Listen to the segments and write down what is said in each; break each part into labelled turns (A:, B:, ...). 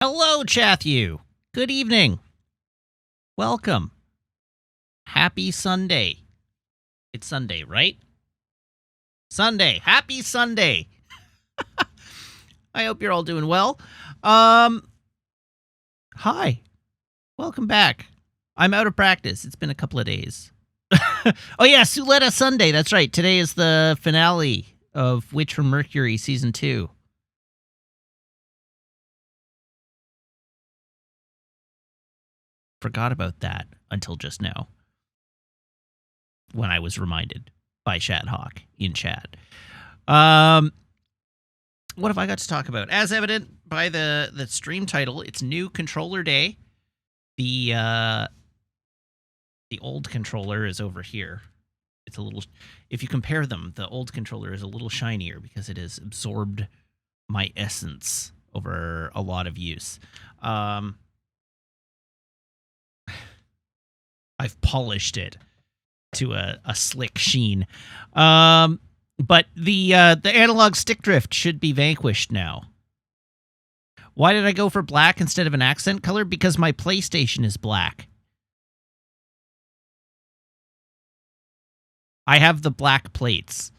A: Hello, Chathew. Good evening. Welcome. Happy Sunday. It's Sunday, right? Sunday. Happy Sunday. I hope you're all doing well. Hi. Welcome back. I'm out of practice. It's been a couple of days. Oh, yeah, Suletta Sunday. That's right. Today is the finale of Witch from Mercury Season 2. Forgot about that until just now, when I was reminded by Shadhawk in chat. What have I got to talk about? As evident by the stream title, it's new controller day. The old controller is over here. It's a little, if you compare them, the old controller is a little shinier because it has absorbed my essence over a lot of use. I've polished it to a slick sheen. But the analog stick drift should be vanquished now. Why did I go for black instead of an accent color? Because my PlayStation is black. I have the black plates.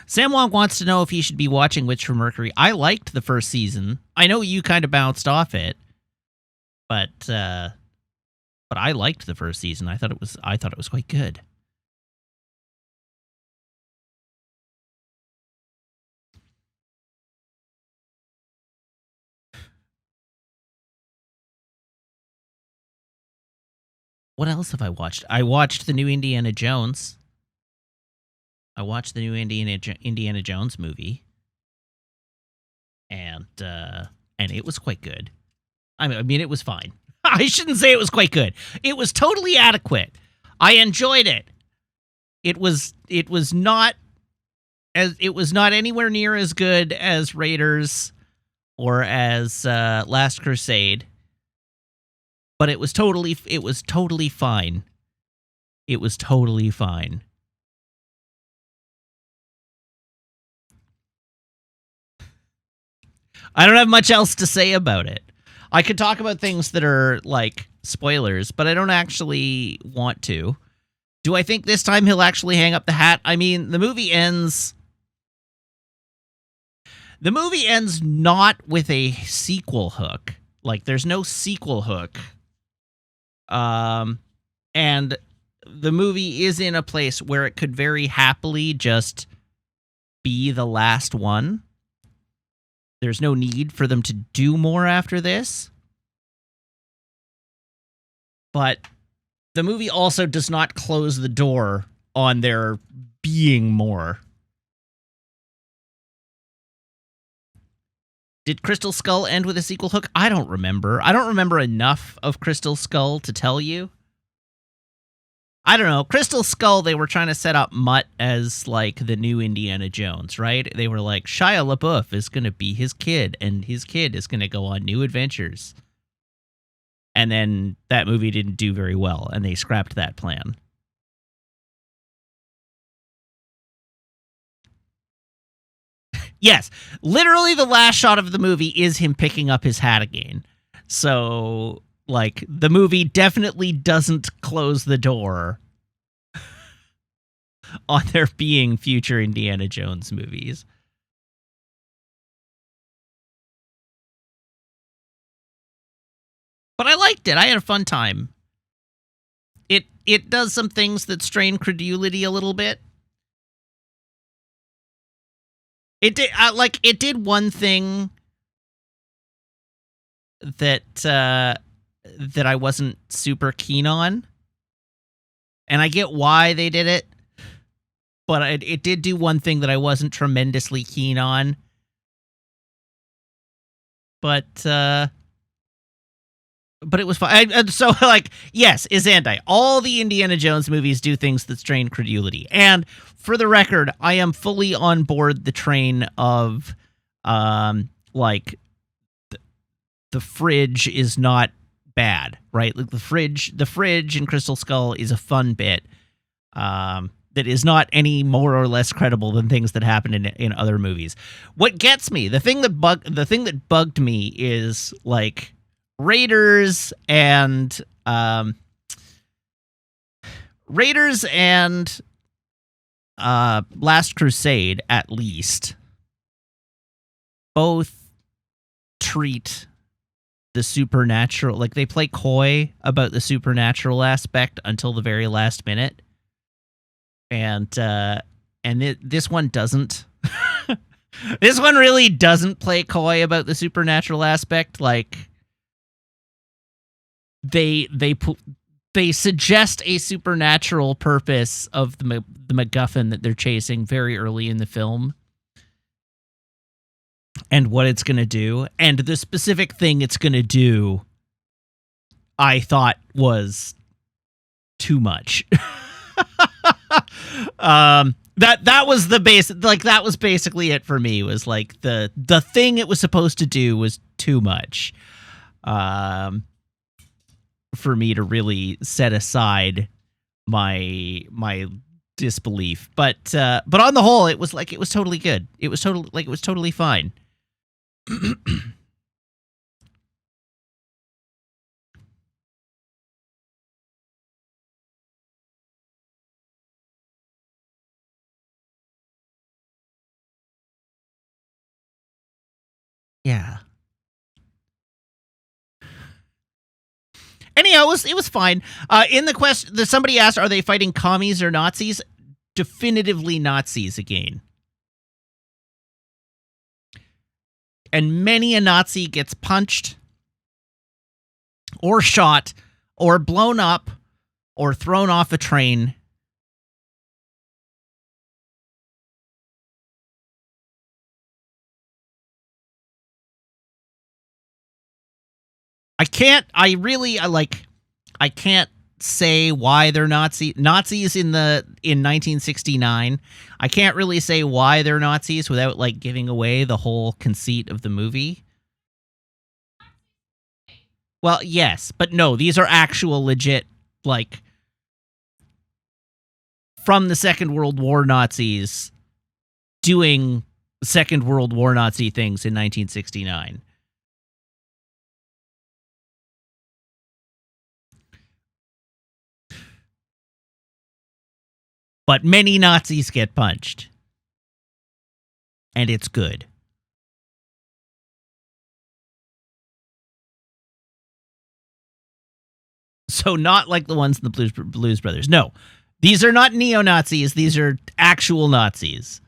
A: Sam Wong wants to know if he should be watching Witch from Mercury. I liked the first season. I know you kind of bounced off it. But I liked the first season. I thought it was quite good. What else have I watched? I watched the new Indiana Jones. I watched the new Indiana Jones movie, and it was quite good. I mean, it was fine. I shouldn't say it was quite good. It was totally adequate. I enjoyed it. It was not anywhere near as good as Raiders or as Last Crusade. But it was totally fine. It was totally fine. I don't have much else to say about it. I could talk about things that are, like, spoilers, but I don't actually want to. Do I think this time he'll actually hang up the hat? I mean, the movie ends not with a sequel hook. Like, there's no sequel hook. And the movie is in a place where it could very happily just be the last one. There's no need for them to do more after this. But the movie also does not close the door on there being more. Did Crystal Skull end with a sequel hook? I don't remember. I don't remember enough of Crystal Skull to tell you. I don't know. Crystal Skull, they were trying to set up Mutt as, like, the new Indiana Jones, right? They were like, Shia LaBeouf is going to be his kid, and his kid is going to go on new adventures. And then that movie didn't do very well, and they scrapped that plan. Yes, literally the last shot of the movie is him picking up his hat again. So, like, the movie definitely doesn't close the door on there being future Indiana Jones movies. But I liked it. I had a fun time. It does some things that strain credulity a little bit. It did one thing that I wasn't super keen on, and I get why they did it, but it did do one thing that I wasn't tremendously keen on. But it was fun. So, like, yes, Izandai, all the Indiana Jones movies do things that strain credulity. And for the record, I am fully on board the train of, like, the fridge is not bad, right? Like, the fridge in Crystal Skull is a fun bit. that is not any more or less credible than things that happen in other movies. What gets me, the thing that bugged me is like Raiders and Last Crusade, at least, both treat the supernatural, like they play coy about the supernatural aspect until the very last minute, and this one doesn't. This one really doesn't play coy about the supernatural aspect. Like they suggest a supernatural purpose of the MacGuffin that they're chasing very early in the film, and what it's going to do, and the specific thing it's going to do, I thought was too much. That was the base. Like that was basically it for me. Was like the thing it was supposed to do was too much. For me to really set aside my disbelief, but on the whole, it was totally good. It was totally fine. Yeah. Anyhow, it was fine. In the question, somebody asked, "Are they fighting commies or Nazis?" Definitively Nazis again. And many a Nazi gets punched, or shot, or blown up, or thrown off a train. I can't say why they're Nazis in 1969. I can't really say why they're Nazis without like giving away the whole conceit of the movie. Well, yes, but no, these are actual legit, like, from the Second World War Nazis doing Second World War Nazi things in 1969. But many Nazis get punched. And it's good. So not like the ones in the Blues Brothers. No, these are not neo-Nazis. These are actual Nazis.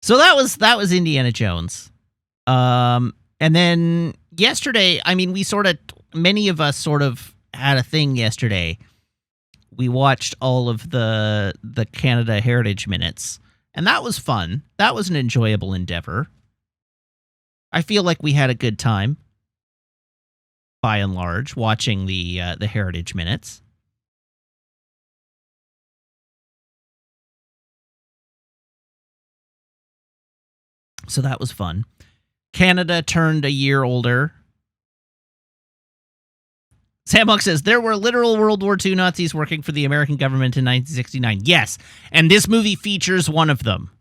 A: So that was Indiana Jones. And then yesterday, I mean, many of us sort of had a thing yesterday. We watched all of the Canada Heritage Minutes, and that was fun. That was an enjoyable endeavor. I feel like we had a good time, by and large, watching the Heritage Minutes. So that was fun. Canada turned a year older. Sam Huck says, there were literal World War II Nazis working for the American government in 1969. Yes, and this movie features one of them.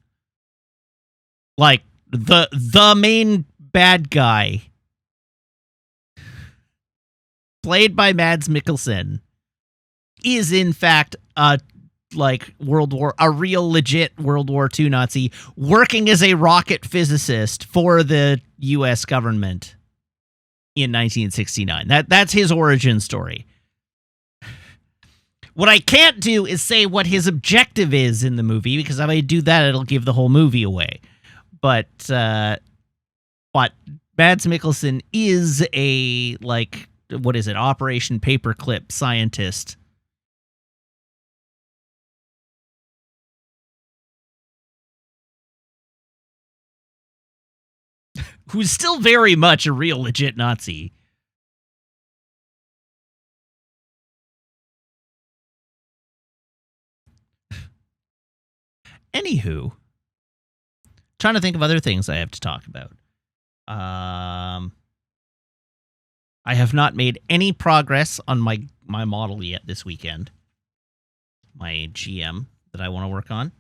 A: Like, the main bad guy, played by Mads Mikkelsen, is in fact a real legit World War II Nazi working as a rocket physicist for the U.S. government in 1969. That's his origin story. What I can't do is say what his objective is in the movie, because if I do that, it'll give the whole movie away. But Mads Mikkelsen is a, like, what is it, Operation Paperclip scientist. Who's still very much a real legit Nazi. Anywho, trying to think of other things I have to talk about. I have not made any progress on my model yet this weekend. My GM that I want to work on.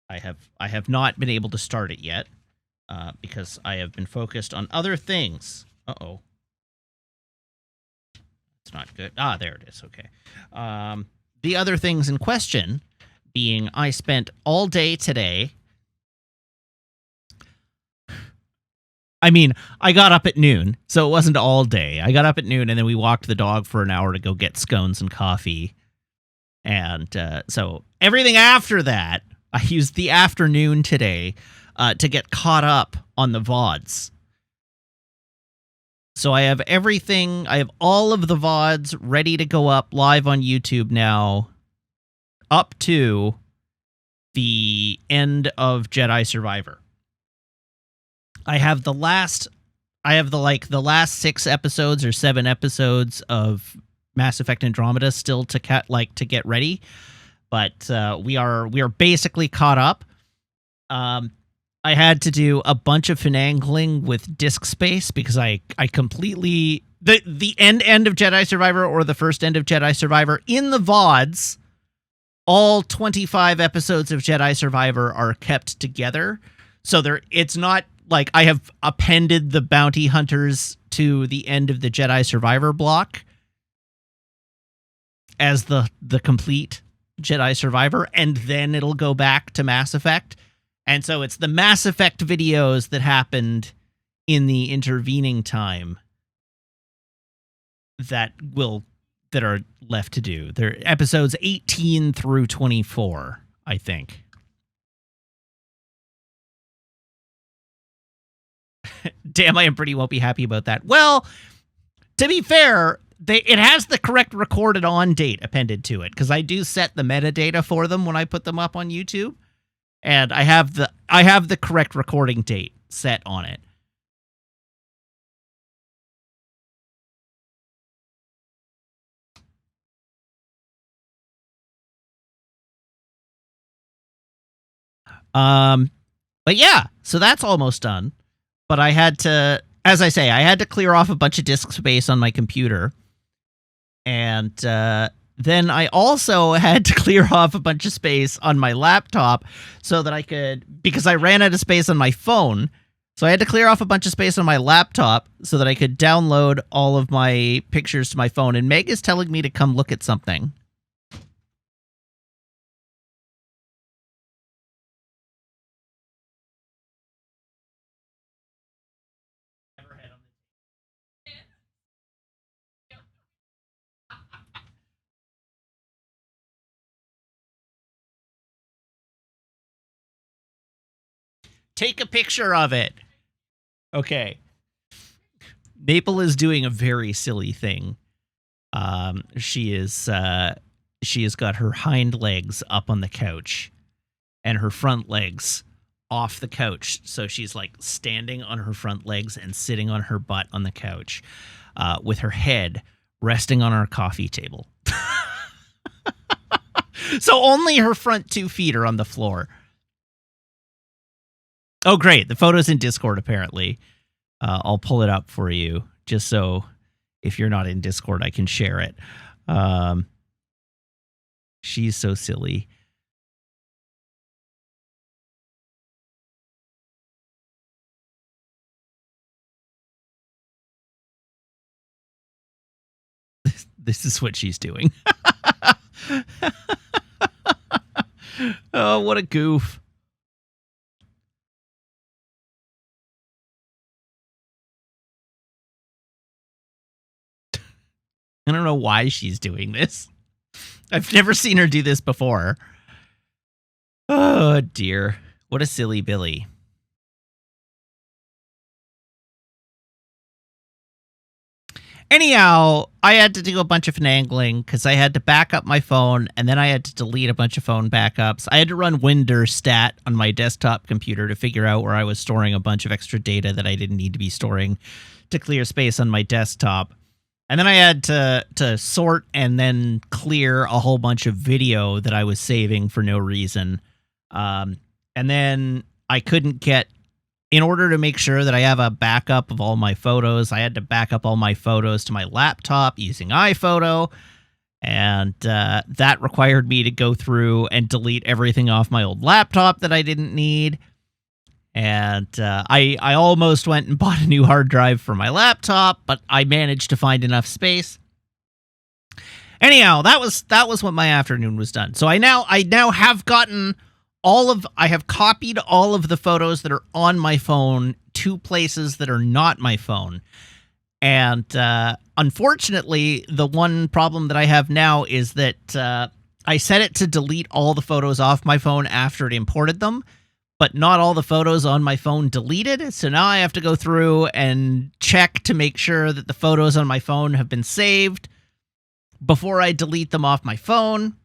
A: I have not been able to start it yet because I have been focused on other things. Uh-oh. It's not good. Ah, there it is. Okay. The other things in question being I spent all day today. I mean, I got up at noon, so it wasn't all day. I got up at noon, and then we walked the dog for an hour to go get scones and coffee. And so everything after that, I used the afternoon today to get caught up on the VODs. So I have everything. I have all of the VODs ready to go up live on YouTube now, up to the end of Jedi Survivor. I have the last 6 episodes or 7 episodes of Mass Effect Andromeda still to get ready, but we are basically caught up. I had to do a bunch of finagling with disk space because I completely the end of Jedi Survivor or the first end of Jedi Survivor in the VODs. All 25 episodes of Jedi Survivor are kept together, so it's not like I have appended the bounty hunters to the end of the Jedi Survivor block as the complete Jedi Survivor, and then it'll go back to Mass Effect. And so it's the Mass Effect videos that happened in the intervening time that are left to do. They're episodes 18 through 24, I think. Damn, I am pretty won't be happy about that. Well, to be fair, it has the correct recorded on date appended to it, because I do set the metadata for them when I put them up on YouTube, and I have the correct recording date set on it. But yeah, so that's almost done. But I had to, as I say, I had to clear off a bunch of disk space on my computer. And then I also had to clear off a bunch of space on my laptop so that I could, because I ran out of space on my phone. So I had to clear off a bunch of space on my laptop so that I could download all of my pictures to my phone. And Meg is telling me to come look at something. Take a picture of it. Okay. Maple is doing a very silly thing. She has got her hind legs up on the couch and her front legs off the couch. So she's like standing on her front legs and sitting on her butt on the couch, with her head resting on our coffee table. So only her front 2 feet are on the floor. Oh, great. The photo's in Discord, apparently. I'll pull it up for you, just so if you're not in Discord, I can share it. She's so silly. This is what she's doing. Oh, what a goof. I don't know why she's doing this. I've never seen her do this before. Oh, dear. What a silly Billy. Anyhow, I had to do a bunch of finagling because I had to back up my phone, and then I had to delete a bunch of phone backups. I had to run Windows-stat on my desktop computer to figure out where I was storing a bunch of extra data that I didn't need to be storing to clear space on my desktop. And then I had to sort and then clear a whole bunch of video that I was saving for no reason. And then I couldn't get in order to make sure that I have a backup of all my photos, I had to back up all my photos to my laptop using iPhoto. And that required me to go through and delete everything off my old laptop that I didn't need. And I almost went and bought a new hard drive for my laptop, but I managed to find enough space. Anyhow, that was what my afternoon was done. So I now have gotten I have copied all of the photos that are on my phone to places that are not my phone. And unfortunately, the one problem that I have now is that I set it to delete all the photos off my phone after it imported them, but not all the photos on my phone deleted. So now I have to go through and check to make sure that the photos on my phone have been saved before I delete them off my phone,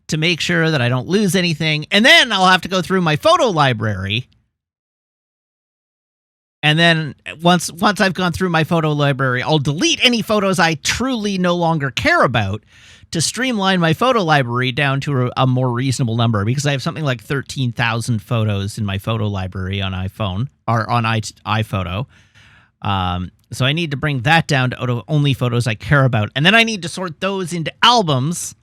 A: to make sure that I don't lose anything. And then I'll have to go through my photo library. And then once I've gone through my photo library, I'll delete any photos I truly no longer care about to streamline my photo library down to a more reasonable number, because I have something like 13,000 photos in my photo library on iPhone or on iPhoto. So I need to bring that down to only photos I care about. And then I need to sort those into albums.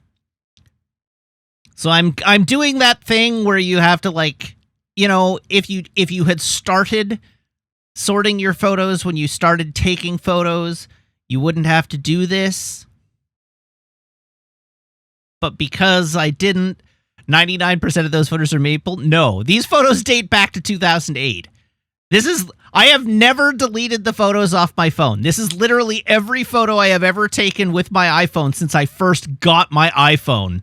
A: So I'm doing that thing where you have to, like, you know, if you had started sorting your photos when you started taking photos, you wouldn't have to do this. But because I didn't, 99% of those photos are maple. No, these photos date back to 2008. I have never deleted the photos off my phone. This is literally every photo I have ever taken with my iPhone since I first got my iPhone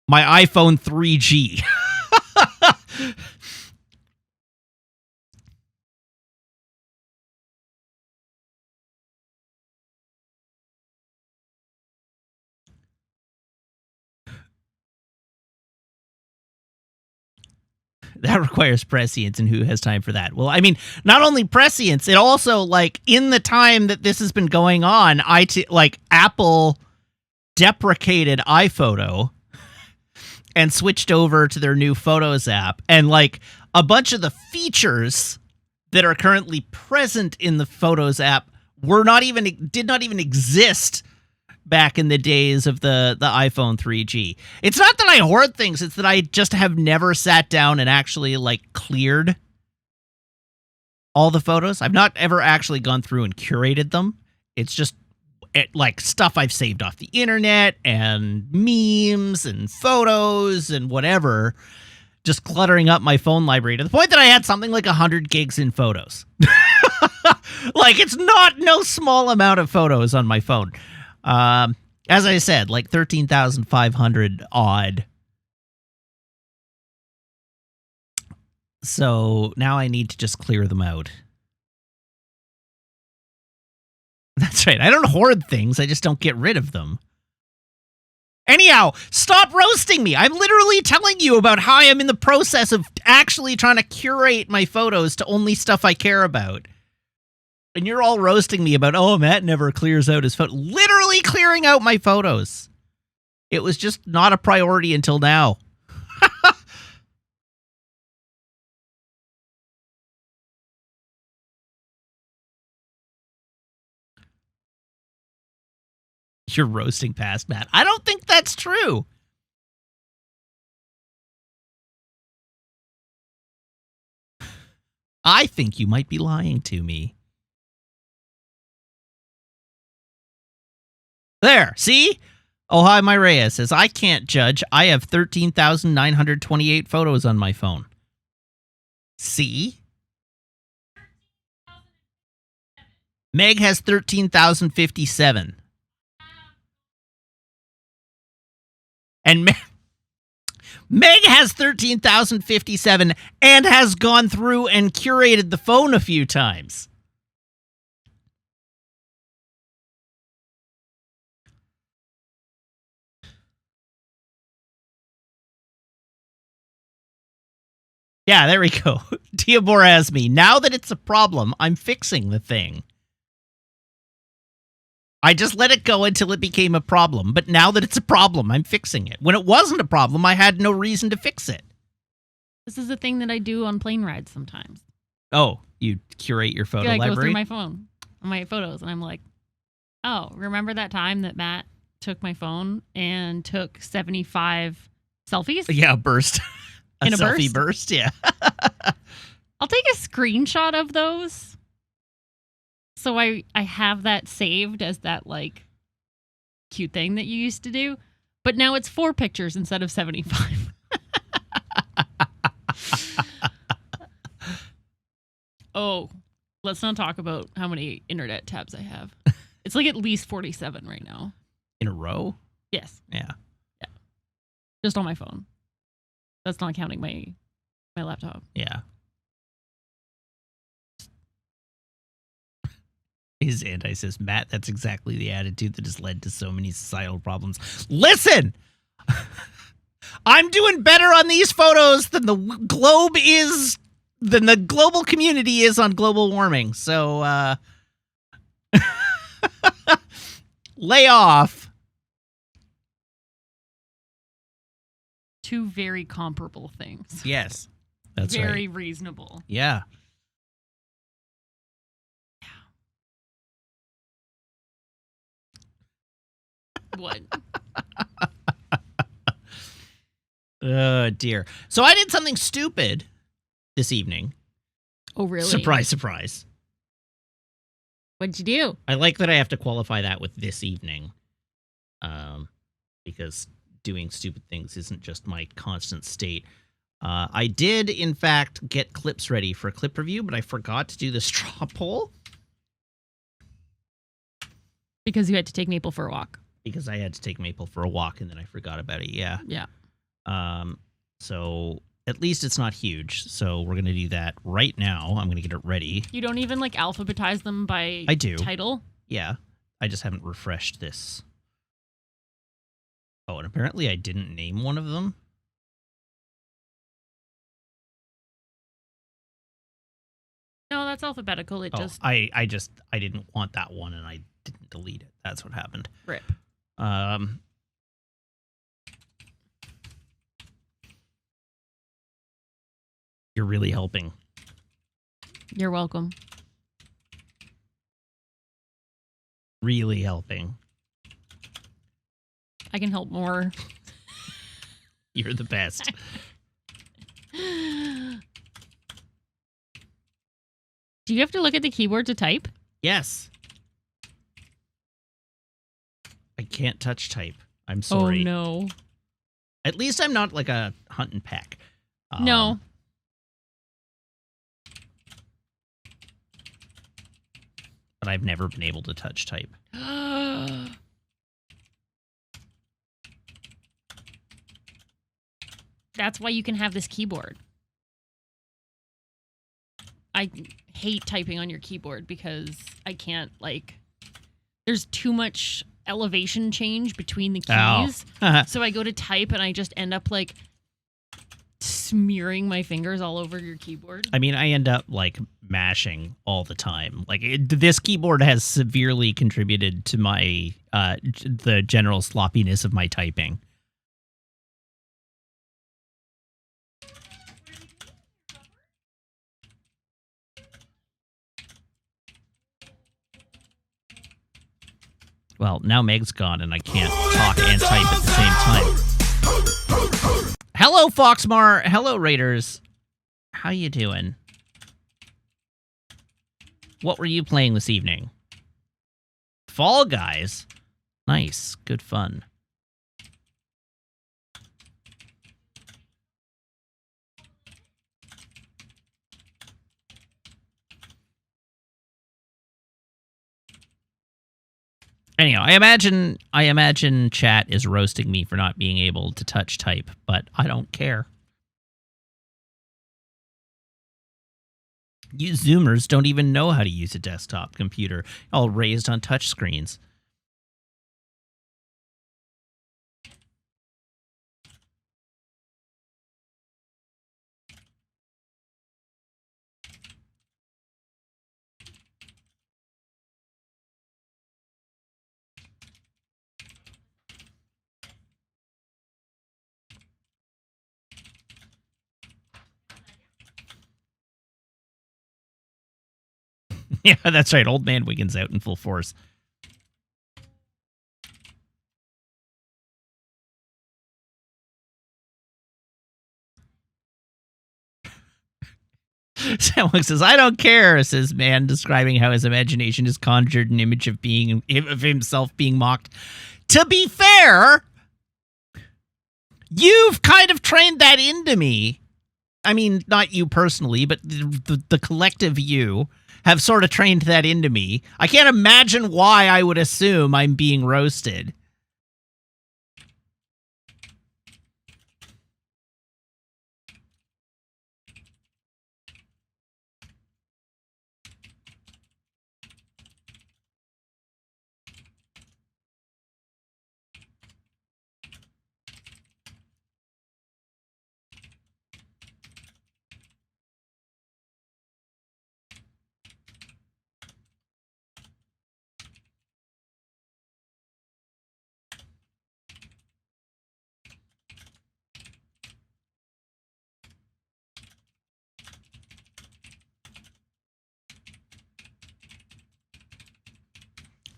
A: 3G. That requires prescience, and who has time for that? Well, I mean, not only prescience, it also, like, in the time that this has been going on, Apple deprecated iPhoto and switched over to their new Photos app, and, like, a bunch of the features that are currently present in the Photos app did not even exist back in the days of the iPhone 3G. It's not that I hoard things, it's that I just have never sat down and actually, like, cleared all the photos. I've not ever actually gone through and curated them. It's just like stuff I've saved off the internet and memes and photos and whatever, just cluttering up my phone library to the point that I had something like 100 gigs in photos. Like, it's no small amount of photos on my phone. As I said, like 13,500 odd. So now I need to just clear them out. That's right. I don't hoard things. I just don't get rid of them. Anyhow, stop roasting me. I'm literally telling you about how I am in the process of actually trying to curate my photos to only stuff I care about. And you're all roasting me about, oh, Matt never clears out his photo. Literally clearing out my photos. It was just not a priority until now. You're roasting past Matt. I don't think that's true. I think you might be lying to me. There, see? Oh, hi, Myrea says, I can't judge. I have 13,928 photos on my phone. See? Meg has 13,057. And Meg has 13,057 and has gone through and curated the phone a few times. Yeah, there we go. Diabor has me. Now that it's a problem, I'm fixing the thing. I just let it go until it became a problem, but now that it's a problem, I'm fixing it. When it wasn't a problem, I had no reason to fix it.
B: This is a thing that I do on plane rides sometimes.
A: Oh, you curate your photo
B: I go
A: library?
B: through my phone, my photos, and I'm like, oh, remember that time that Matt took my phone and took 75 selfies?
A: Yeah, a burst.
B: In a
A: selfie burst, yeah.
B: I'll take a screenshot of those. So I have that saved as that, like, cute thing that you used to do. But now it's 4 pictures instead of 75. Oh, let's not talk about how many internet tabs I have. It's like at least 47 right now.
A: In a row?
B: Yes.
A: Yeah.
B: Yeah. Just on my phone. That's not counting my laptop.
A: Yeah. His anti says, Matt, that's exactly the attitude that has led to so many societal problems. Listen! I'm doing better on these photos than the globe is, than the global community is on global warming. So, lay off.
B: 2 very comparable things.
A: Yes. That's
B: very
A: right.
B: reasonable.
A: Yeah.
B: What?
A: Oh, dear. So I did something stupid this evening.
B: Oh, really?
A: Surprise, surprise.
B: What'd you do?
A: I like that I have to qualify that with this evening. Because doing stupid things isn't just my constant state. I did, in fact, get clips ready for a clip review, but I forgot to do the straw poll.
B: Because you had to take Maple for a walk.
A: Because I had to take Maple for a walk, and then I forgot about it, yeah.
B: Yeah.
A: So at least it's not huge. So we're going to do that right now. I'm going to get it ready.
B: You don't even, like, alphabetize them by
A: I do.
B: title?
A: Yeah. I just haven't refreshed this. Oh, and apparently I didn't name one of them.
B: No, that's alphabetical. It just...
A: I didn't want that one, and I didn't delete it. That's what happened.
B: Rip.
A: You're really helping.
B: You're welcome.
A: Really helping.
B: I can help more.
A: You're the best.
B: Do you have to look at the keyboard to type?
A: Yes. I can't touch type. I'm sorry.
B: Oh, no.
A: At least I'm not like a hunt and peck.
B: No.
A: But I've never been able to touch type.
B: That's why you can have this keyboard. I hate typing on your keyboard because I can't, like... There's too much elevation change between the keys.
A: Oh.
B: So I go to type and I just end up, like, smearing my fingers all over your keyboard.
A: I mean, I end up, like, mashing all the time. Like, this keyboard has severely contributed to my, the general sloppiness of my typing. Well, now Meg's gone and I can't talk and type at the same time. Hello, Foxmar. Hello, Raiders. How you doing? What were you playing this evening? Fall Guys? Nice. Good fun. Anyhow, I imagine chat is roasting me for not being able to touch type, but I don't care. You Zoomers don't even know how to use a desktop computer, all raised on touch screens. Yeah, that's right. Old man Wiggins out in full force. Someone says, "I don't care," says man, describing how his imagination has conjured an image of himself being mocked. To be fair, you've kind of trained that into me. I mean, not you personally, but the collective you have sort of trained that into me. I can't imagine why I would assume I'm being roasted.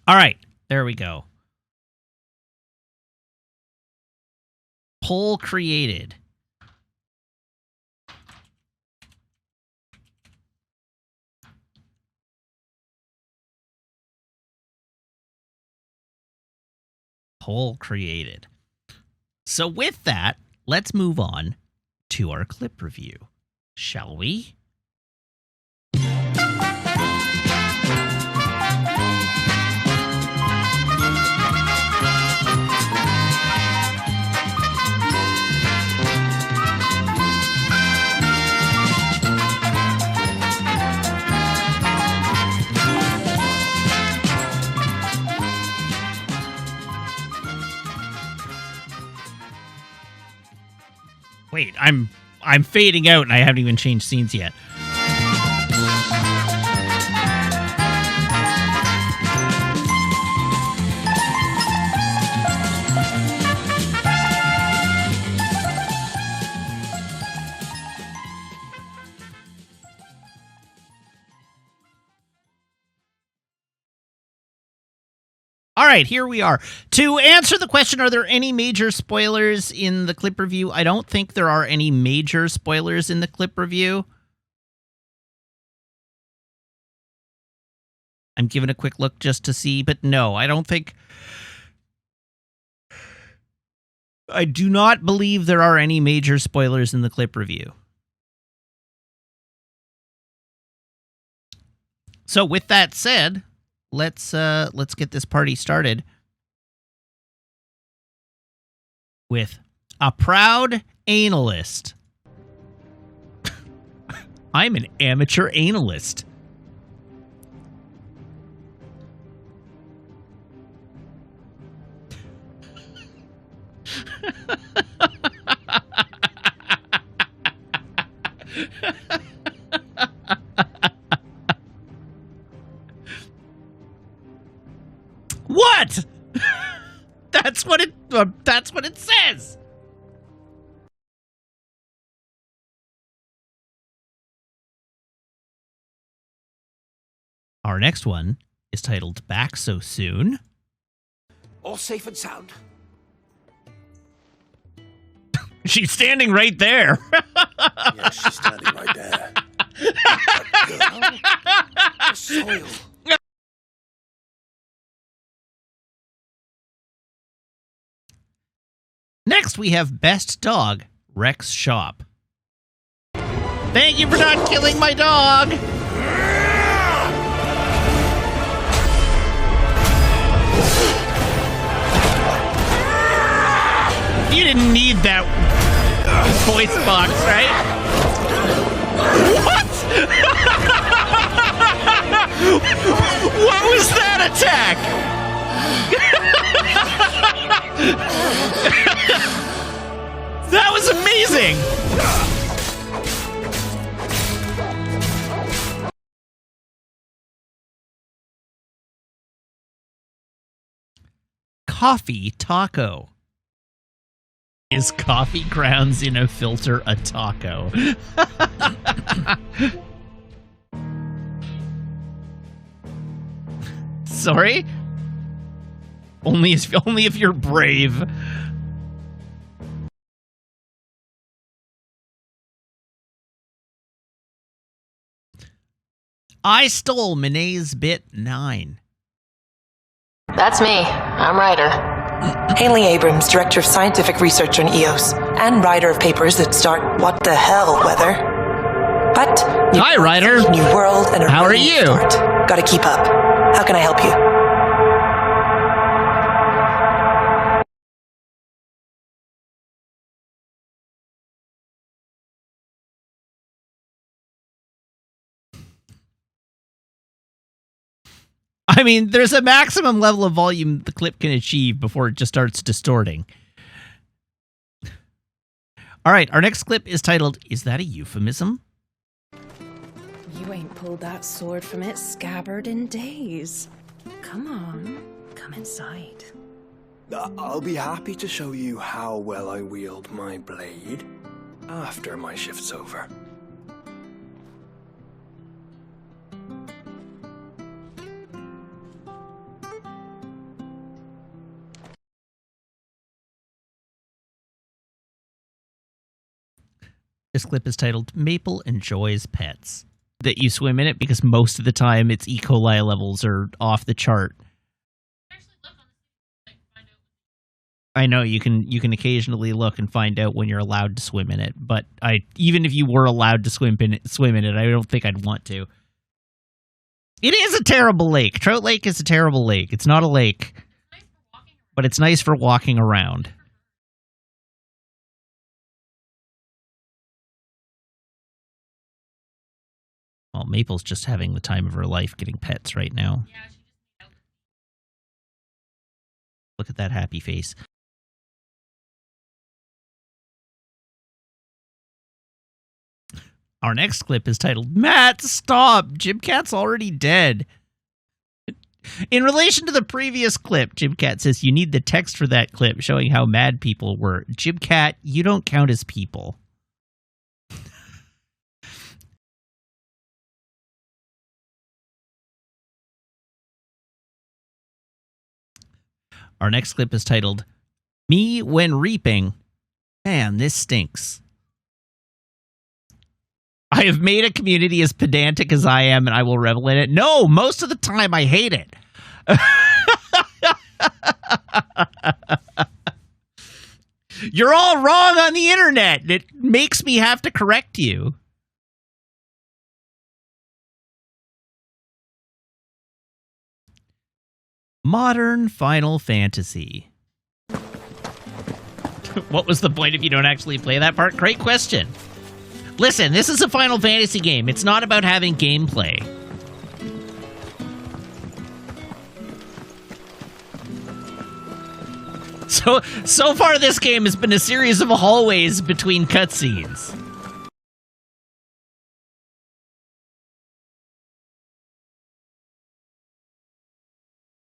A: All right, there we go. Poll created. Poll created. So with that, let's move on to our clip review, shall we? Wait, I'm fading out and I haven't even changed scenes yet. All right, here we are. To answer the question, are there any major spoilers in the clip review? I don't think there are any major spoilers in the clip review. I'm giving a quick look just to see, but no, I don't think... I do not believe there are any major spoilers in the clip review. So with that said... Let's get this party started with a proud analist. I'm an amateur analist. What? That's what it says. Our next one is titled Back So Soon.
C: All safe and sound.
A: She's standing right there.
C: Yeah, she's standing right there. The soil.
A: Next, we have Best Dog, Rex Shop. Thank you for not killing my dog! You didn't need that voice box, right? What? What was that attack? That was amazing! Coffee taco. Is coffee grounds in a filter a taco? Sorry? Only if you're brave. I stole Minet's bit 9.
D: That's me. I'm Ryder.
E: Haley Abrams, Director of Scientific Research on EOS, and writer of papers that start what the hell weather. But
A: Hi, Ryder.
E: new world and a
A: How are
E: running
A: you?
E: start. Gotta keep up. How can I help you?
A: I mean, there's a maximum level of volume the clip can achieve before it just starts distorting. All right, our next clip is titled, Is That a Euphemism?
F: You ain't pulled that sword from its scabbard in days. Come on, come inside.
C: I'll be happy to show you how well I wield my blade after my shift's over.
A: This clip is titled Maple Enjoys Pets. That you swim in it because most of the time its E. coli levels are off the chart. I know you can occasionally look and find out when you're allowed to swim in it, but even if you were allowed to swim in it, I don't think I'd want to. It is a terrible lake. Trout Lake is a terrible lake. It's not a lake, but it's nice for walking around. Well, Maple's just having the time of her life getting pets right now. Look at that happy face. Our next clip is titled, Matt, stop! Jim Cat's already dead. In relation to the previous clip, Jim Cat says you need the text for that clip showing how mad people were. Jim Cat, you don't count as people. Our next clip is titled, Me When Reaping. Man, this stinks. I have made a community as pedantic as I am, and I will revel in it. No, most of the time I hate it. You're all wrong on the internet. It makes me have to correct you. Modern Final Fantasy. What was the point if you don't actually play that part? Great question. Listen, this is a Final Fantasy game. It's not about having gameplay. So far this game has been a series of hallways between cutscenes.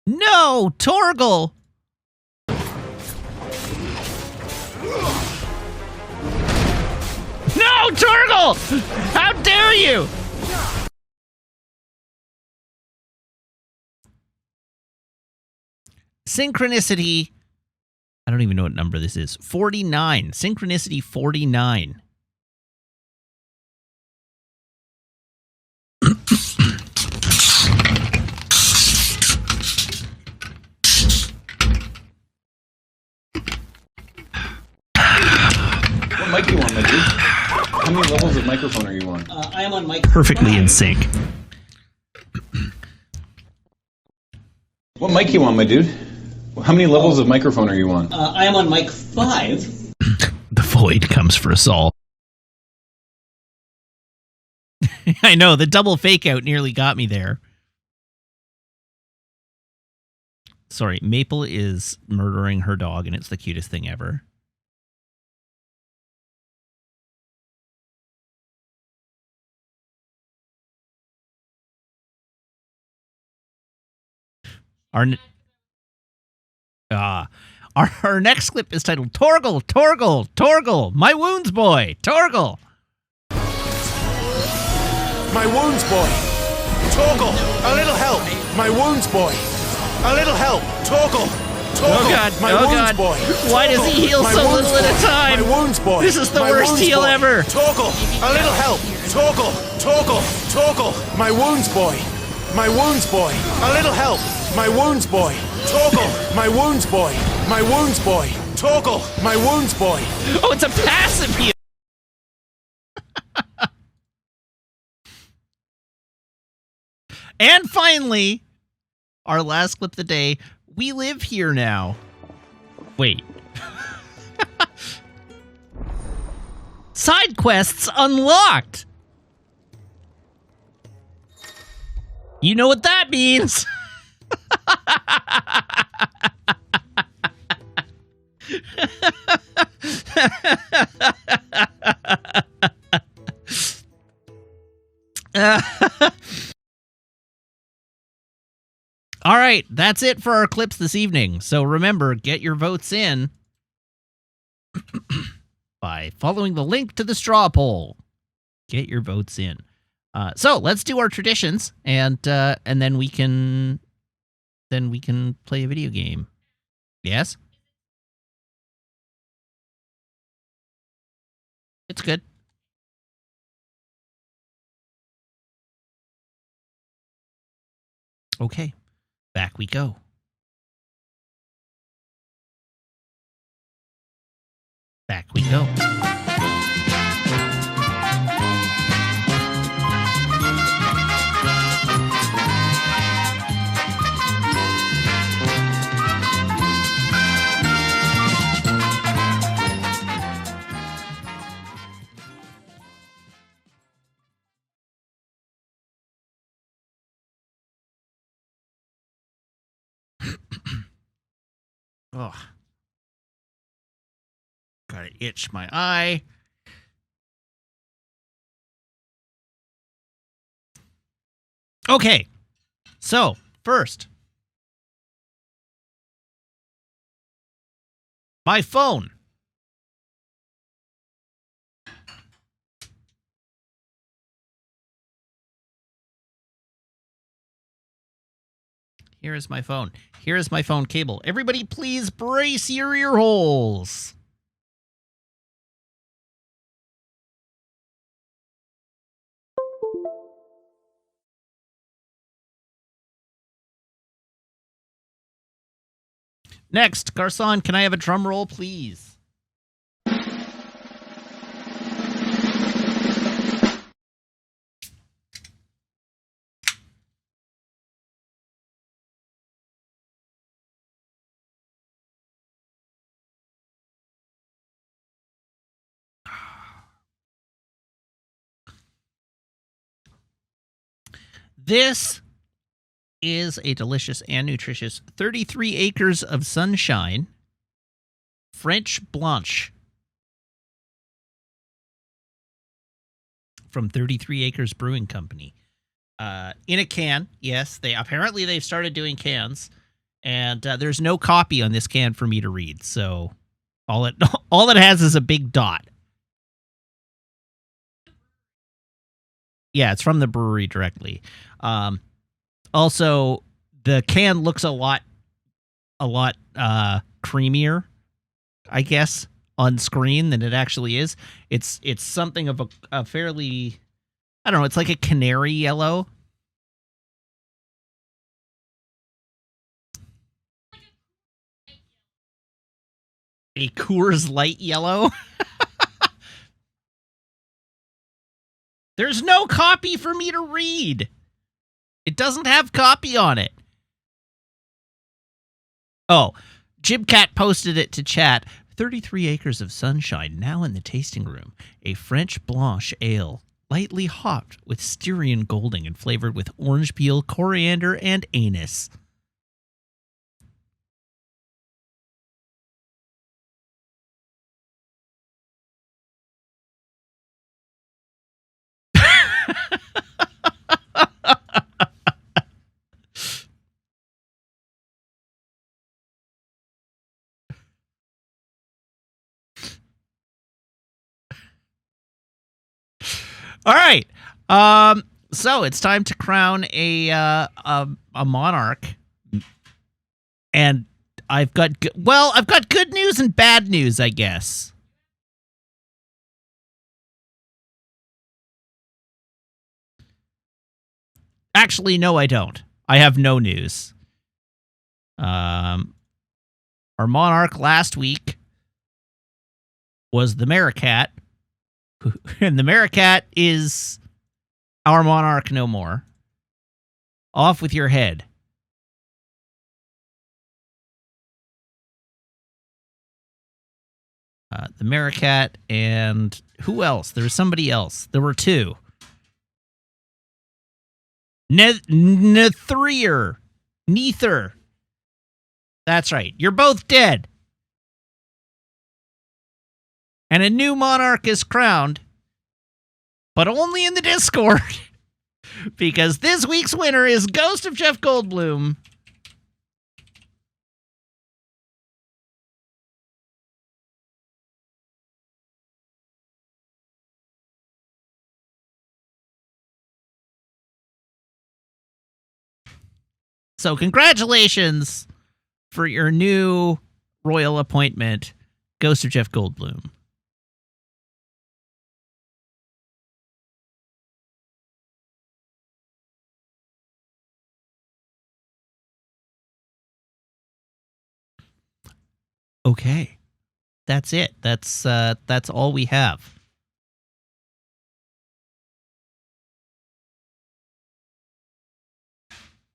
A: No, Torgal! No, Torgal! How dare you! Synchronicity. I don't even know what number this is. 49. Synchronicity 49.
G: What mic you on, my dude? How many levels of microphone are you on?
H: I am on mic.
A: Perfectly in sync.
G: What mic you on, my dude? How many levels of microphone are you on?
H: I am on mic 5.
A: The void comes for us all. I know, the double fake out nearly got me there. Sorry, Maple is murdering her dog, and it's the cutest thing ever. Our next clip is titled Torgal, Torgal, Torgal, my wounds boy, Torgal.
C: My wounds boy! Torgal, a little help! My wounds boy! A little help. Torgal.
A: Oh God!
C: My
A: Oh
C: wounds,
A: God!
C: boy.
A: Why does he heal
C: My
A: so
C: wounds,
A: little at a
C: boy.
A: time?
C: My wounds, boy.
A: This is the
C: My
A: worst
C: wounds,
A: heal
C: boy.
A: ever.
C: Torgal. A little help. Torgal. Torgal. Torgal. My wounds, boy. My wounds, boy. A little help. My wounds, boy. Torgal. My wounds, boy. My wounds, boy. Torgal. My wounds, boy.
A: Oh, it's a passive heal. And finally, our last clip of the day. We live here now. Wait. Side quests unlocked. You know what that means. All right, that's it for our clips this evening. So remember, get your votes in by following the link to the straw poll. Get your votes in. So let's do our traditions, and then we can play a video game. Yes, it's good. Okay. Back we go. Back we go. Oh, gotta itch my eye. Okay, so first, my phone. Here is my phone. Here is my phone cable. Everybody, please brace your ear holes. Next, Garcon, can I have a drum roll, please? This is a delicious and nutritious 33 acres of sunshine French Blanche from 33 Acres Brewing Company. In a can, yes. They've started doing cans, and there's no copy on this can for me to read. So all it has is a big dot. Yeah, it's from the brewery directly. Also, the can looks a lot creamier, I guess, on screen than it actually is. It's something of a fairly, I don't know, it's like a canary yellow. A Coors Light yellow. There's no copy for me to read. It doesn't have copy on it. Oh, Jim Cat posted it to chat. 33 acres of sunshine now in the tasting room. A French Blanche ale, lightly hopped with Styrian Golding and flavored with orange peel, coriander, and anise. All right. So it's time to crown a monarch. And I've got good news and bad news, I guess. Actually, no, I don't. I have no news. Our monarch last week was the Maricat, and the Maricat is our monarch no more. Off with your head. The Maricat and who else? There was somebody else. There were two. Neither. That's right. You're both dead. And a new monarch is crowned, but only in the Discord. Because this week's winner is Ghost of Jeff Goldblum. So congratulations for your new royal appointment, Ghost of Jeff Goldblum. Okay. That's it. That's all we have.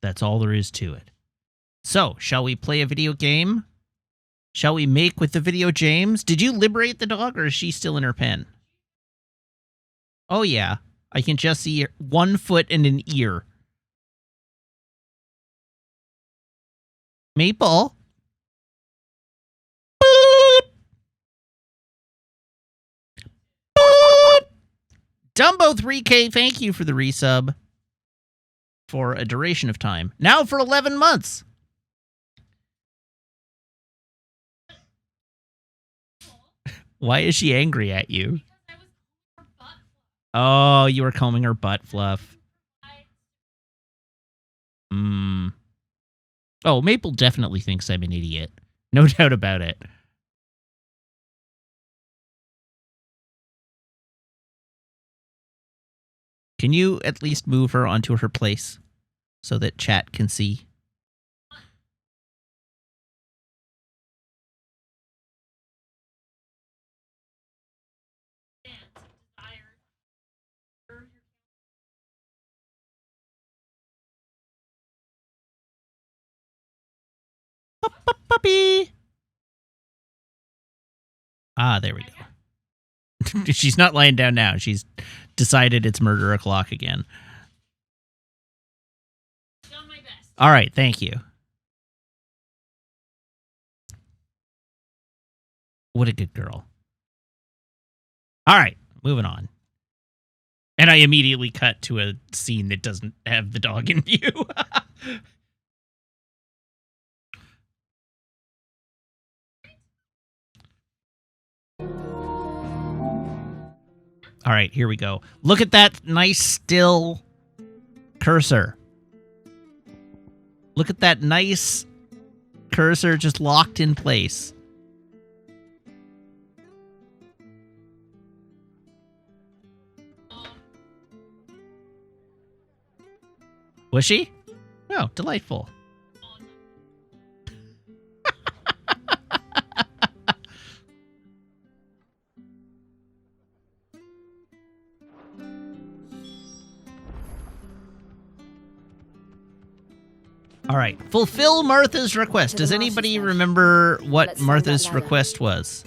A: That's all there is to it. So, shall we play a video game? Shall we make with the video James? Did you liberate the dog, or is she still in her pen? Oh, yeah. I can just see 1 foot and an ear. Maple? Boop! Boop! Dumbo 3K, thank you for the resub. For a duration of time. Now for 11 months. Why is she angry at you? Oh, you were combing her butt fluff. Oh, Maple definitely thinks I'm an idiot. No doubt about it. Can you at least move her onto her place so that chat can see? Puppy. Ah, there we go. She's not lying down now. She's decided it's murder o'clock again.
B: Done my best.
A: All right, thank you. What a good girl. All right, moving on. And I immediately cut to a scene that doesn't have the dog in view. All right, here we go. Look at that nice still cursor. Look at that nice cursor just locked in place. Was she? Oh, delightful. All right, fulfill Martha's request. Does anybody remember what Martha's request was?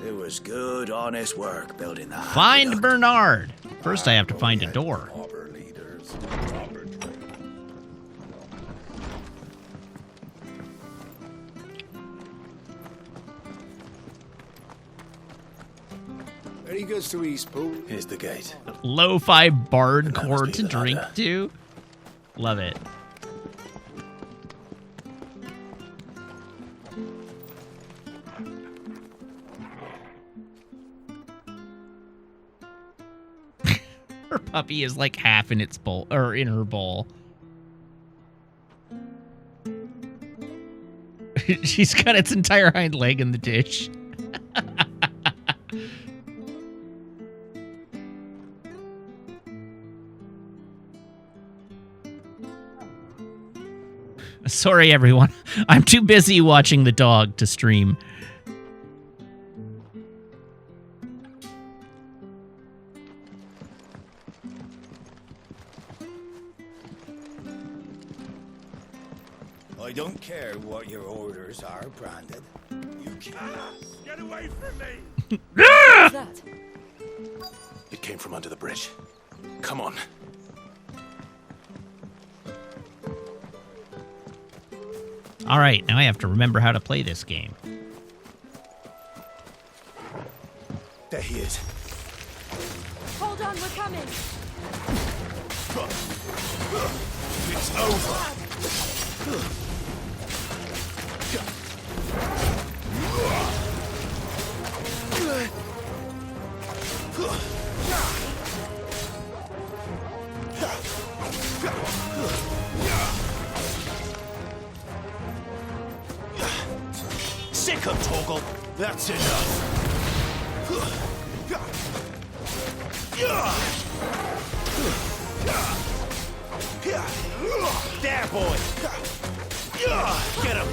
I: It was good, honest work building that.
A: Find Bernard. First, I have to find a door.
I: Any goods to Eastpool? Here's the gate.
A: Lo-fi bardcore
I: must be
A: to
I: the
A: drink
I: ladder.
A: to. Love it. Her puppy is like half in its bowl, or in her bowl. She's got its entire hind leg in the dish. Sorry, everyone. I'm too busy watching the dog to stream.
I: I don't care what your orders are, Brandon. You can't. Get away from me!
F: What's that?
C: It came from under the bridge. Come on.
A: All right, now I have to remember how to play this game.
I: There he is.
F: Hold on, we're coming.
C: It's over.
I: Sick of Torgal. That's enough. There, boy. Get him.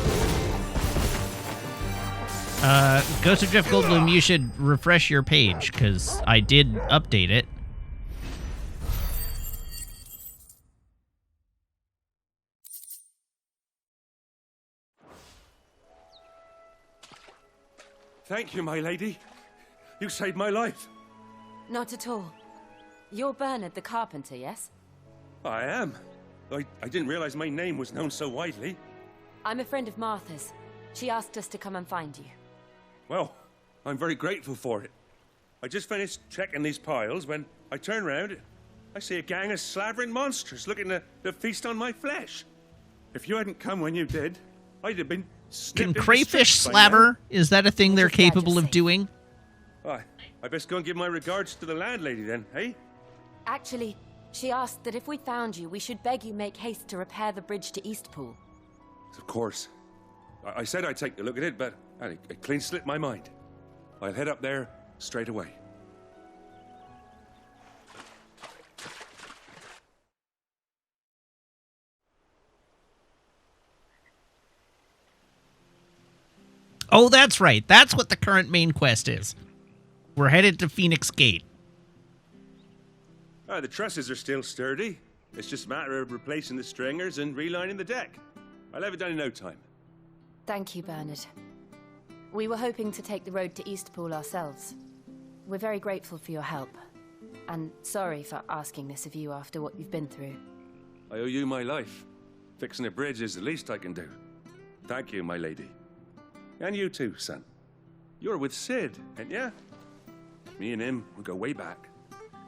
A: Ghost of Jeff Goldblum, you should refresh your page, because I did update it.
J: Thank you, my lady. You saved my life.
F: Not at all. You're Bernard the carpenter, yes?
J: I am. I didn't realize my name was known so widely.
F: I'm a friend of Martha's. She asked us to come and find you.
J: Well, I'm very grateful for it. I just finished checking these piles when I turn round. I see a gang of slavering monsters looking to feast on my flesh. If you hadn't come when you did, I'd have been snipped
A: Can
J: into
A: crayfish
J: strips by now.
A: slaver? Is that a thing they're
F: Just glad you're
A: capable of
F: safe.
A: doing?
J: Why, I best go and give my regards to the landlady then, eh?
F: Actually, she asked that if we found you, we should beg you make haste to repair the bridge to Eastpool.
J: Of course. I said I'd take a look at it, but it clean slipped my mind. I'll head up there straight away.
A: Oh, that's right. That's what the current main quest is. We're headed to Phoenix Gate.
J: The trusses are still sturdy. It's just a matter of replacing the stringers and relining the deck. I'll have it done in no time.
F: Thank you, Bernard. We were hoping to take the road to Eastpool ourselves. We're very grateful for your help. And sorry for asking this of you after what you've been through.
J: I owe you my life. Fixing a bridge is the least I can do. Thank you, my lady. And you too, son. You're with Sid, ain't ya? Me and him, we go way back.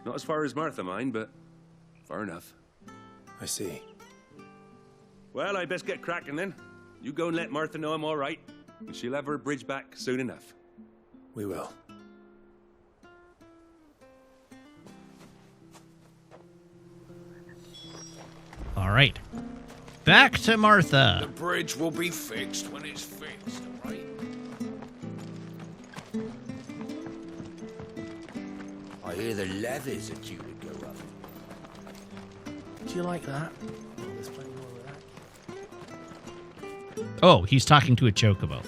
J: Not as far as Martha, mind, but far enough.
I: I see.
J: Well, I best get cracking then. You go and let Martha know I'm all right, and she'll have her bridge back soon enough.
I: We will.
A: All right. Back to Martha.
I: The bridge will be fixed when it's fixed, all right? I hear the leathers are due to go up. Do you like that? Oh, there's plenty more of that.
A: Oh, he's talking to a chocobo.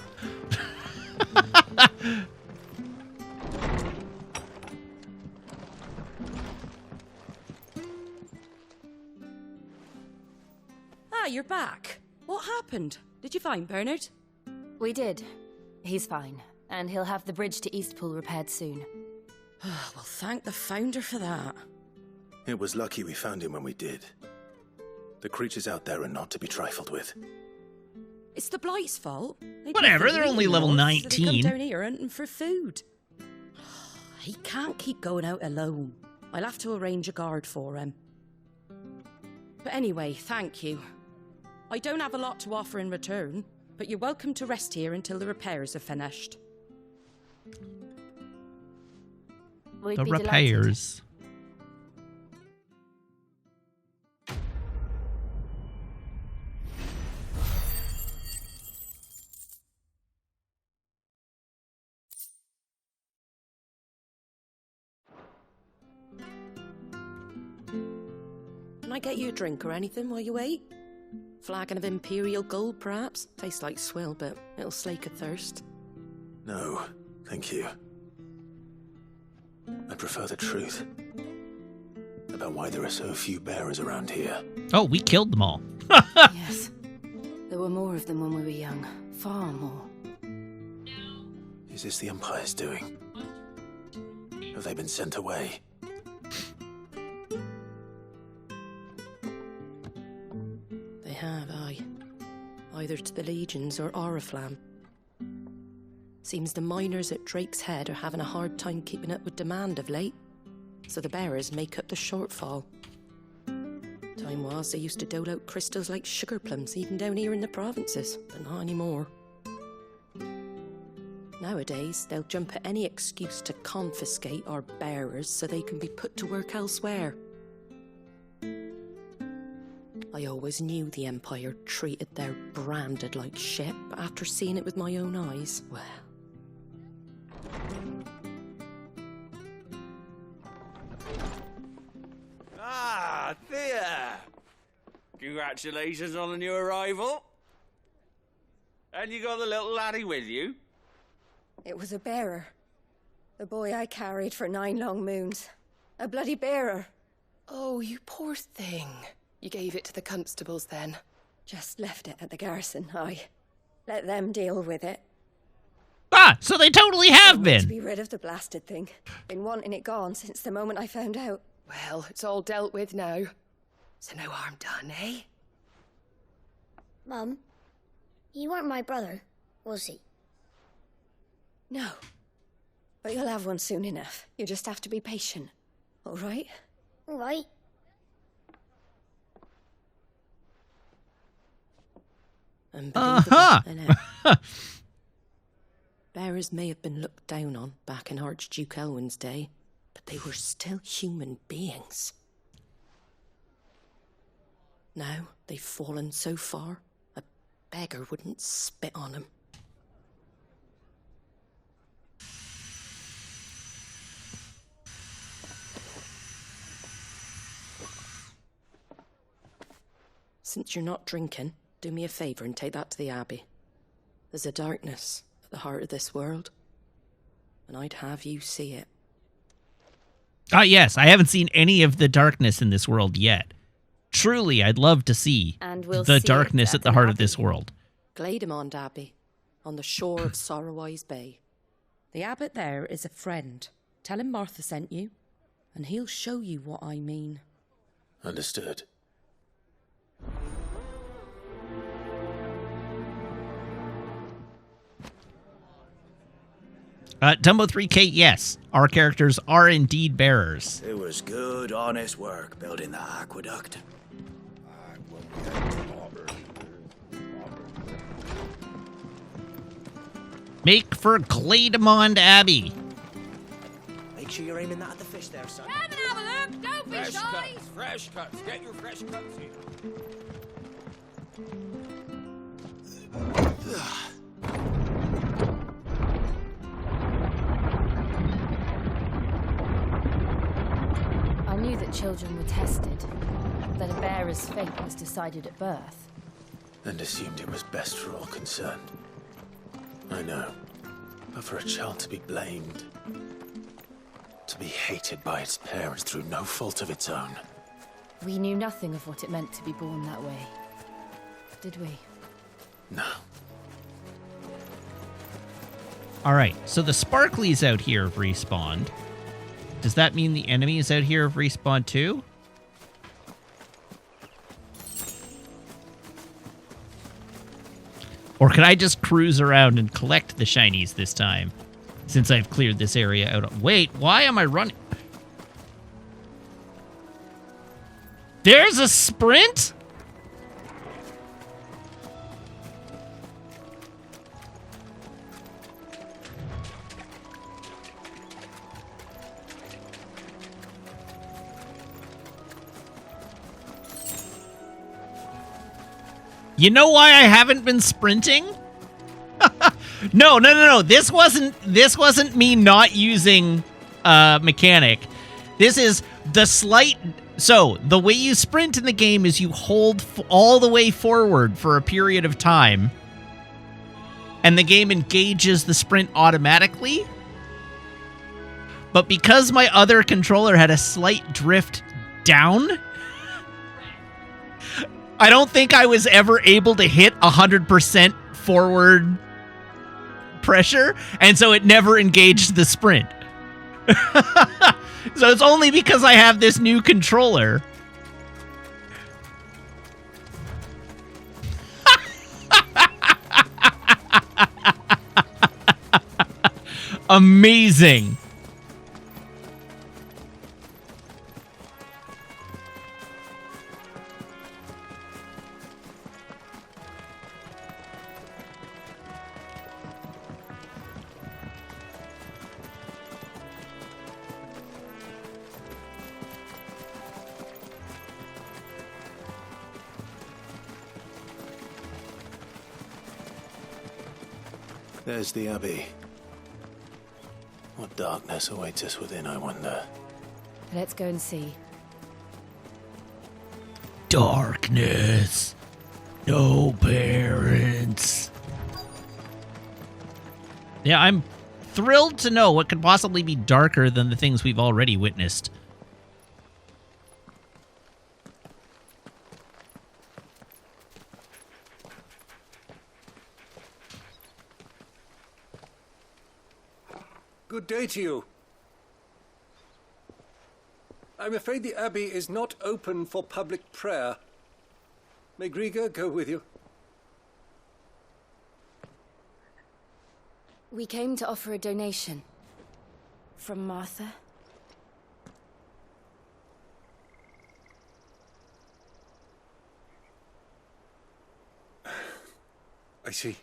K: Ah, you're back. What happened? Did you find Bernard?
F: We did. He's fine, and he'll have the bridge to Eastpool repaired soon.
K: Well, thank the founder for that.
I: It was lucky we found him when we did. The creatures out there are not to be trifled with.
K: It's the Blight's fault. They
A: Whatever,
K: prefer
A: they're only
K: eating
A: level
K: north, so they
A: 19.
K: come down here hunting for food. I He can't keep going out alone. I'll have to arrange a guard for him. But anyway, thank you. I don't have a lot to offer in return, but you're welcome to rest here until the repairs are finished.
F: We'd
A: The
F: be delighted.
A: repairs.
K: Can I get you a drink or anything while you wait? Flagon of Imperial Gold, perhaps? Tastes like swill, but it'll slake a thirst.
C: No, thank you. I prefer the truth about why there are so few bearers around here.
A: Oh, we killed them all.
F: Yes. There were more of them when we were young. Far more.
C: Is this the Empire's doing? Have they been sent away?
K: They have, aye. Either to the Legions or Oriflamme. Seems the miners at Drake's Head are having a hard time keeping up with demand of late, so the bearers make up the shortfall. Time was they used to dole out crystals like sugar plums even down here in the provinces, but not anymore. Nowadays, they'll jump at any excuse to confiscate our bearers so they can be put to work elsewhere. I always knew the Empire treated their branded like shit, but after seeing it with my own eyes, well...
I: Ah, Thea! Congratulations on the new arrival. And you got the little laddie with you?
L: It was a bearer. The boy I carried for 9 long moons. A bloody bearer.
M: Oh, you poor thing. You gave it to the constables then?
L: Just left it at the garrison, aye. Let them deal with it.
A: Ah, so they totally have
L: To
A: been.
L: be rid of the blasted thing. Been wanting it gone since the moment I found out.
M: Well, it's all dealt with now. So no harm done, eh?
N: Mum, you weren't my brother, was he?
L: No. But you'll have one soon enough. You just have to be patient. All right?
N: All right.
K: Unbelievable, innit? Bearers may have been looked down on back in Archduke Elwin's day, but they were still human beings. Now they've fallen so far, a beggar wouldn't spit on them. Since you're not drinking, do me a favour and take that to the Abbey. There's a darkness at the heart of this world, and I'd have you see it.
A: Ah, yes, I haven't seen any of the darkness in this world yet. Truly, I'd love to see
L: And we'll
A: the
L: see
A: darkness
L: it
A: at the heart of this world.
K: Glaidemond Abbey, on the shore of Sorrowise Bay. The abbot there is a friend. Tell him Martha sent you, and he'll show you what I mean.
C: Understood.
A: Dumbo 3K, yes, our characters are indeed bearers.
I: It was good, honest work building the aqueduct.
A: Make for Glaidemond Abbey.
I: Make sure you're aiming that at the fish there, son.
K: Come and have a look! Don't be
I: Fresh
K: shy!
I: cuts, fresh cuts. Get your fresh cuts here.
F: I knew that children were tested, that a bearer's fate was decided at birth.
C: And assumed it was best for all concerned. I know. But for a child to be blamed, to be hated by its parents through no fault of its own.
F: We knew nothing of what it meant to be born that way, did we?
C: No.
A: All right, so the Sparklies out here have respawned. Does that mean the enemies out here have respawned too? Or can I just cruise around and collect the shinies this time? since I've cleared this area out. Wait, why am I running? There's a sprint? You know why I haven't been sprinting? No. This wasn't me not using mechanic. This is the slight. So the way you sprint in the game is you hold all the way forward for a period of time, and the game engages the sprint automatically. But because my other controller had a slight drift down, I don't think I was ever able to hit 100% forward pressure, and so it never engaged the sprint. So it's only because I have this new controller. Amazing.
C: There's the Abbey. What darkness awaits us within, I wonder?
F: Let's go and see.
A: Darkness. No parents. Yeah, I'm thrilled to know what could possibly be darker than the things we've already witnessed.
O: Good day to you. I'm afraid the Abbey is not open for public prayer. May Griga go with you?
F: We came to offer a donation. From Martha.
O: I see.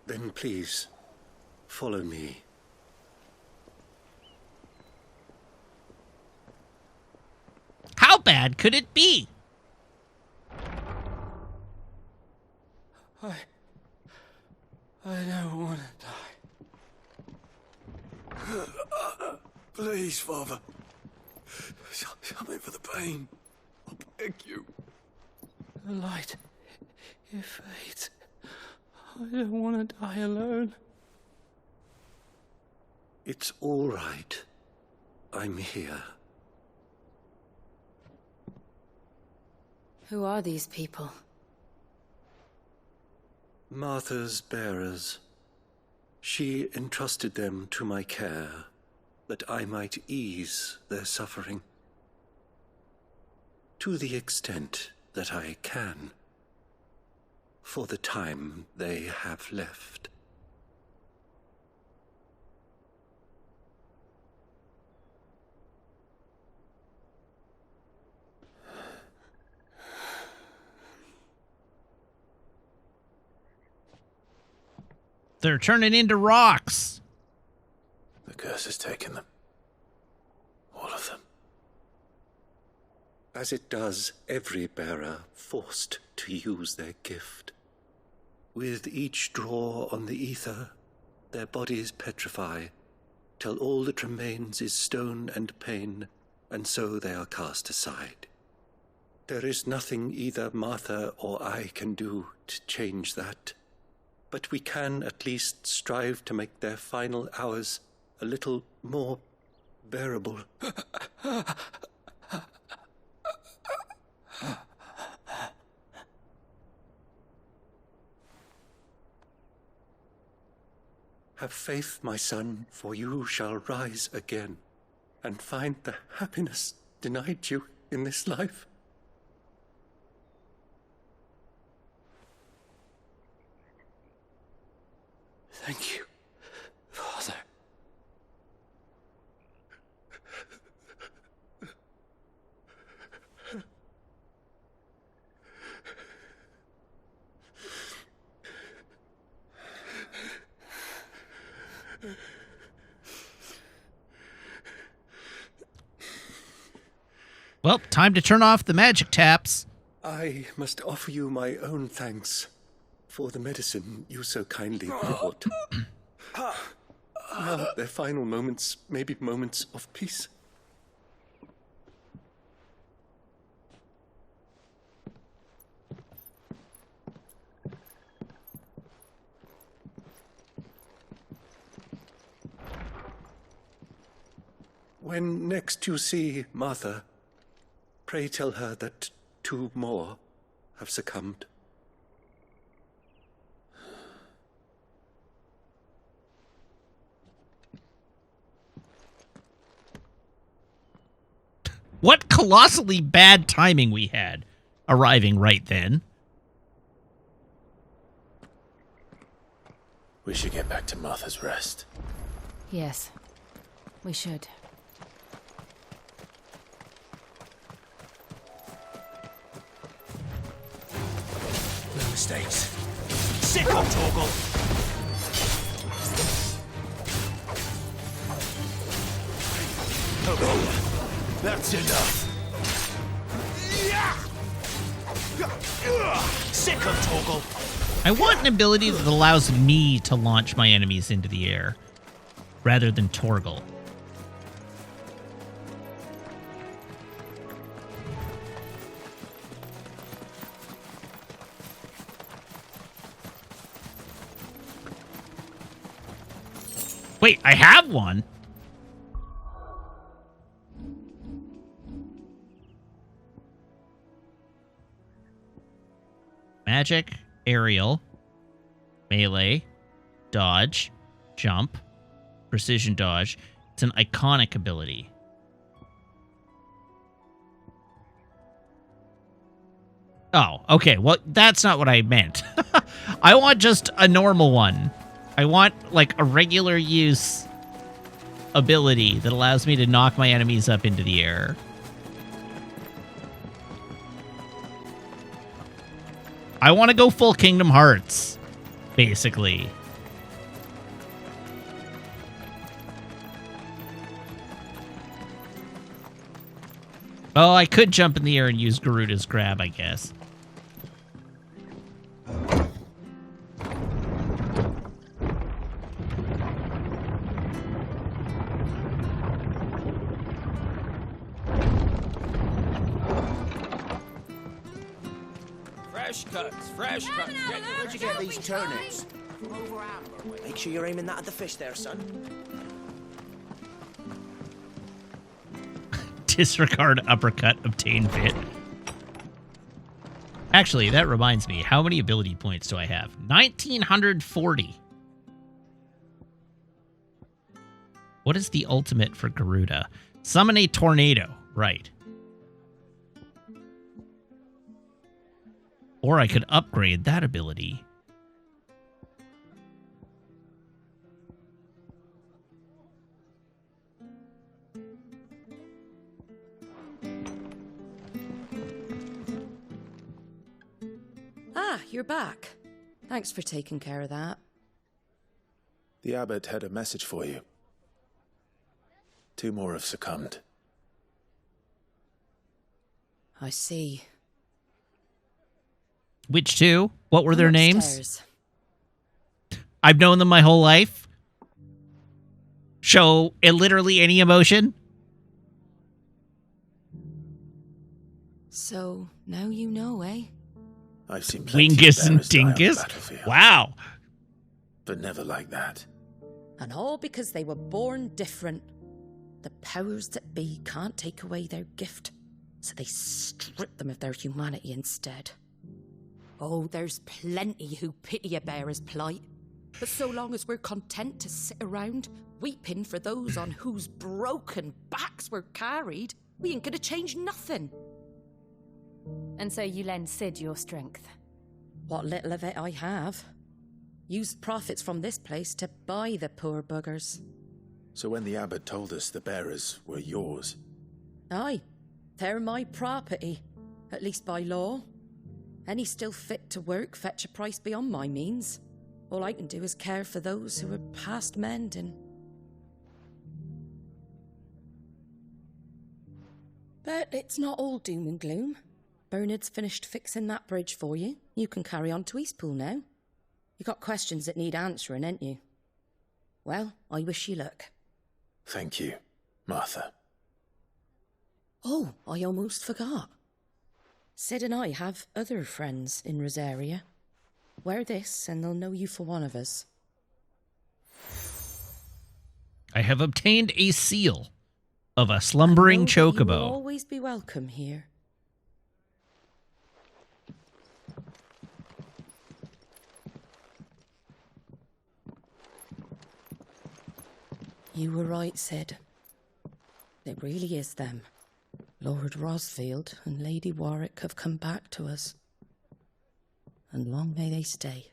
O: Then please, follow me.
A: How bad could it be?
O: I don't want to die. Please, Father. Something for the pain. I beg you. The light, it fades. I don't want to die alone. It's all right. I'm here.
F: Who are these people?
O: Martha's bearers. She entrusted them to my care, that I might ease their suffering. To the extent that I can. For the time they have left.
A: They're turning into rocks.
C: The curse has taken them. All of them.
O: As it does every bearer forced to use their gift. With each draw on the ether, their bodies petrify, till all that remains is stone and pain, and so they are cast aside. There is nothing either Martha or I can do to change that, but we can at least strive to make their final hours a little more bearable. Have faith, my son, for you shall rise again and find the happiness denied you in this life. Thank you, Father.
A: Well, time to turn off the magic taps.
O: I must offer you my own thanks for the medicine you so kindly brought. Now, their final moments may be moments of peace. When next you see Martha, pray tell her that 2 more have succumbed.
A: What colossally bad timing we had arriving right then.
C: We should get back to Martha's Rest.
F: Yes, we should.
C: No mistakes. Sick on Torgal! Okay, that's enough. Sick on Torgal!
A: I want an ability that allows me to launch my enemies into the air, rather than Torgal. Wait, I have one? Magic, aerial, melee, dodge, jump, precision dodge. It's an iconic ability. Oh, okay. Well, that's not what I meant. I want just a normal one. I want, like, a regular use ability that allows me to knock my enemies up into the air. I want to go full Kingdom Hearts, basically. Oh, I could jump in the air and use Garuda's grab, I guess.
I: Fresh cuts. Where'd you get these turnips?
P: Make sure you're aiming that at the fish there, son.
A: Disregard uppercut, obtain fit. Actually, that reminds me. How many ability points do I have? 1,940. What is the ultimate for Garuda? Summon a tornado. Right. Or I could upgrade that ability.
K: Ah, you're back. Thanks for taking care of that.
C: The abbot had a message for you. 2 more have succumbed.
K: I see.
A: Which 2? What were their names?
K: Upstairs.
A: I've known them my whole life. Show literally any emotion.
K: So, now you know, eh?
C: I've seen plenty
A: Wingus
C: of
A: and
C: bearers die on the
A: Dinkus?
C: battlefield,
A: Wow.
C: but never like that.
K: And all because they were born different. The powers that be can't take away their gift, so they strip them of their humanity instead. Oh, there's plenty who pity a bearer's plight. But so long as we're content to sit around, weeping for those on whose broken backs we're carried, we ain't gonna change nothing.
F: And so you lend Sid your strength.
K: What little of it I have. Used profits from this place to buy the poor buggers.
C: So when the abbot told us the bearers were yours...
K: Aye, they're my property, at least by law. Any still fit to work fetch a price beyond my means. All I can do is care for those who are past mending. But it's not all doom and gloom. Bernard's finished fixing that bridge for you. You can carry on to Eastpool now. You got questions that need answering, ain't you? Well, I wish you luck.
C: Thank you, Martha.
K: Oh, I almost forgot. Sid and I have other friends in Rosaria. Wear this and they'll know you for one of us.
A: I have obtained a seal of a slumbering
K: You will
A: chocobo.
K: always be welcome here. You were right, Sid. It really is them. Lord Rosfield and Lady Warwick have come back to us. And long may they stay.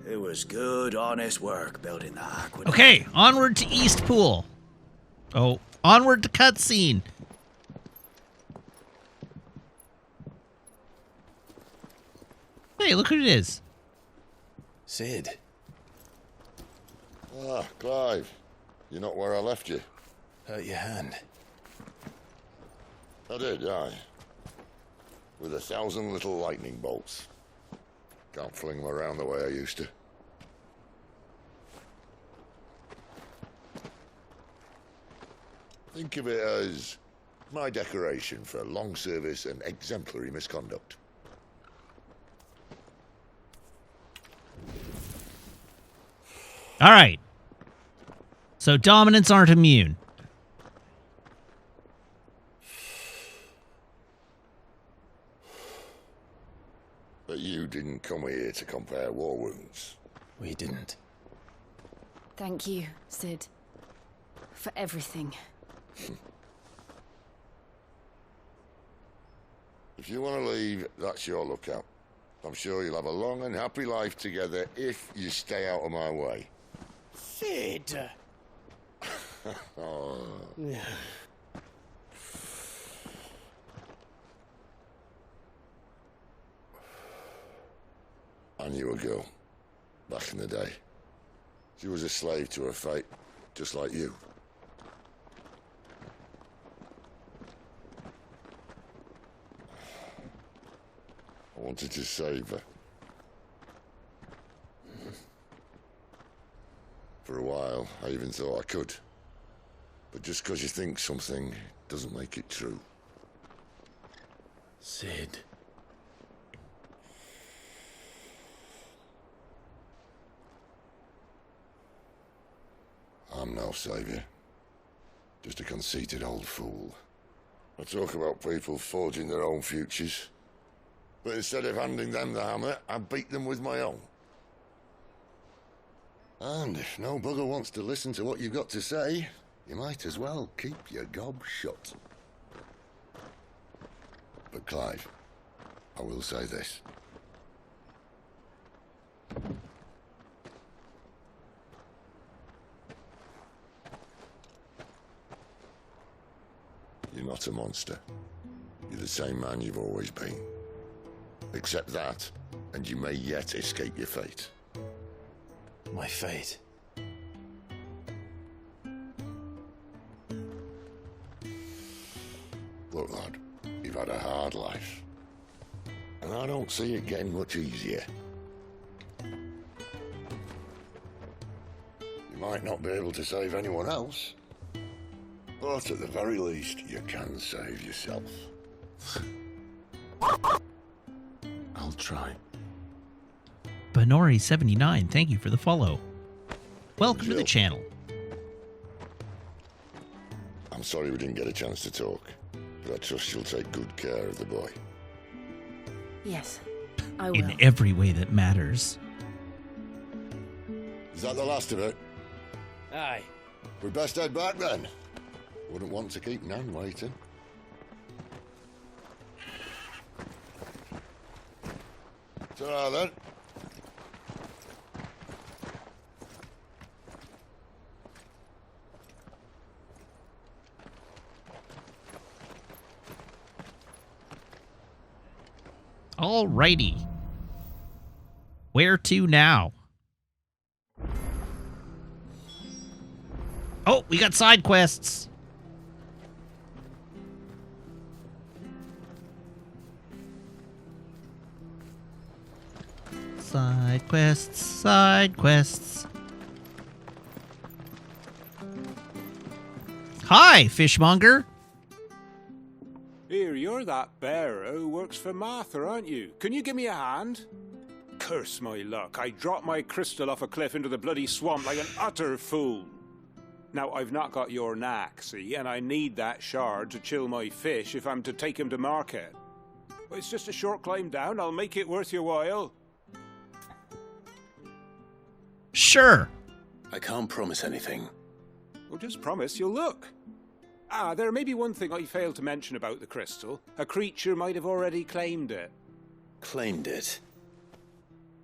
P: It was good, honest work building the aqueduct.
A: Okay, onward to Eastpool. Oh, onward to cutscene. Hey, look who it is.
C: Sid.
Q: Ah, Clive. You're not where I left you.
C: Hurt your hand.
Q: I did, aye. With 1,000 little lightning bolts. Can't fling them around the way I used to. Think of it as my decoration for long service and exemplary misconduct.
A: All right. So dominants aren't immune.
Q: But you didn't come here to compare war wounds.
C: We didn't.
F: Thank you, Sid. For everything.
Q: If you want to leave, that's your lookout. I'm sure you'll have a long and happy life together if you stay out of my way.
P: Sid!
Q: Oh. I knew a girl, back in the day. She was a slave to her fate, just like you. I wanted to save her. For a while, I even thought I could. But just because you think something doesn't make it true.
C: Sid.
Q: I'm no saviour. Just a conceited old fool. I talk about people forging their own futures. But instead of handing them the hammer, I beat them with my own. And if no bugger wants to listen to what you've got to say, you might as well keep your gob shut. But Clive, I will say this. You're not a monster. You're the same man you've always been. Accept that, and you may yet escape your fate.
C: My fate?
Q: Look, lad, you've had a hard life. And I don't see it getting much easier. You might not be able to save anyone else, but at the very least, you can save yourself.
C: I'll try.
A: Benori79, thank you for the follow. Welcome to the channel.
Q: I'm sorry we didn't get a chance to talk, but I trust you'll take good care of the boy.
F: Yes, I will.
A: In every way that matters.
Q: Is that the last of it?
I: Aye.
Q: We best head back then. Wouldn't want to keep Nan waiting. Ta-ra then.
A: Alrighty. Where to now? Oh, we got side quests. Side quests, side quests. Hi, fishmonger.
C: Here, you're that bearer who works for Martha, aren't you? Can you give me a hand? Curse my luck. I dropped my crystal off a cliff into the bloody swamp like an utter fool. Now, I've not got your knack, see, and I need that shard to chill my fish if I'm to take him to market. But it's just a short climb down. I'll make it worth your while.
A: Sure.
O: I can't promise anything.
C: Well, just promise you'll look. Ah, there may be one thing I failed to mention about the crystal. A creature might have already claimed it.
O: Claimed it?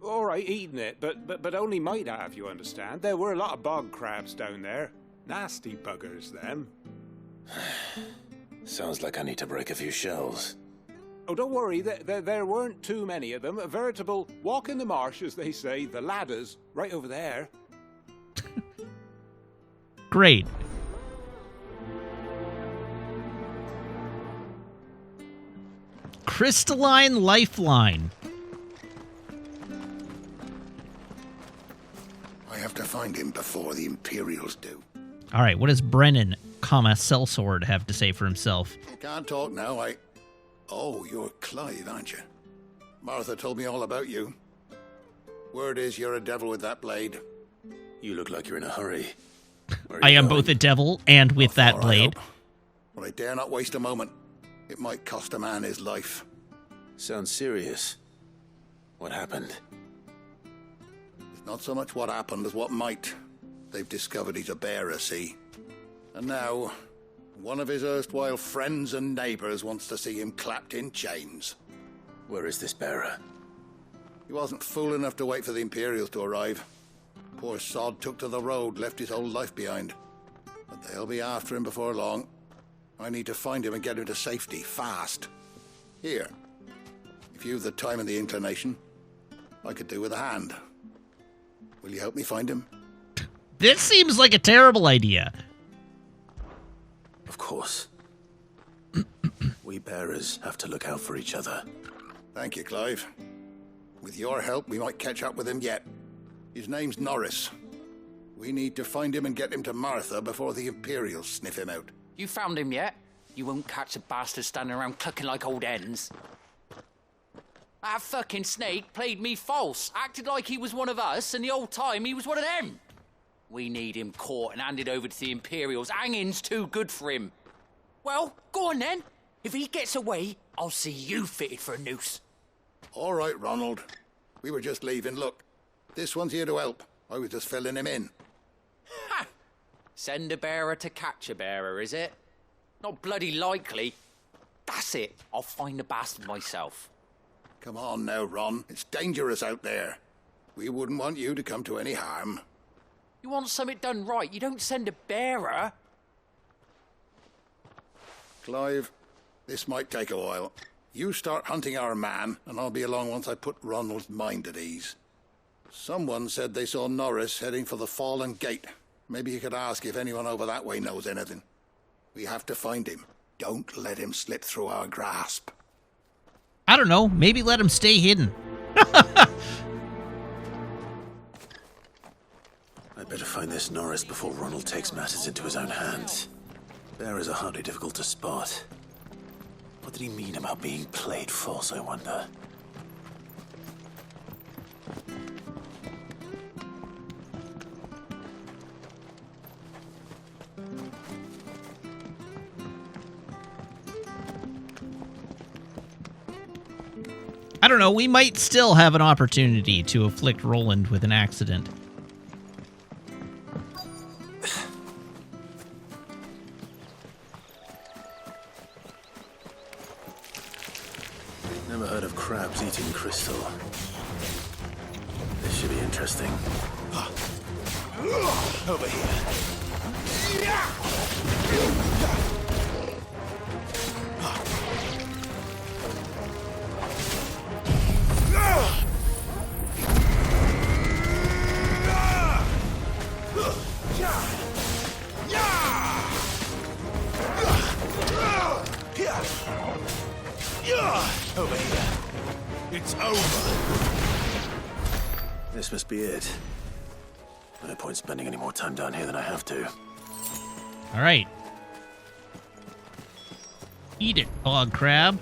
C: All right, eaten it, but only might have, you understand. There were a lot of bog crabs down there. Nasty buggers, them.
O: Sounds like I need to break a few shells.
C: Oh, don't worry, there weren't too many of them. A veritable walk in the marsh, as they say. The ladders, right over there.
A: Great. Crystalline lifeline.
Q: I have to find him before the Imperials do.
A: All right, what does Brennan, Sellsword, have to say for himself?
Q: Can't talk now, Oh, you're Clive, aren't you? Martha told me all about you. Word is you're a devil with that blade.
O: You look like you're in a hurry.
A: I am both a devil and with that blade.
Q: But I dare not waste a moment. It might cost a man his life.
O: Sounds serious. What happened?
Q: It's not so much what happened as what might. They've discovered he's a bearer, see? And now, one of his erstwhile friends and neighbours wants to see him clapped in chains.
O: Where is this bearer?
Q: He wasn't fool enough to wait for the Imperials to arrive. Poor sod took to the road, left his whole life behind. But they'll be after him before long. I need to find him and get him to safety, fast. Here, if you've the time and the inclination, I could do with a hand. Will you help me find him?
A: This seems like a terrible idea.
O: Of course. We bearers have to look out for each other.
Q: Thank you, Clive. With your help, we might catch up with him yet. His name's Norris. We need to find him and get him to Martha before the Imperials sniff him out.
R: You found him yet? You won't catch a bastard standing around clucking like old hens. That fucking snake played me false, acted like he was one of us, and the whole time he was one of them. We need him caught and handed over to the Imperials. Hanging's too good for him. Well, go on then. If he gets away, I'll see you fitted for a noose.
Q: All right, Ronald. We were just leaving. Look, this one's here to help. I was just filling him in.
R: Ha! Send a bearer to catch a bearer, is it? Not bloody likely. That's it. I'll find the bastard myself.
Q: Come on now, Ron. It's dangerous out there. We wouldn't want you to come to any harm.
R: You want something done right, you don't send a bearer.
Q: Clive, this might take a while. You start hunting our man, and I'll be along once I put Ronald's mind at ease. Someone said they saw Norris heading for the Fallen Gate. Maybe you could ask if anyone over that way knows anything. We have to find him. Don't let him slip through our grasp.
A: I don't know. Maybe let him stay hidden.
O: I'd better find this Norris before Ronald takes matters into his own hands. Bearers are hardly difficult to spot. What did he mean about being played false, I wonder?
A: I don't know. We might still have an opportunity to afflict Roland with an accident.
O: Never heard of crabs eating crystal. This should be interesting.
C: Over here. Over here. It's over.
O: This must be it. No point spending any more time down here than I have to.
A: All right. Eat it, bog crab.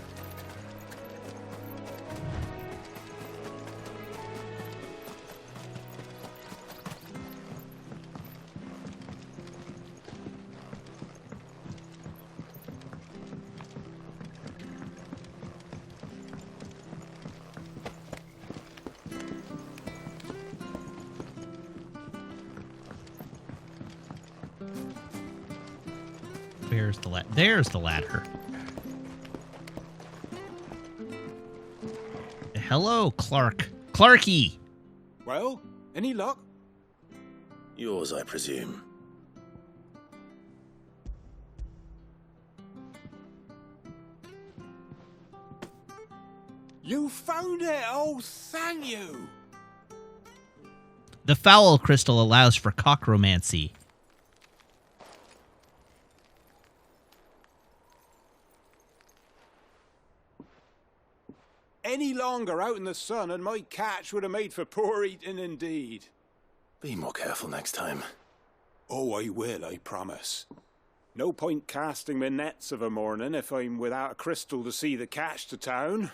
A: There's the ladder. Hello, Clarky.
C: Well, any luck?
O: Yours, I presume.
C: You found it! Oh, thank you!
A: The foul crystal allows for cockromancy.
C: Any longer out in the sun and my catch would have made for poor eating indeed.
O: Be more careful next time.
C: Oh, I will, I promise. No point casting my nets of a morning if I'm without a crystal to see the catch to town.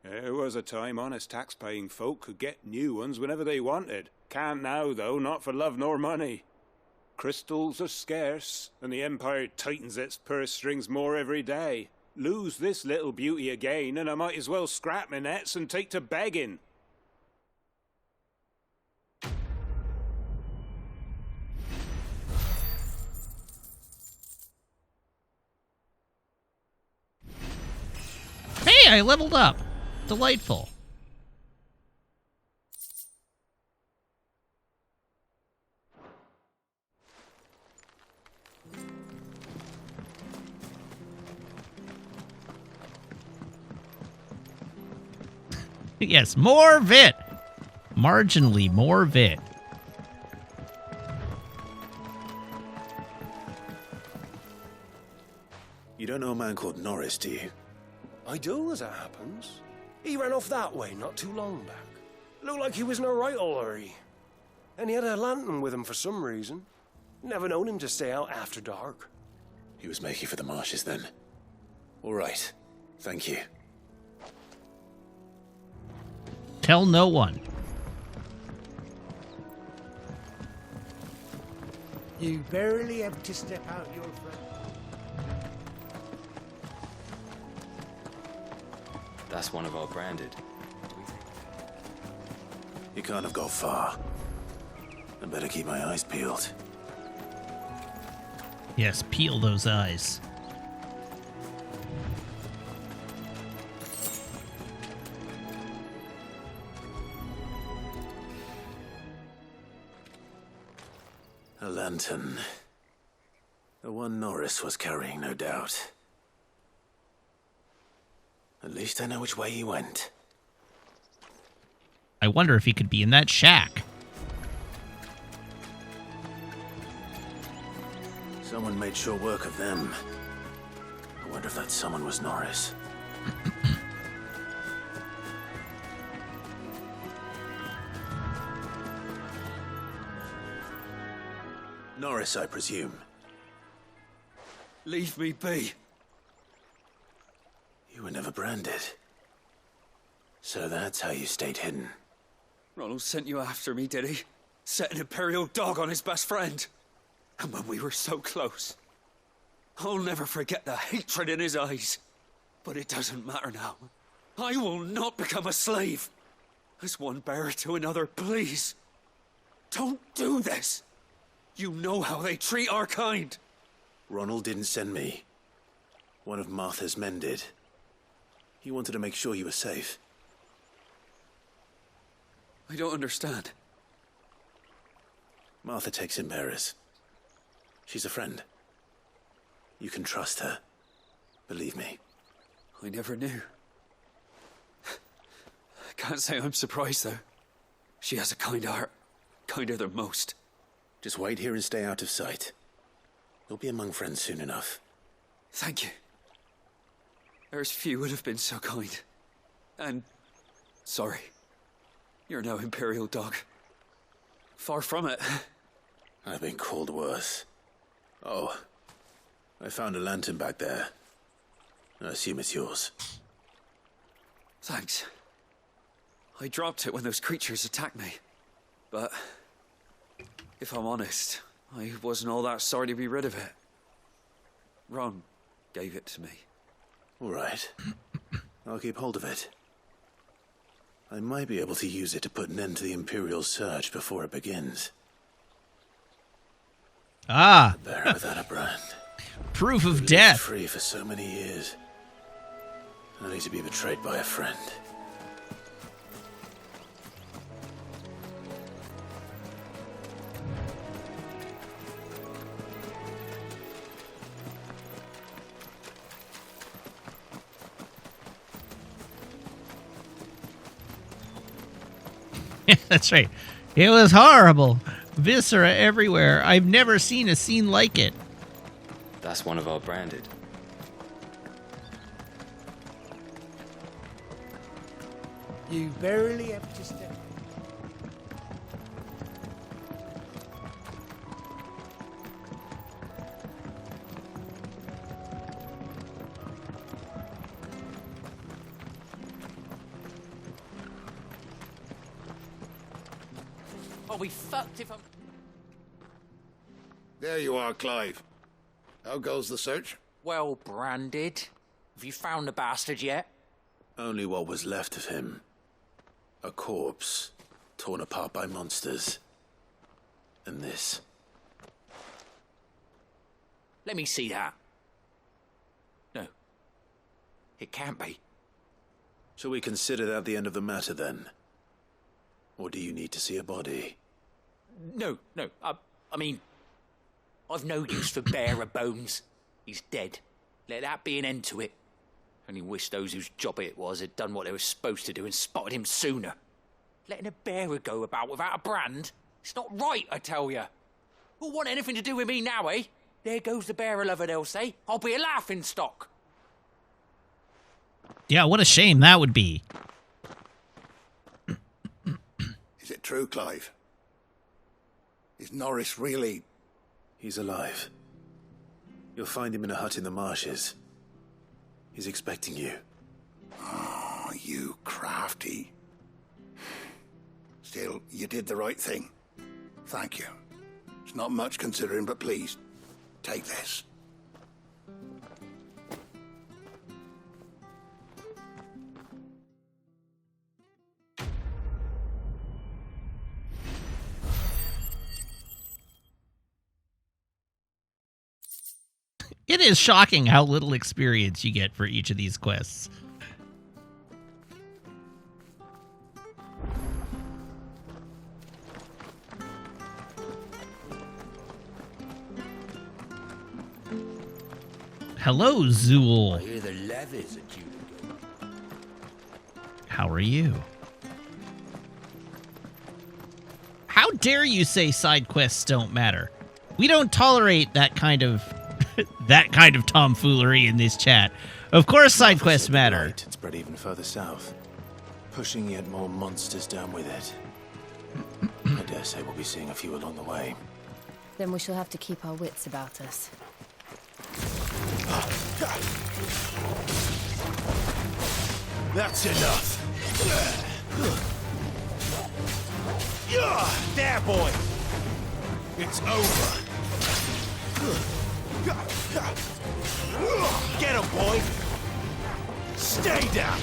C: There was a time honest tax-paying folk could get new ones whenever they wanted. Can't now, though, not for love nor money. Crystals are scarce, and the Empire tightens its purse strings more every day. Lose this little beauty again, and I might as well scrap my nets and take to begging.
A: Hey, I leveled up. Delightful. Yes, more vit. Marginally more vit.
O: You don't know a man called Norris, do you?
S: I do, as it happens. He ran off that way not too long back. Looked like he was in a right old hurry. And he had a lantern with him for some reason. Never known him to stay out after dark.
O: He was making for the marshes then. All right. Thank you.
A: Tell no one.
T: You barely have to step out your front.
U: That's one of our branded.
O: You can't have got far. I better keep my eyes peeled.
A: Yes, peel those eyes.
O: A lantern. The one Norris was carrying, no doubt. At least I know which way he went.
A: I wonder if he could be in that shack.
O: Someone made sure work of them. I wonder if that someone was Norris. Norris, I presume.
S: Leave me be.
O: You were never branded. So that's how you stayed hidden.
S: Ronald sent you after me, did he? Set an Imperial dog on his best friend. And when we were so close. I'll never forget the hatred in his eyes. But it doesn't matter now. I will not become a slave. As one bearer to another, please. Don't do this. You know how they treat our kind.
O: Ronald didn't send me. One of Martha's men did. He wanted to make sure you were safe.
S: I don't understand.
O: Martha takes in bearers. She's a friend. You can trust her. Believe me.
S: I never knew. I can't say I'm surprised, though. She has a kind heart. Kinder than most.
O: Just wait here and stay out of sight. You'll be among friends soon enough.
S: Thank you. There's few would have been so kind. And sorry. You're no Imperial dog. Far from it.
O: I've been called worse. Oh, I found a lantern back there. I assume it's yours.
S: Thanks. I dropped it when those creatures attacked me. But if I'm honest, I wasn't all that sorry to be rid of it. Ron gave it to me.
O: All right. I'll keep hold of it. I might be able to use it to put an end to the Imperial search before it begins.
A: Ah!
O: A bear without a brand.
A: Proof of
O: Lived
A: death.
O: Free for so many years. Only to be betrayed by a friend.
A: That's right. It was horrible. Viscera everywhere. I've never seen a scene like it.
U: That's one of our branded.
T: You barely have to step.
R: I'll be fucked if I'm...
Q: There you are, Clive. How goes the search?
R: Well branded. Have you found the bastard yet?
O: Only what was left of him. A corpse, torn apart by monsters. And this.
R: Let me see that. No. It can't be.
O: Shall we consider that the end of the matter, then? Or do you need to see a body?
R: No. I mean, I've no use for bearer bones. He's dead. Let that be an end to it. Only wish those whose job it was had done what they were supposed to do and spotted him sooner. Letting a bearer go about without a brand? It's not right, I tell you. Who'll want anything to do with me now, eh? There goes the bearer lover, they'll say. I'll be a laughing stock.
A: Yeah, what a shame that would be.
Q: Is it true, Clive? Is Norris really...
O: He's alive. You'll find him in a hut in the marshes. He's expecting you.
Q: Oh, you crafty. Still, you did the right thing. Thank you. It's not much considering, but please, take this.
A: It is shocking how little experience you get for each of these quests. Hello, Zool.
P: I hear the levies are due to go.
A: How are you? How dare you say side quests don't matter? We don't tolerate that kind of tomfoolery in this chat. Of course side quests matter.
O: Right, it's spread even further south, pushing yet more monsters down with it. I dare say we'll be seeing a few along the way.
F: Then we shall have to keep our wits about us.
C: That's enough. There, boy. It's over. Get him, boy. Stay down.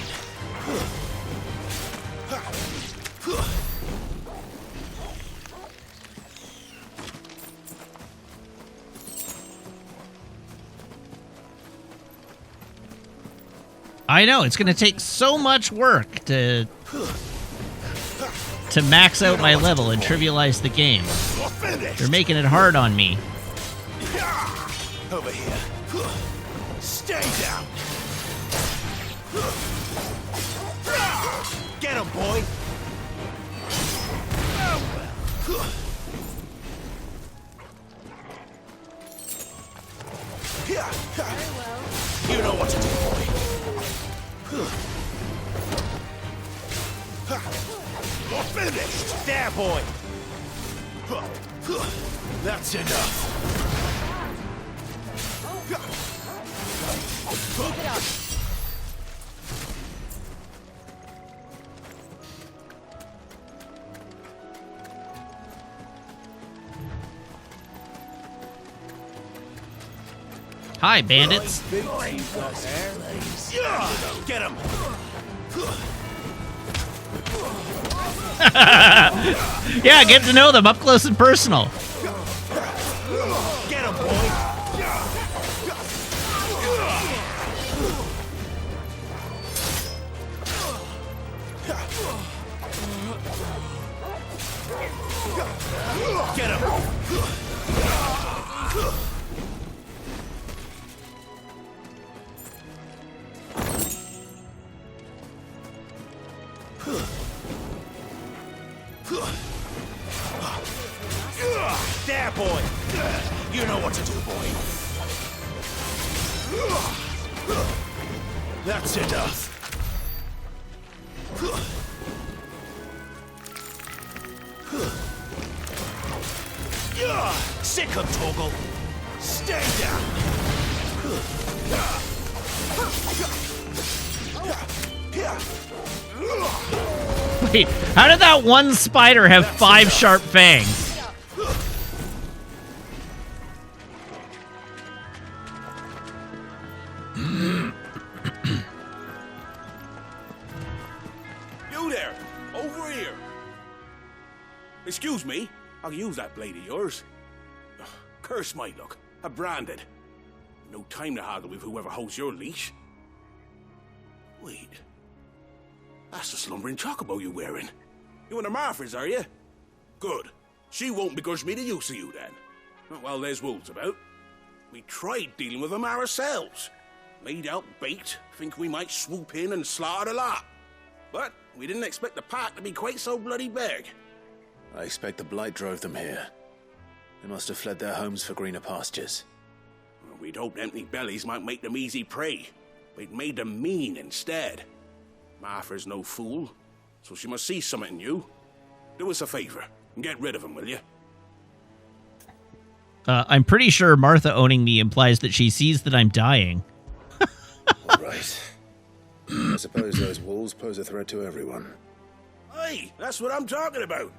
A: I know, it's going to take so much work to max out my level and trivialize the game. They're making it hard on me.
C: Over here. Stay down. Get him, boy. You know what to do, boy. You're finished. There, boy. That's enough.
F: Keep it up.
A: Hi, bandits.
C: Get him.
A: Yeah, get to know them up close and personal.
C: Get him, boy. Get him. There, boy. You know what to do, boy. That's enough. Sick of Toggle. Stay down.
A: Wait, how did that one spider have 5 sharp fangs?
C: You there, over here. Excuse me, I can use that blade of yours. Ugh, curse my luck, I'm branded. No time to haggle with whoever holds your leash. Wait, that's the slumbering chocobo you're wearing. You in the Marfors, are you? Good. She won't begrudge me the use of you then. Not while there's wolves about. We tried dealing with them ourselves. Laid out bait, think we might swoop in and slaughter the lot. But we didn't expect the pack to be quite so bloody big.
O: I expect the blight drove them here. They must have fled their homes for greener pastures.
C: Well, we'd hoped empty bellies might make them easy prey. But it made them mean instead. Martha's no fool, so she must see something in you. Do us a favor and get rid of them, will you?
A: I'm pretty sure Martha owning me implies that she sees that I'm dying.
O: All right. I suppose those wolves pose a threat to everyone.
C: Aye, that's what I'm talking about.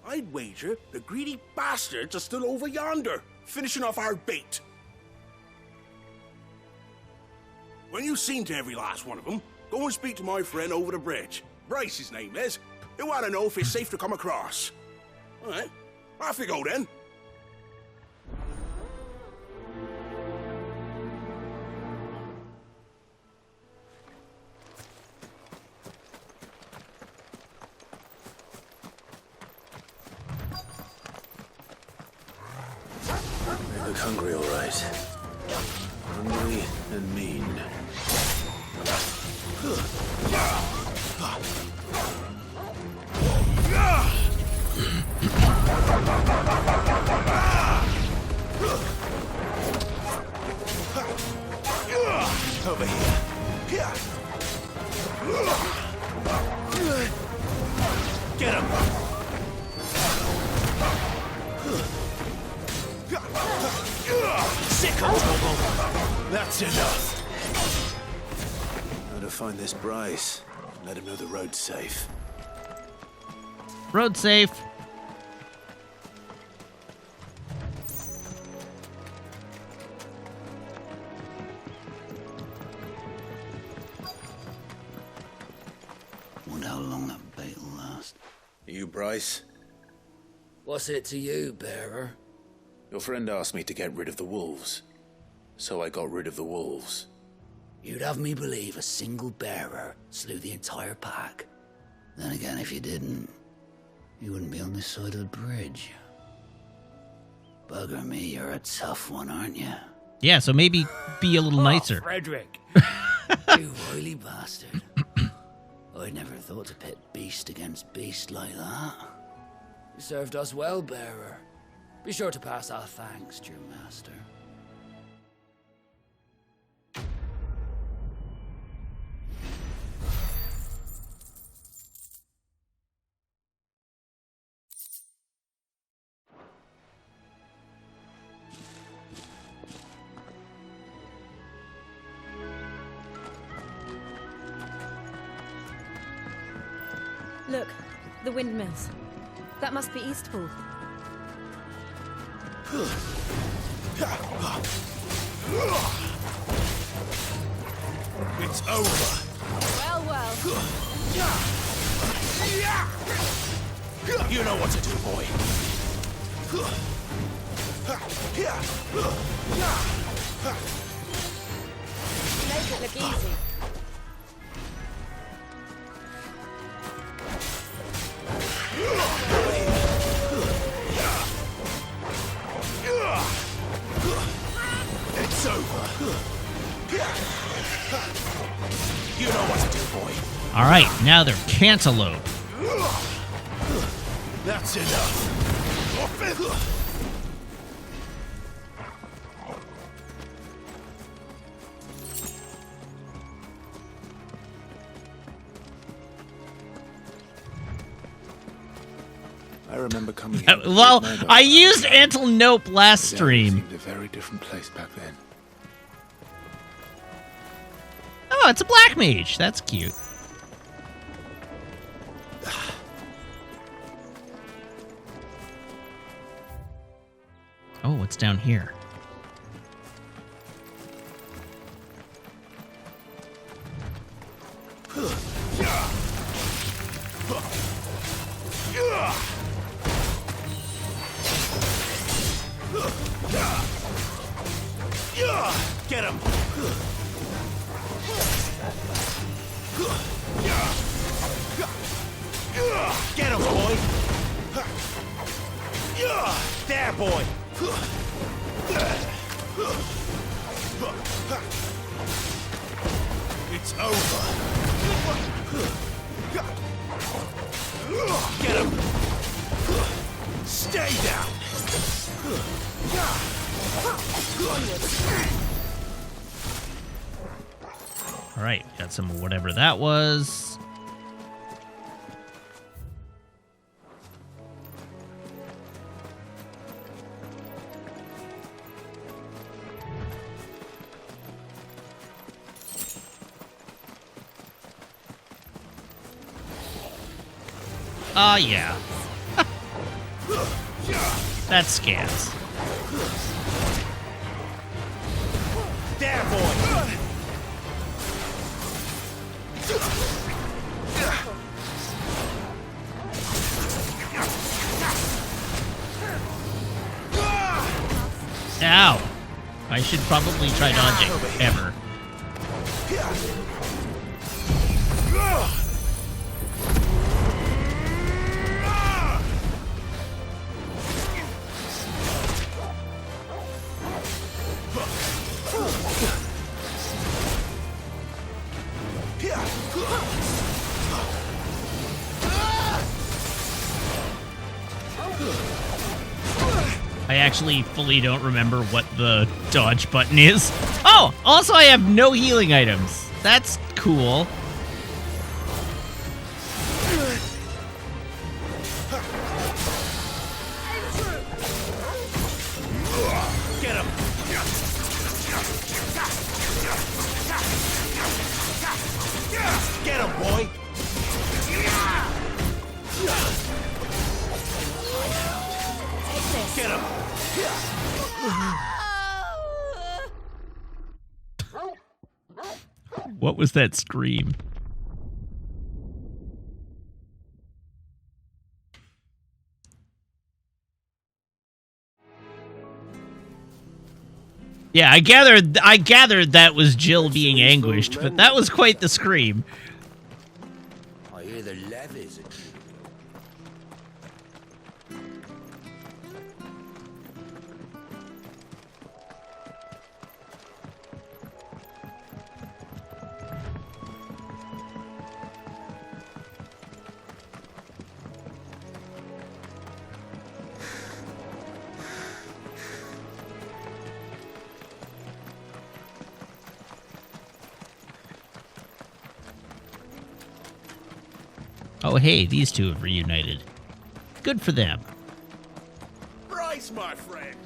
C: I'd wager the greedy bastards are still over yonder, finishing off our bait. When you've seen to every last one of them, go and speak to my friend over the bridge. Bryce, his name is. He'll want to know if it's safe to come across. All right, off you go then.
O: They look hungry, all right. Hungry and mean.
C: Over here. Get him. Sick of trouble. That's enough.
O: How to find this Bryce and let him know the road's safe.
A: Road safe.
P: Wonder how long that bait will last.
O: You, Bryce?
P: What's it to you, bearer?
O: Your friend asked me to get rid of the wolves. So I got rid of the wolves.
D: You'd have me believe a single bearer slew the entire pack. Then again, if you didn't, you wouldn't be on this side of the bridge. Bugger me, you're a tough one, aren't you?
A: Yeah, so maybe be a little nicer.
D: Frederick! You wily bastard. I'd never thought to pit beast against beast like that. You served us well, bearer. Be sure to pass our thanks to your master.
F: Look, the windmills. That must be Eastpool.
C: It's over.
F: Well, well.
C: You know what to do, boy.
F: Make it look easy.
C: It's over. You know what to do, boy.
A: All right, now they're cantaloupe.
C: That's enough.
V: I remember coming
A: Uh, well, I used antelope last stream.
V: Seemed a very different place back then.
A: Oh, it's a black mage. That's cute. Oh, what's down here?
C: Get him! Get him, boy! There, boy! It's over! Get him! Stay down!
A: All right, got some of whatever that was. Oh, yeah. That scans.
C: There, boy!
A: Ow! I should probably try dodging, ever. I actually fully don't remember what the dodge button is. Oh, also I have no healing items. That's cool.
C: Get him! Get him, boy! Get him!
A: What was that scream? Yeah, I gathered that was Jill being anguished, but that was quite the scream.
D: I hear the levies.
A: Oh, hey, these two have reunited. Good for them.
C: Bryce, my friend.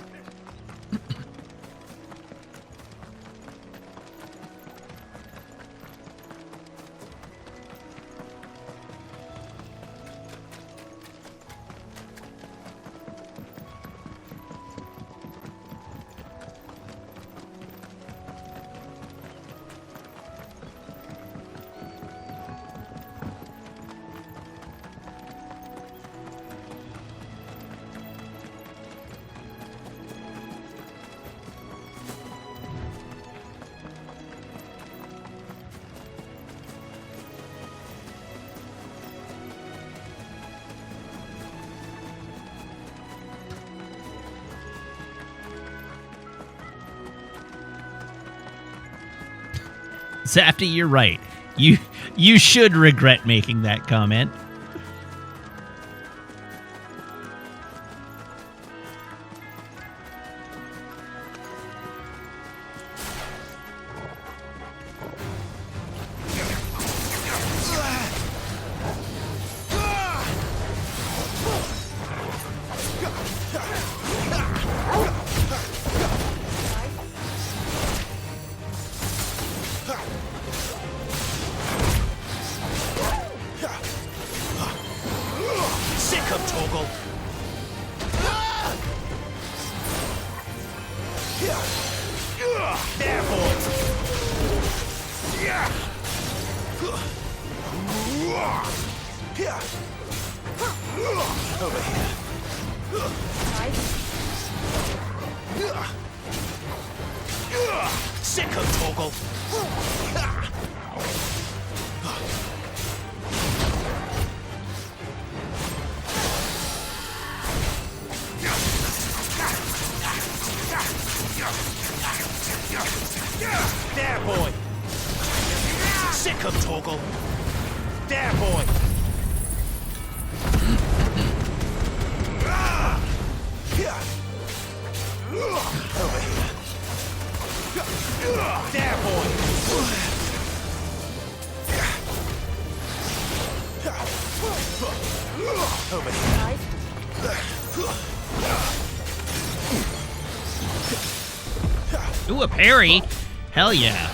A: Zafty, you're right. You should regret making that comment. Ooh, a parry. Hell yeah.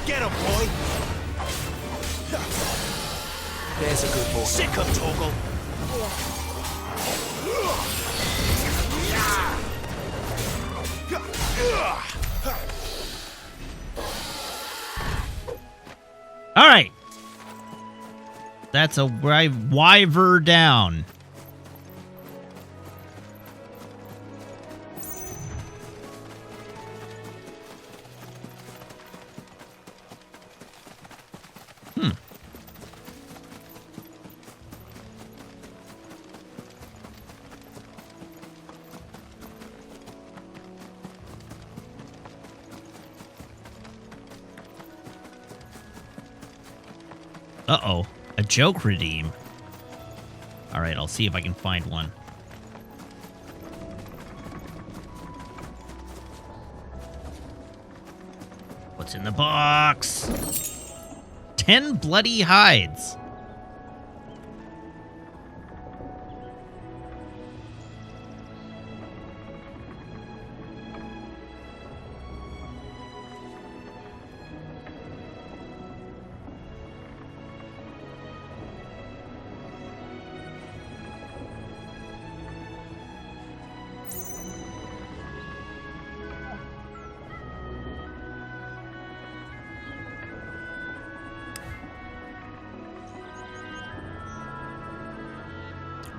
C: Get him, boy. There's a good boy. Sick him, Torgal.
A: All right. That's a wyver down. Uh-oh. A joke redeem. All right, I'll see if I can find one. What's in the box? 10 bloody hides.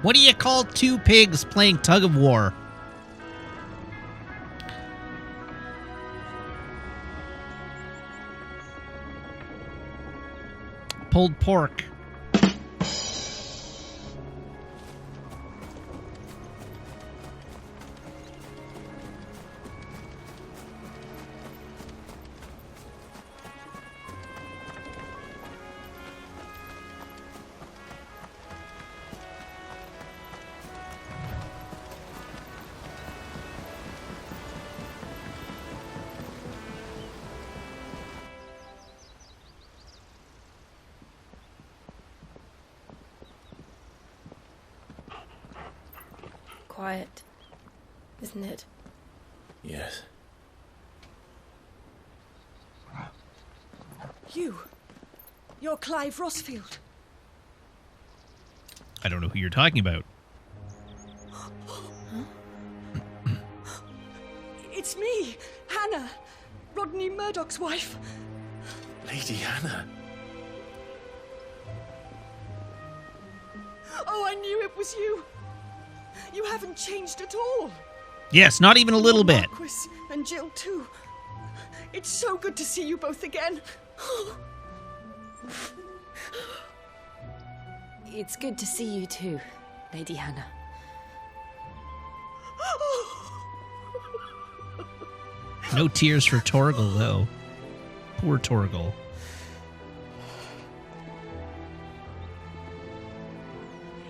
A: What do you call two pigs playing tug of war? Pulled pork.
K: Quiet, isn't it?
V: Yes.
E: You're Clive Rossfield.
A: I don't know who you're talking about.
E: It's me, Hannah, Rodney Murdoch's wife.
V: Lady Hannah.
E: Oh, I knew it was you. You haven't changed at all.
A: Yes, not even a little bit.
E: Marquis and Jill too. It's so good to see you both again.
F: It's good to see you too, Lady Hannah.
A: No tears for Torgal, though. Poor Torgal.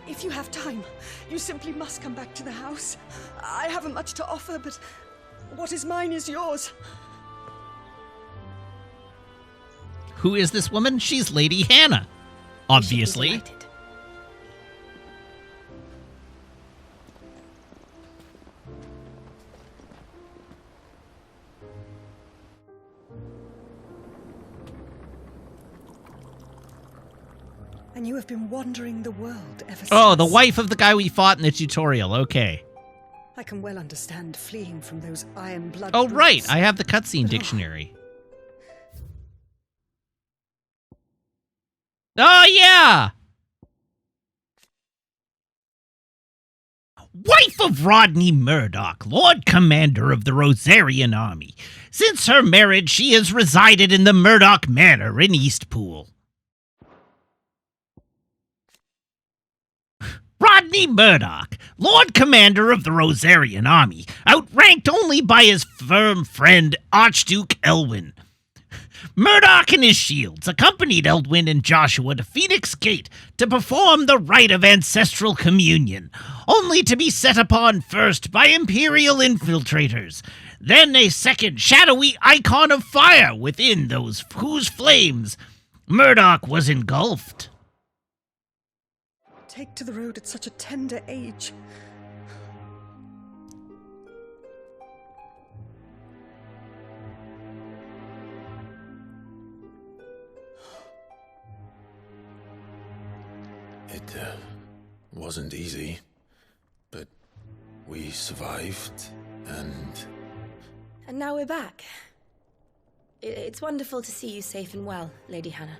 E: If you have time, you simply must come back to the house. I haven't much to offer, but what is mine is yours.
A: Who is this woman? She's Lady Hannah. Obviously.
E: And you have been wandering the world ever since.
A: Oh, the wife of the guy we fought in the tutorial. Okay.
E: I can well understand fleeing from those iron blood.
A: Oh, right.
E: brutes.
A: I have the cutscene dictionary. Oh, yeah. Wife of Rodney Murdoch, Lord Commander of the Rosarian Army. Since her marriage, she has resided in the Murdoch Manor in Eastpool. Rodney Murdoch, Lord Commander of the Rosarian Army, outranked only by his firm friend Archduke Elwyn. Murdoch and his shields accompanied Eldwin and Joshua to Phoenix Gate to perform the rite of ancestral communion, only to be set upon first by Imperial infiltrators, then a second shadowy icon of fire within those whose flames Murdoch was engulfed.
E: Take to the road at such a tender age.
V: It wasn't easy, but we survived, and...
K: And now we're back. It's wonderful to see you safe and well, Lady Hannah.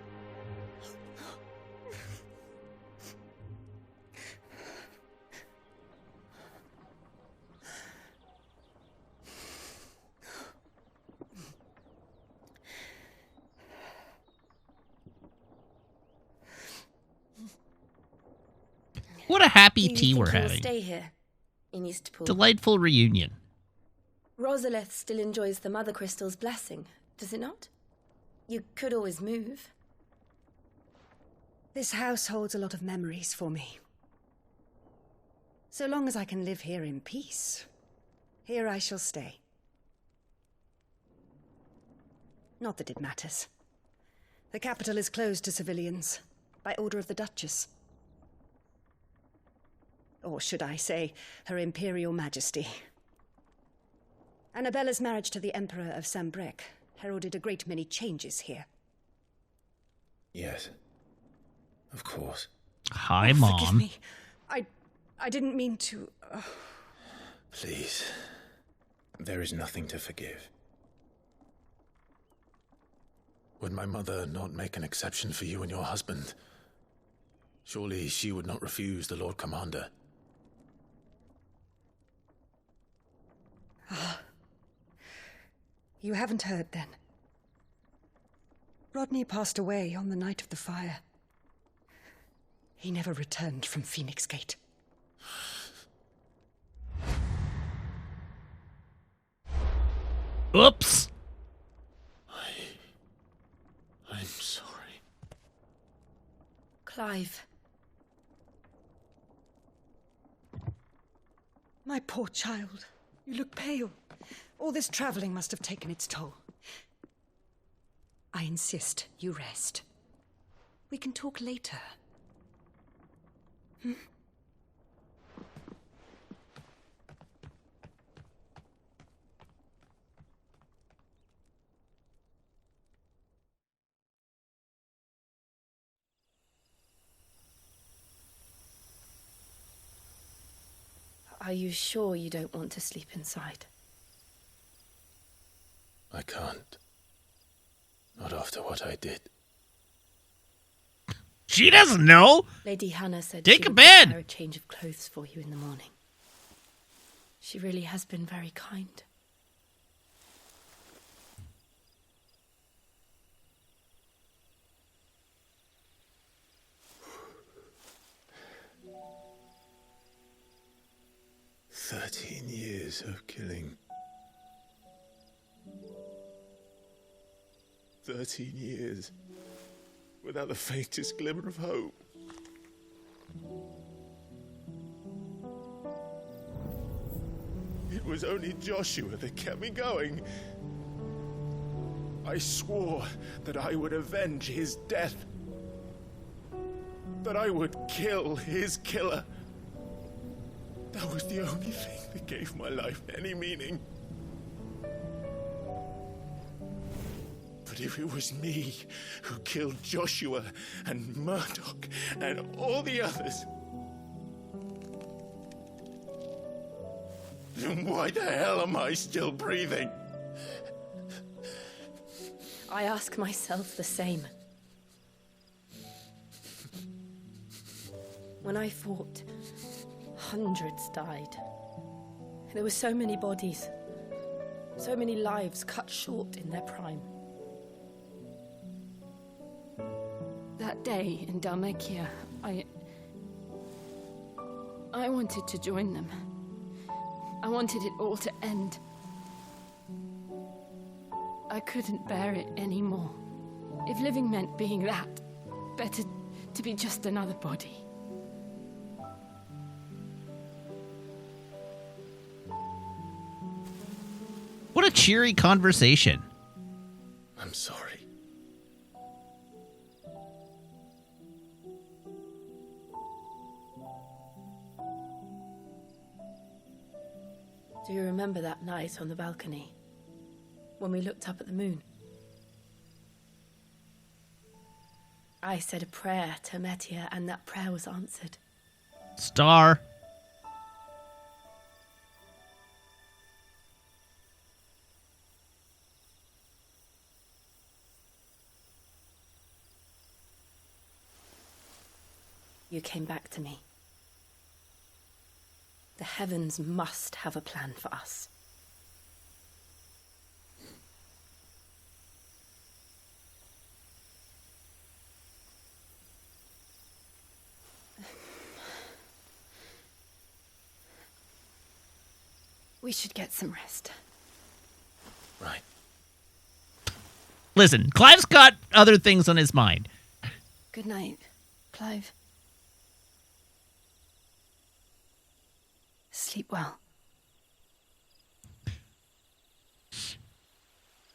A: What a happy
K: Do you
A: tea
K: think
A: we're
K: you will
A: having.
K: Stay here in Eastpool.
A: Delightful reunion.
K: Rosalith still enjoys the Mother Crystal's blessing, does it not? You could always move.
E: This house holds a lot of memories for me. So long as I can live here in peace, here I shall stay. Not that it matters. The capital is closed to civilians, by order of the Duchess. Or should I say, Her Imperial Majesty. Annabella's marriage to the Emperor of Sambrec heralded a great many changes here.
V: Yes. Of course.
A: Hi,
E: Forgive
A: Mom.
E: me. I didn't mean to...
V: Please. There is nothing to forgive. Would my mother not make an exception for you and your husband? Surely she would not refuse the Lord Commander.
E: You haven't heard, then? Rodney passed away on the night of the fire. He never returned from Phoenix Gate.
A: Oops.
V: I'm sorry.
L: Clive.
E: My poor child. You look pale. All this traveling must have taken its toll. I insist you rest. We can talk later. Hmm?
L: Are you sure you don't want to sleep inside?
V: I can't. Not after what I did.
A: She doesn't know.
L: Lady Hannah said
A: Take
L: she
A: a
L: would
A: bed.
L: prepare a change of clothes for you in the morning. She really has been very kind.
V: Years of killing. 13 years without the faintest glimmer of hope. It was only Joshua that kept me going. I swore that I would avenge his death. That I would kill his killer. That was the only thing that gave my life any meaning. But if it was me who killed Joshua and Murdoch and all the others, then why the hell am I still breathing?
L: I ask myself the same. When I fought, hundreds died. There were so many bodies, so many lives cut short in their prime. That day in Dalmekia, I wanted to join them. I wanted it all to end. I couldn't bear it anymore. If living meant being that, better to be just another body.
A: What a cheery conversation.
V: I'm sorry.
L: Do you remember that night on the balcony, when we looked up at the moon? I said a prayer to Metia, and that prayer was answered.
A: Star.
L: You came back to me. The heavens must have a plan for us. We should get some rest.
V: Right.
A: Listen, Clive's got other things on his mind.
L: Good night, Clive. Sleep well.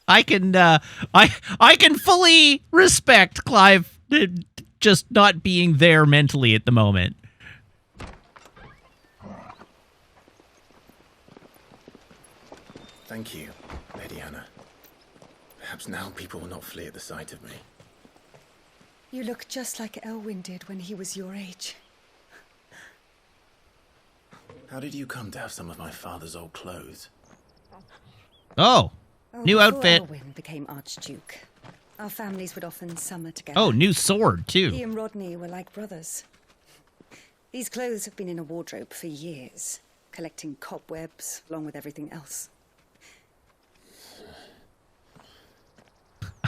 A: I can fully respect Clive just not being there mentally at the moment.
V: Thank you, Lady Anna. Perhaps now people will not flee at the sight of me.
E: You look just like Elwyn did when he was your age.
V: How did you come to have some of my father's old clothes?
A: Oh, new
E: before
A: outfit.
E: Elwyn became Archduke, our families would often summer together.
A: Oh, new sword, too.
E: He and Rodney were like brothers. These clothes have been in a wardrobe for years, collecting cobwebs along with everything else.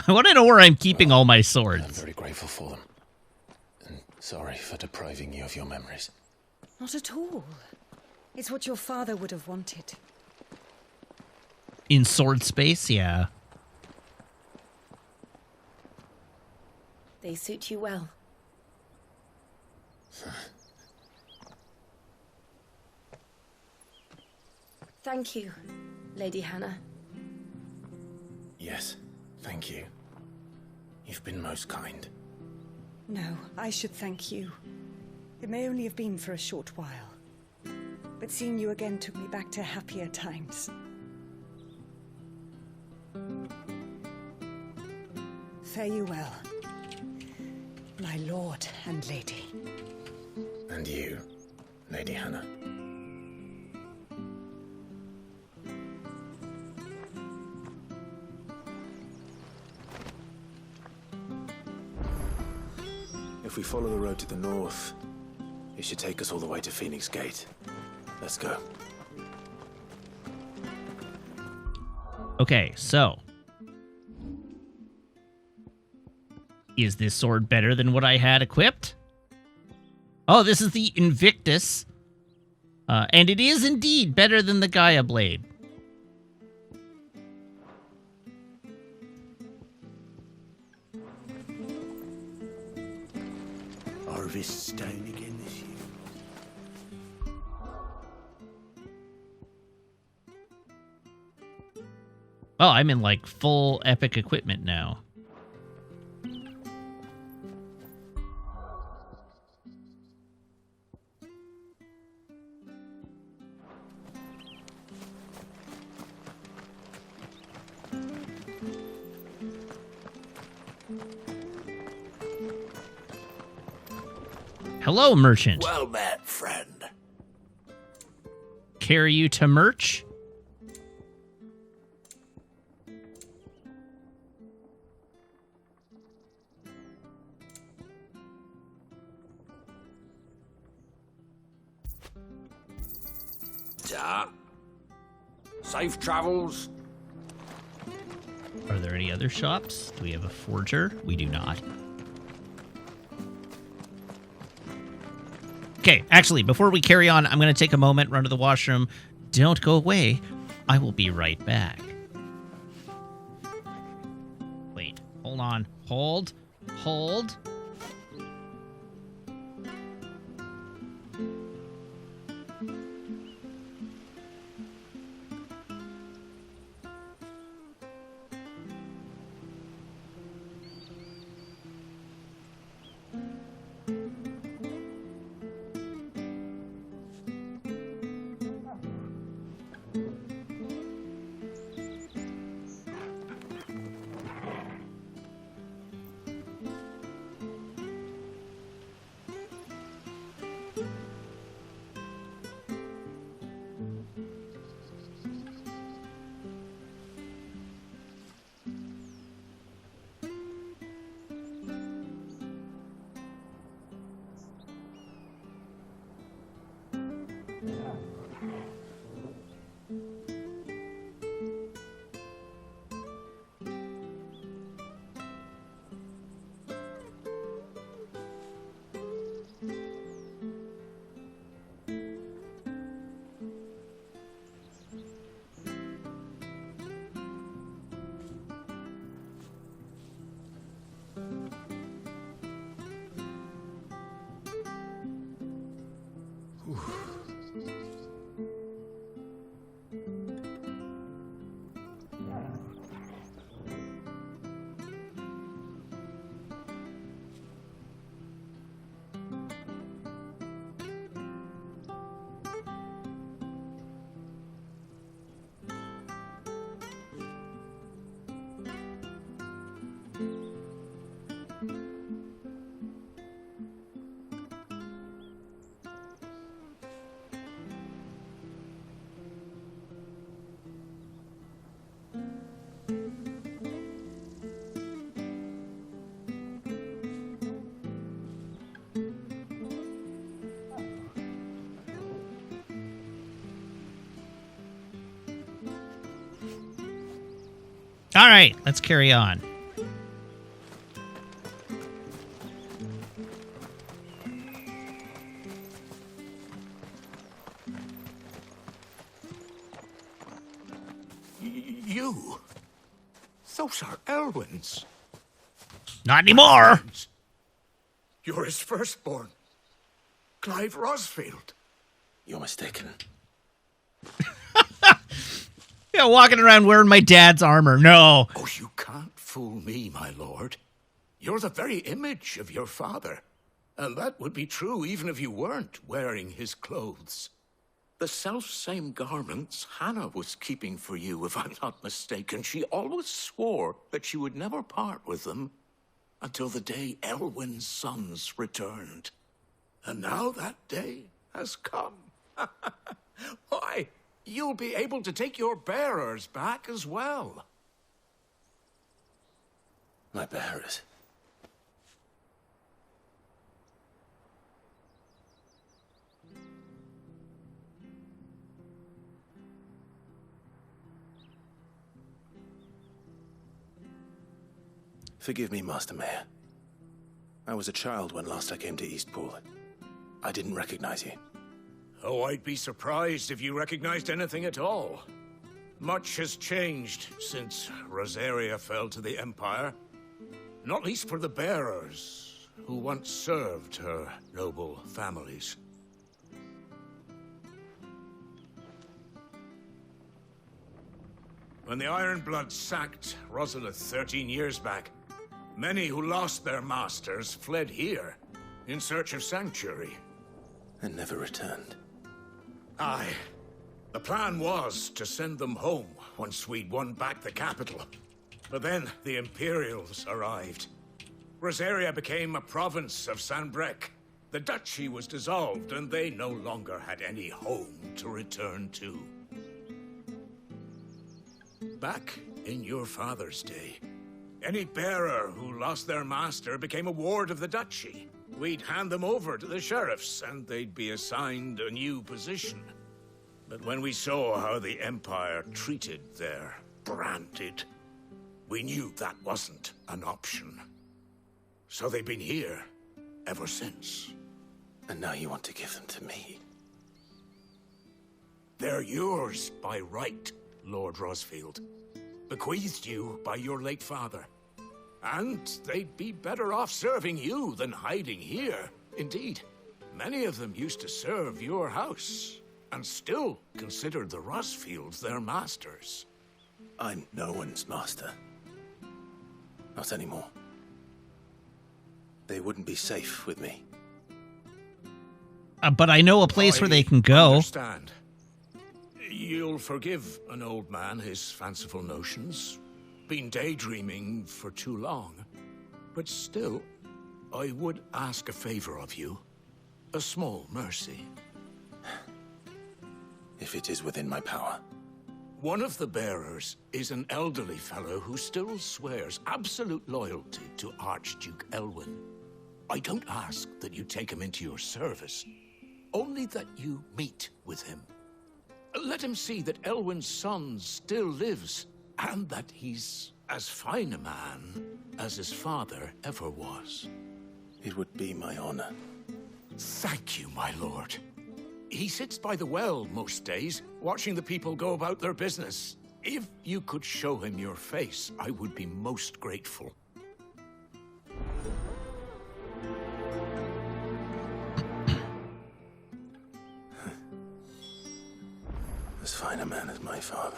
A: I want to know where I'm keeping all my
V: I'm
A: swords.
V: very grateful for them. And sorry for depriving you of your memories.
E: Not at all. It's what your father would have wanted.
A: In sword space, yeah.
L: They suit you well. Thank you, Lady Hannah.
V: Yes, thank you. You've been most kind.
E: No, I should thank you. It may only have been for a short while, but seeing you again took me back to happier times. Fare you well, my lord and lady.
V: And you, Lady Hannah. If we follow the road to the north, it should take us all the way to Phoenix Gate. Let's go.
A: Okay, so. Is this sword better than what I had equipped? Oh, this is the Invictus. And it is indeed better than the Gaia Blade.
T: Harvest stone again this year.
A: Oh, I'm in like full epic equipment now. Hello, merchant.
P: Well met, friend.
A: Carry you to merch?
I: Safe travels.
A: Are there any other shops? Do we have a forger? We do not. Okay, actually, before we carry on, I'm going to take a moment, run to the washroom. Don't go away. I will be right back. Wait, hold on. Hold. All right, let's carry on.
V: You? Those are Elwyn's.
A: Not anymore.
V: You're his firstborn, Clive Rosfield.
O: You're mistaken.
A: Yeah, walking around wearing my dad's armor. No.
V: Oh, you can't fool me, my lord. You're the very image of your father. And that would be true even if you weren't wearing his clothes. The self-same garments Hannah was keeping for you, if I'm not mistaken. She always swore that she would never part with them until the day Elwyn's sons returned. And now that day has come. Why, you'll be able to take your bearers back as well.
O: My bearers? Forgive me, Master Mayor. I was a child when last I came to Eastpool. I didn't recognize you.
V: Oh, I'd be surprised if you recognized anything at all. Much has changed since Rosaria fell to the Empire. Not least for the bearers, who once served her noble families. When the Ironbloods sacked Rosalith 13 years back, many who lost their masters fled here in search of sanctuary.
O: And never returned.
V: Aye. The plan was to send them home once we'd won back the capital. But then the Imperials arrived. Rosaria became a province of Sanbreque. The duchy was dissolved, and they no longer had any home to return to. Back in your father's day, any bearer who lost their master became a ward of the duchy. We'd hand them over to the sheriffs, and they'd be assigned a new position. But when we saw how the Empire treated their branded, we knew that wasn't an option. So they've been here ever since.
O: And now you want to give them to me?
V: They're yours by right, Lord Rosfield. Bequeathed you by your late father. And they'd be better off serving you than hiding here. Indeed, many of them used to serve your house, and still considered the Rosfields their masters.
O: I'm no one's master. Not anymore. They wouldn't be safe with me.
A: But I know a place where they can go.
V: Understand. You'll forgive an old man his fanciful notions. Been daydreaming for too long. But still, I would ask a favor of you. A small mercy.
O: If it is within my power.
V: One of the bearers is an elderly fellow who still swears absolute loyalty to Archduke Elwyn. I don't ask that you take him into your service, only that you meet with him. Let him see that Elwyn's son still lives, and that he's as fine a man as his father ever was.
O: It would be my honor.
V: Thank you, my lord. He sits by the well most days, watching the people go about their business. If you could show him your face, I would be most grateful.
O: As fine a man as my father.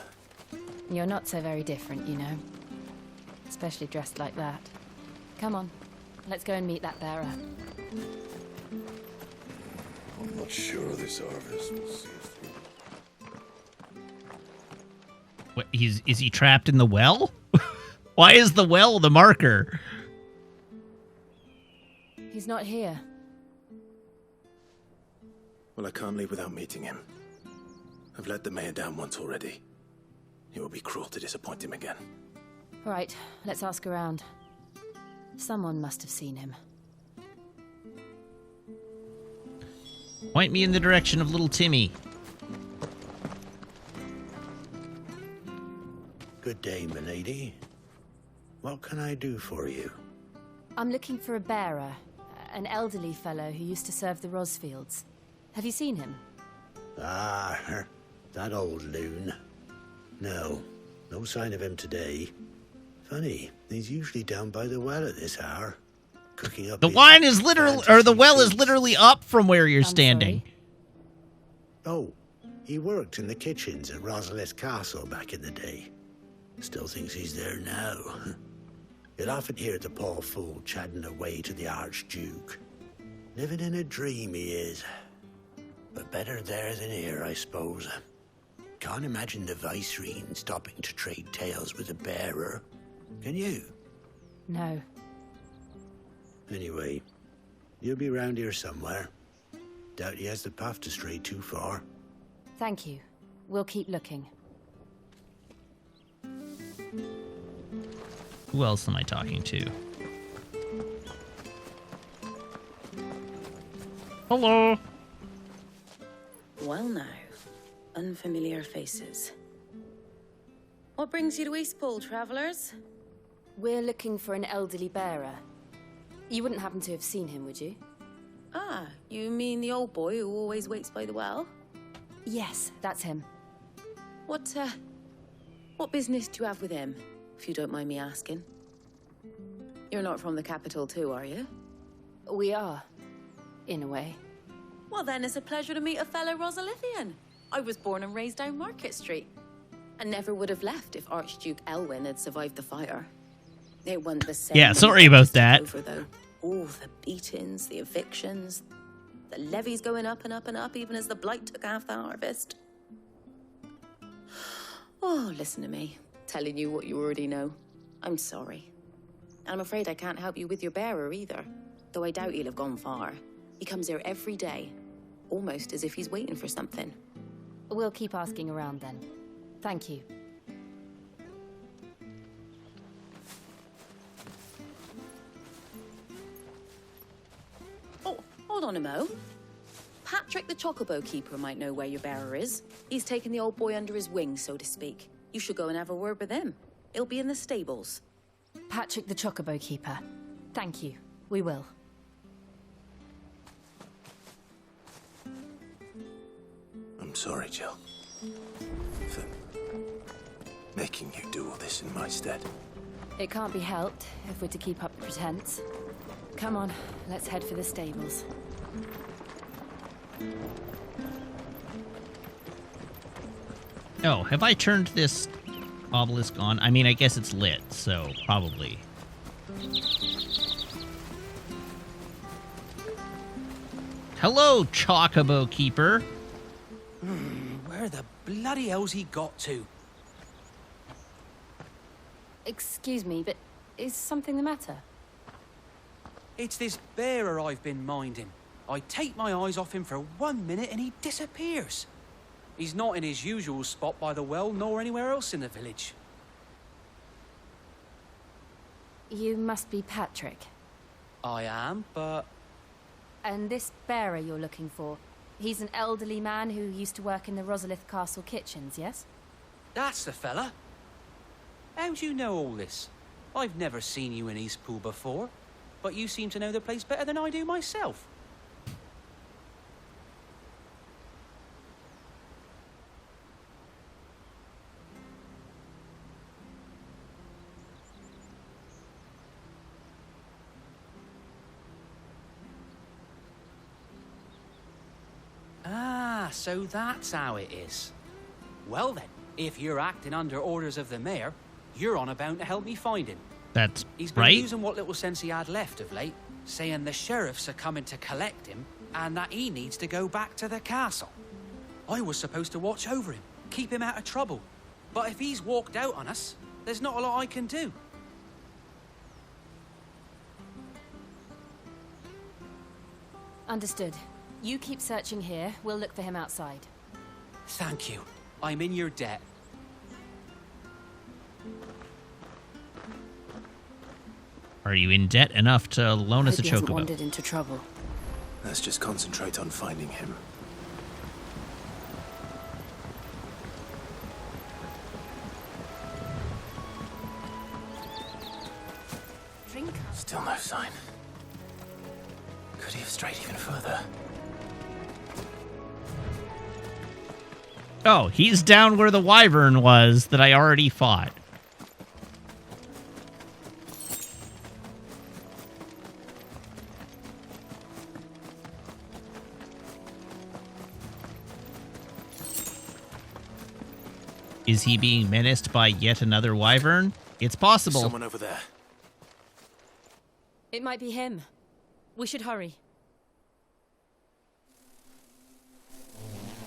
F: You're not so very different, you know. Especially dressed like that. Come on, let's go and meet that bearer.
O: I'm not sure this harvest will see us through.
A: What, is he trapped in the well? Why is the well the marker?
F: He's not here.
O: Well, I can't leave without meeting him. I've let the mayor down once already. It would be cruel to disappoint him again.
F: All right, let's ask around. Someone must have seen him.
A: Point me in the direction of little Timmy.
T: Good day, milady. What can I do for you?
F: I'm looking for a bearer, an elderly fellow who used to serve the Rosfields. Have you seen him?
T: Ah, that old loon. No, No sign of him today. Funny, he's usually down by the well at this hour, cooking up.
A: The wine is literally, or the well is literally up from where you're standing.
T: Oh, he worked in the kitchens at Rosalith Castle back in the day. Still thinks he's there now. You'll often hear the poor fool chatting away to the Archduke. Living in a dream he is. But better there than here, I suppose. Can't imagine the Vicereine stopping to trade tales with a bearer. Can you?
F: No.
T: Anyway, you'll be round here somewhere. Doubt he has the path to stray too far.
F: Thank you. We'll keep looking.
A: Who else am I talking to? Hello.
G: Well now, unfamiliar faces. What brings you to Eastpool, travellers?
F: We're looking for an elderly bearer. You wouldn't happen to have seen him, would you?
G: Ah, you mean the old boy who always waits by the well?
F: Yes, that's him.
G: What business do you have with him, if you don't mind me asking? You're not from the capital too, are you?
F: We are, in a way.
G: Well then, it's a pleasure to meet a fellow Rosalithian. I was born and raised down Market Street, and never would have left if Archduke Elwyn had survived the fire. It wasn't the same.
A: Yeah, sorry about that.
G: Over, though. All the beatings, the evictions, the levies going up and up and up, even as the blight took half the harvest. Oh, listen to me, telling you what you already know. I'm sorry. And I'm afraid I can't help you with your bearer either, though I doubt he'll have gone far. He comes here every day, almost as if he's waiting for something.
F: We'll keep asking around then. Thank you.
G: Oh, hold on a mo. Patrick the Chocobo Keeper might know where your bearer is. He's taken the old boy under his wing, so to speak. You should go and have a word with him. He'll be in the stables.
F: Patrick the Chocobo Keeper. Thank you. We will.
O: I'm sorry, Jill, for making you do all this in my stead.
F: It can't be helped if we're to keep up the pretense. Come on, let's head for the stables.
A: Oh, have I turned this obelisk on? I mean, I guess it's lit, so probably. Hello, Chocobo Keeper.
H: Where the bloody hell's he got to?
F: Excuse me, but is something the matter?
H: It's this bearer I've been minding. I take my eyes off him for 1 minute and he disappears. He's not in his usual spot by the well, nor anywhere else in the village.
F: You must be Patrick.
H: I am, but...
F: And this bearer you're looking for, he's an elderly man who used to work in the Rosalith Castle kitchens, yes?
H: That's the fella. How do you know all this? I've never seen you in Eastpool before, but you seem to know the place better than I do myself. Ah, so that's how it is. Well then, if you're acting under orders of the mayor, you're on about to help me find him.
A: That's
H: He's been
A: right.
H: using what little sense he had left of late, saying the sheriffs are coming to collect him and that he needs to go back to the castle. I was supposed to watch over him, keep him out of trouble. But if he's walked out on us, there's not a lot I can do.
F: Understood. You keep searching here. We'll look for him outside.
H: Thank you. I'm in your debt.
A: Are you in debt enough to loan us a
F: Hope he hasn't
A: chocobo?
F: wandered into trouble.
O: Let's just concentrate on finding him.
F: Drink.
O: Still no sign. Could he have strayed even further?
A: Oh, he's down where the wyvern was that I already fought. Is he being menaced by yet another wyvern? It's possible.
C: Someone over there.
L: It might be him. We should hurry.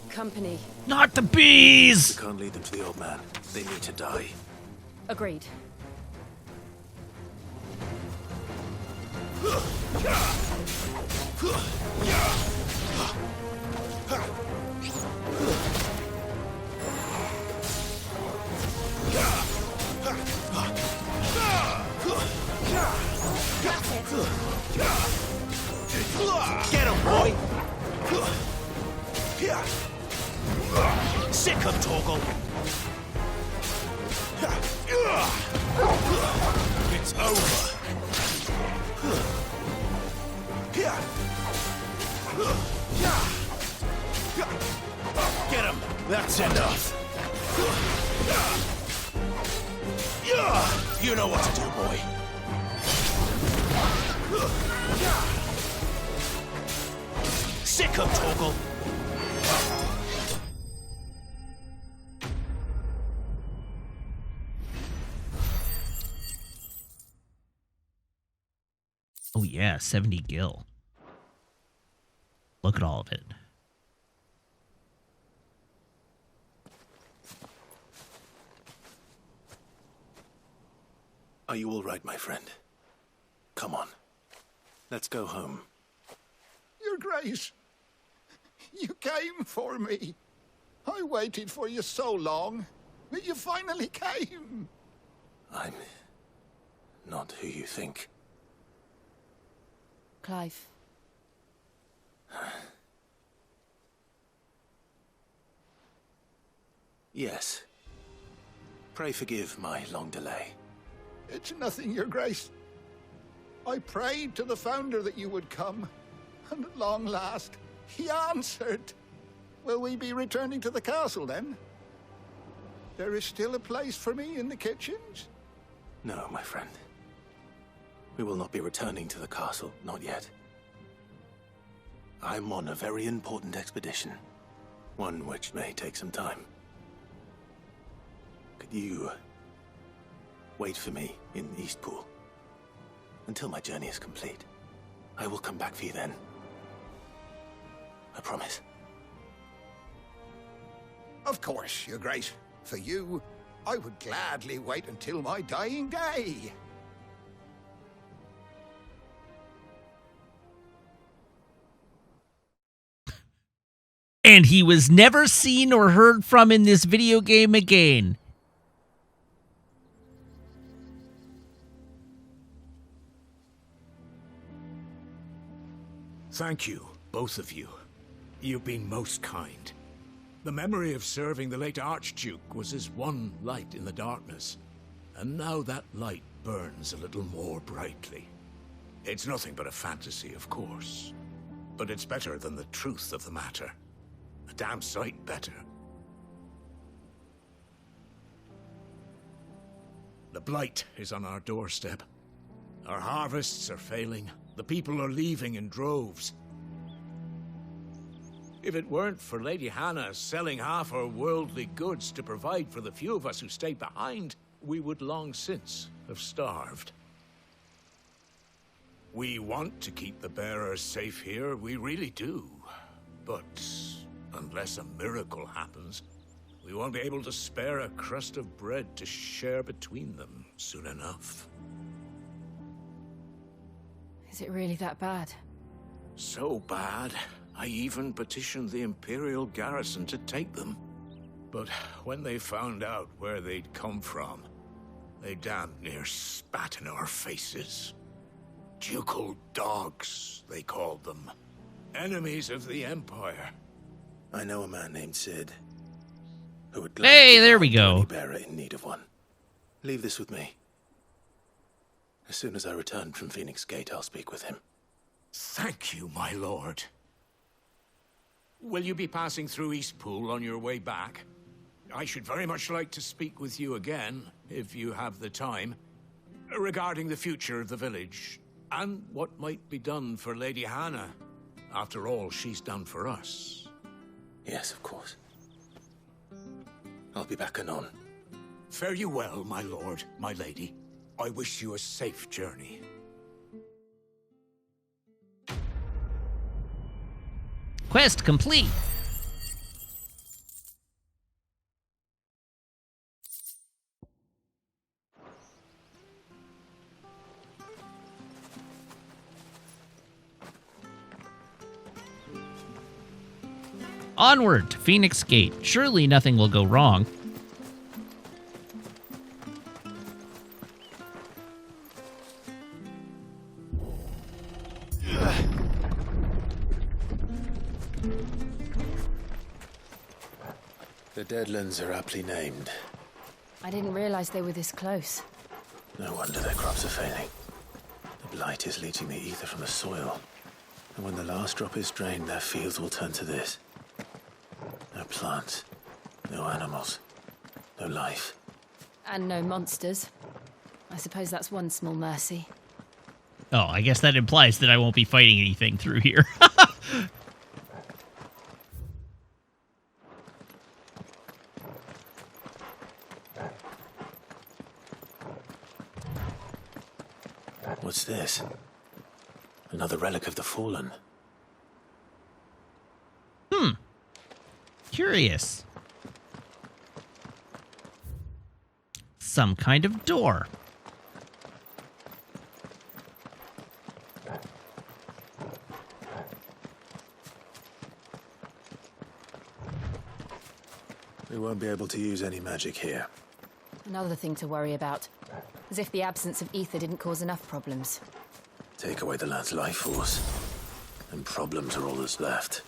L: Company.
A: Not the bees!
C: We can't lead them to the old man. They need to die.
L: Agreed.
C: Get him, boy! Sick him, Torgal! It's over! Get him! That's enough! You know what to do, boy. Sick him, Torgal!
A: Oh yeah, 70 gil. Look at all of it.
C: Are you all right, my friend? Come on. Let's go home.
Q: Your Grace, you came for me. I waited for you so long, but you finally came.
C: I'm not who you think.
F: Clive.
C: Yes. Pray forgive my long delay.
Q: It's nothing, Your Grace. I prayed to the Founder that you would come, and at long last, he answered. Will we be returning to the castle, then? There is still a place for me in the kitchens?
C: No, my friend. We will not be returning to the castle, not yet. I'm on a very important expedition, one which may take some time. Could you wait for me in Eastpool until my journey is complete? I will come back for you then. I promise.
Q: Of course, Your Grace. For you, I would gladly wait until my dying day.
A: And he was never seen or heard from in this video game again.
V: Thank you, both of you. You've been most kind. The memory of serving the late Archduke was as one light in the darkness, and now that light burns a little more brightly. It's nothing but a fantasy, of course, but it's better than the truth of the matter. A damn sight better. The blight is on our doorstep. Our harvests are failing. The people are leaving in droves. If it weren't for Lady Hannah selling half her worldly goods to provide for the few of us who stayed behind, we would long since have starved. We want to keep the bearers safe here, we really do. But unless a miracle happens, we won't be able to spare a crust of bread to share between them soon enough.
F: Is it really that bad?
V: So bad, I even petitioned the Imperial garrison to take them. But when they found out where they'd come from, they damn near spat in our faces. Ducal dogs, they called them. Enemies of the Empire.
C: I know a man named Sid, who would
A: Hey, there we go.
C: any bearer in need of one. Leave this with me. As soon as I return from Phoenix Gate, I'll speak with him.
V: Thank you, my lord. will you be passing through Eastpool on your way back? I should very much like to speak with you again, if you have the time, regarding the future of the village, and what might be done for Lady Hannah. After all, she's done for us.
O: Yes, of course. I'll be back anon.
V: Fare you well, my lord, my lady. I wish you a safe journey.
A: Quest complete. Onward to Phoenix Gate. Surely nothing will go wrong.
O: The Deadlands are aptly named.
F: I didn't realize they were this close.
O: No wonder their crops are failing. The blight is leaching the ether from the soil. And when the last drop is drained, their fields will turn to this. No plants, no animals, no life.
F: And no monsters. I suppose that's one small mercy.
A: Oh, I guess that implies that I won't be fighting anything through here.
O: What's this? Another relic of the Fallen.
A: Curious. Some kind of door.
O: We won't be able to use any magic here.
F: Another thing to worry about. As if the absence of ether didn't cause enough problems.
O: Take away the lad's life force, and problems are all that's left.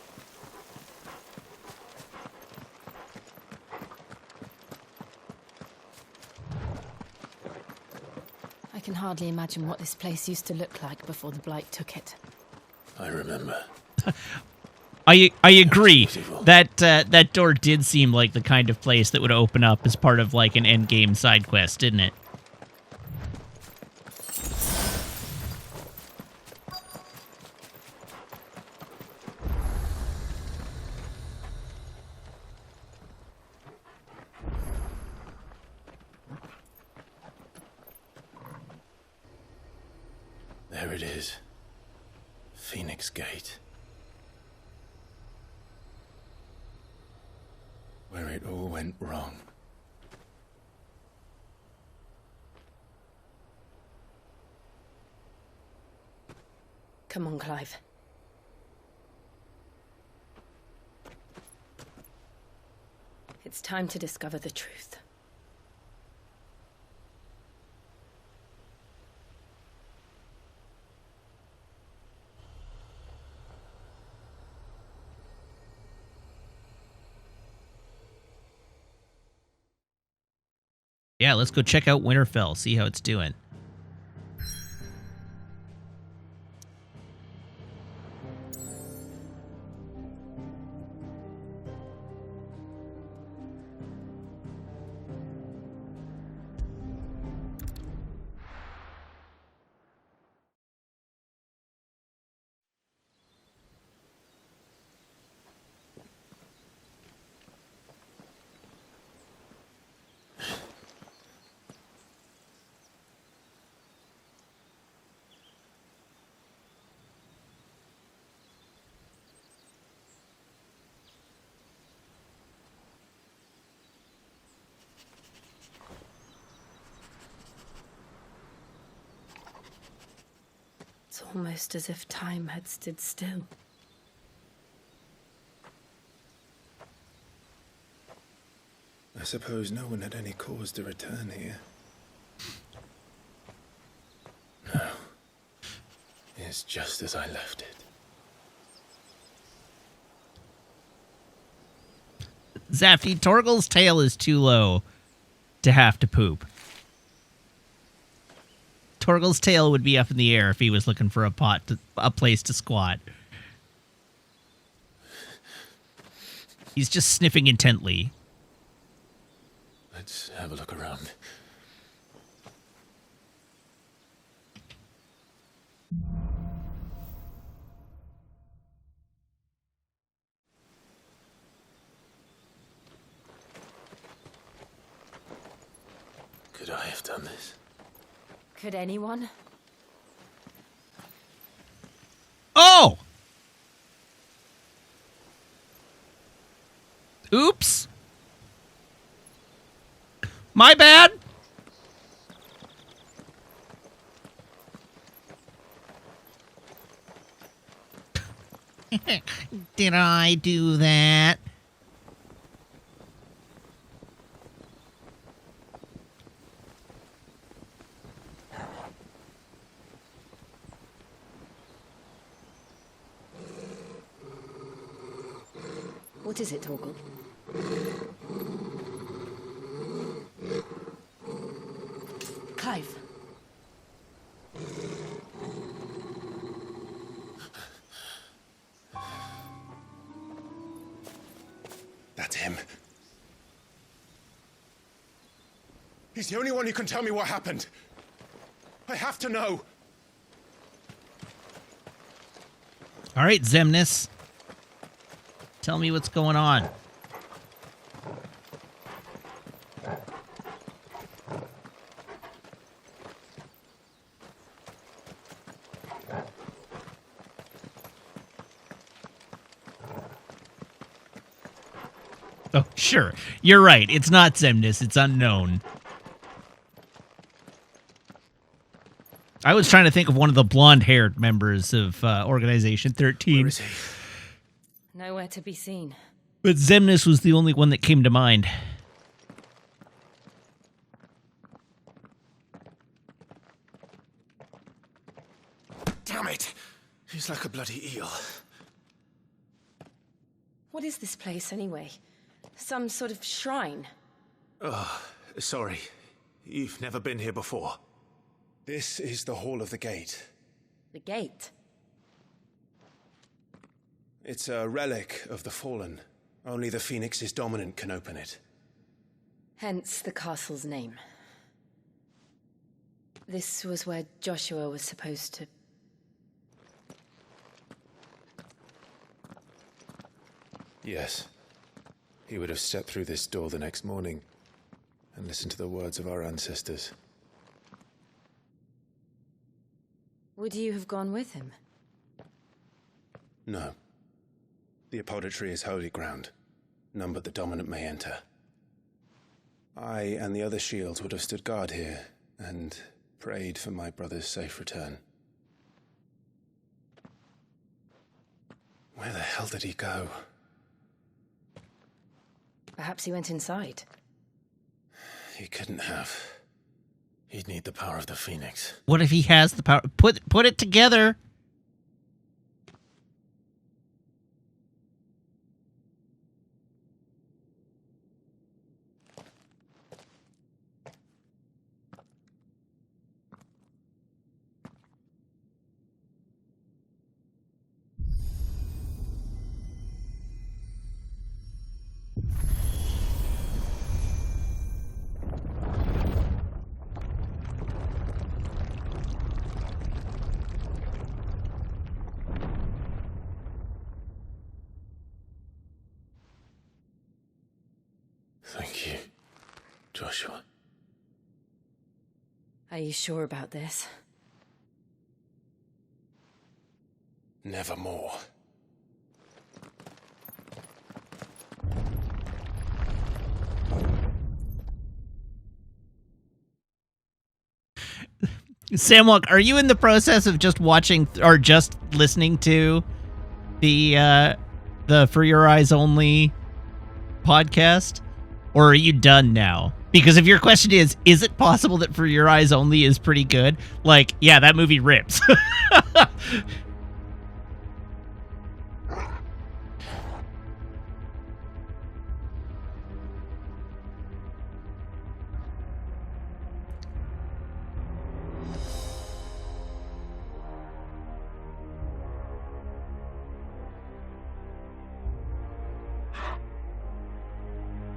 F: I can hardly imagine what this place used to look like before the Blight took it.
O: I remember.
A: I agree. That door did seem like the kind of place that would open up as part of like an end game side quest, didn't it?
O: There it is. Phoenix Gate. Where it all went wrong.
L: Come on, Clive. It's time to discover the truth.
A: Yeah, let's go check out Winterfell, see how it's doing.
L: It's almost as if time had stood still.
O: I suppose no one had any cause to return here. No. It's just as I left it.
A: Zafty, Torgal's tail is too low to have to poop. Torgal's tail would be up in the air if he was looking for a place to squat. He's just sniffing intently.
O: Let's have a look around. Could I have done this?
F: Could anyone?
A: Oh! Oops. My bad. Did I do that?
F: What is it, Torgal? Clive.
C: That's him. He's the only one who can tell me what happened. I have to know.
A: All right, Zemnis. Tell me what's going on. Oh, sure. You're right. It's not Zemnis. It's unknown. I was trying to think of one of the blonde-haired members of Organization 13.
C: Where is he?
F: Nowhere to be seen.
A: But Zemnis was the only one that came to mind.
C: Damn it! He's like a bloody eel.
L: What is this place, anyway? Some sort of shrine?
C: Oh, sorry. You've never been here before. This is the Hall of the Gate.
L: The gate?
C: It's a relic of the Fallen. Only the Phoenix's dominant can open it.
L: Hence the castle's name. This was where Joshua was supposed to...
C: Yes. He would have stepped through this door the next morning and listened to the words of our ancestors.
F: Would you have gone with him?
C: No. The apodatory is holy ground. None but the dominant may enter. I and the other shields would have stood guard here and prayed for my brother's safe return. Where the hell did he go?
F: Perhaps he went inside.
C: He couldn't have. He'd need the power of the Phoenix.
A: What if he has the power? Put it together.
C: Thank you, Joshua.
F: Are you sure about this?
C: Nevermore.
A: Samwalk, are you in the process of just watching or just listening to the For Your Eyes Only podcast? Or are you done now? Because if your question is it possible that For Your Eyes Only is pretty good? Like, yeah, that movie rips.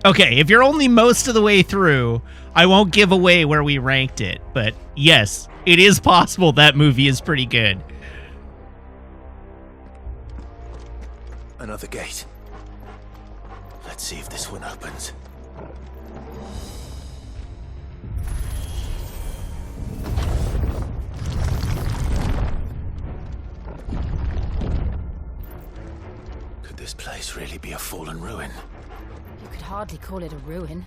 A: Okay, if you're only most of the way through, I won't give away where we ranked it. But yes, it is possible that movie is pretty good.
C: Another gate. Let's see if this one opens. Could this place really be a fallen ruin?
F: You could hardly call it a ruin.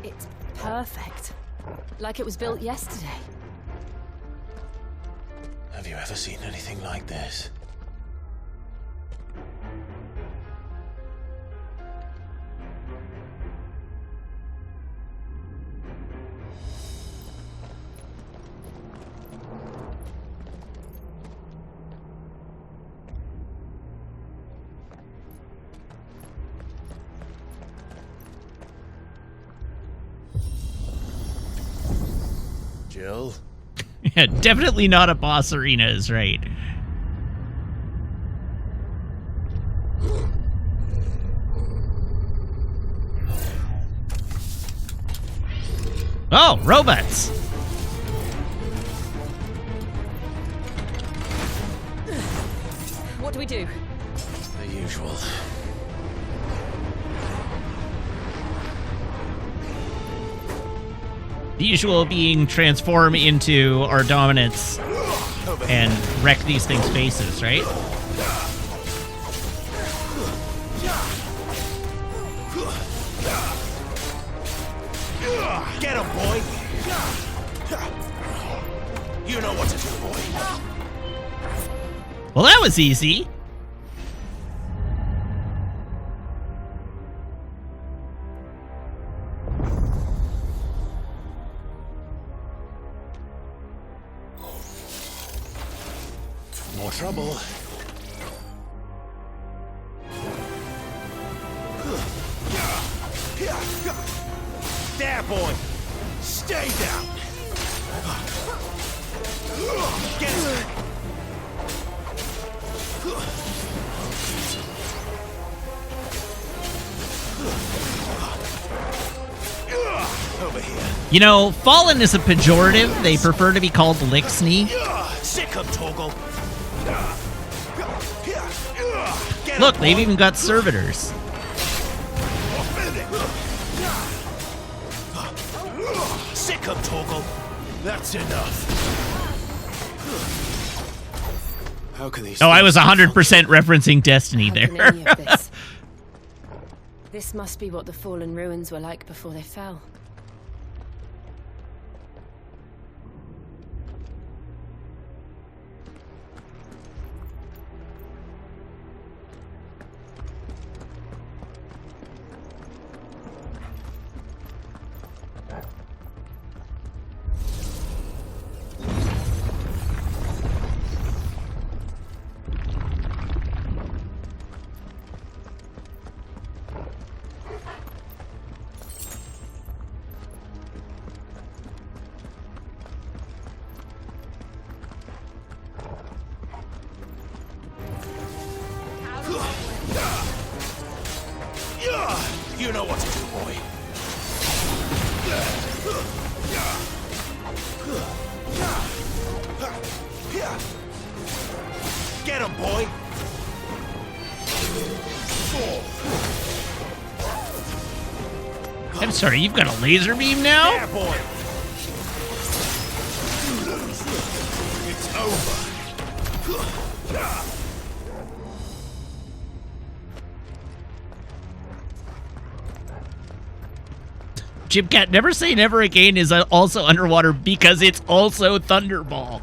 F: It's perfect. Like it was built yesterday.
C: Have you ever seen anything like this? Jill?
A: Yeah, definitely not a boss arena is right. Oh, robots.
F: What do we do?
C: The usual.
A: The usual being transform into our dominants and wreck these things' faces, right?
C: Get him, boy! You know what to do, boy.
A: Well, that was easy.
C: More trouble. There, boy! Stay down! Get it! Over here.
A: You know, fallen is a pejorative. They prefer to be called Lixney.
C: Sick him, Torgal!
A: Look, they've even got servitors.
C: Sick him, Torgal! That's enough. How can these?
A: Oh, I was 100% referencing Destiny
F: How can
A: there.
F: any of this? This must be what the fallen ruins were like before they fell.
C: You know what to do, boy. Get him, boy.
A: I'm sorry, you've got a laser beam now?
C: There, boy. It's over.
A: Jim Cat, Never Say Never Again is also underwater because it's also Thunderball.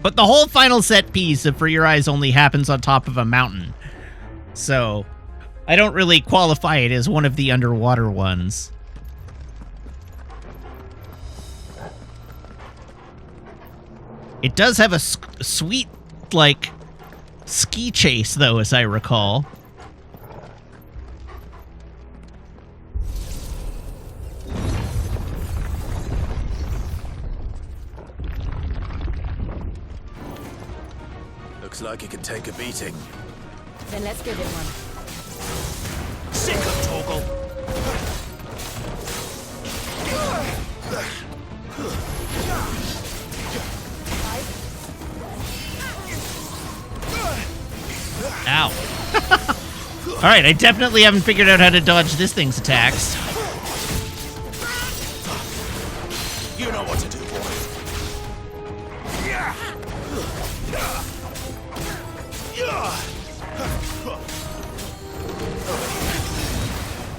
A: But the whole final set piece of For Your Eyes Only happens on top of a mountain. So I don't really qualify it as one of the underwater ones. It does have a sweet, like, ski chase, though, as I recall.
P: Looks like he could take a beating.
F: Then let's give it one.
C: Sick of Torgal!
A: Ow. Alright, I definitely haven't figured out how to dodge this thing's attacks.
C: You know what to do, boy.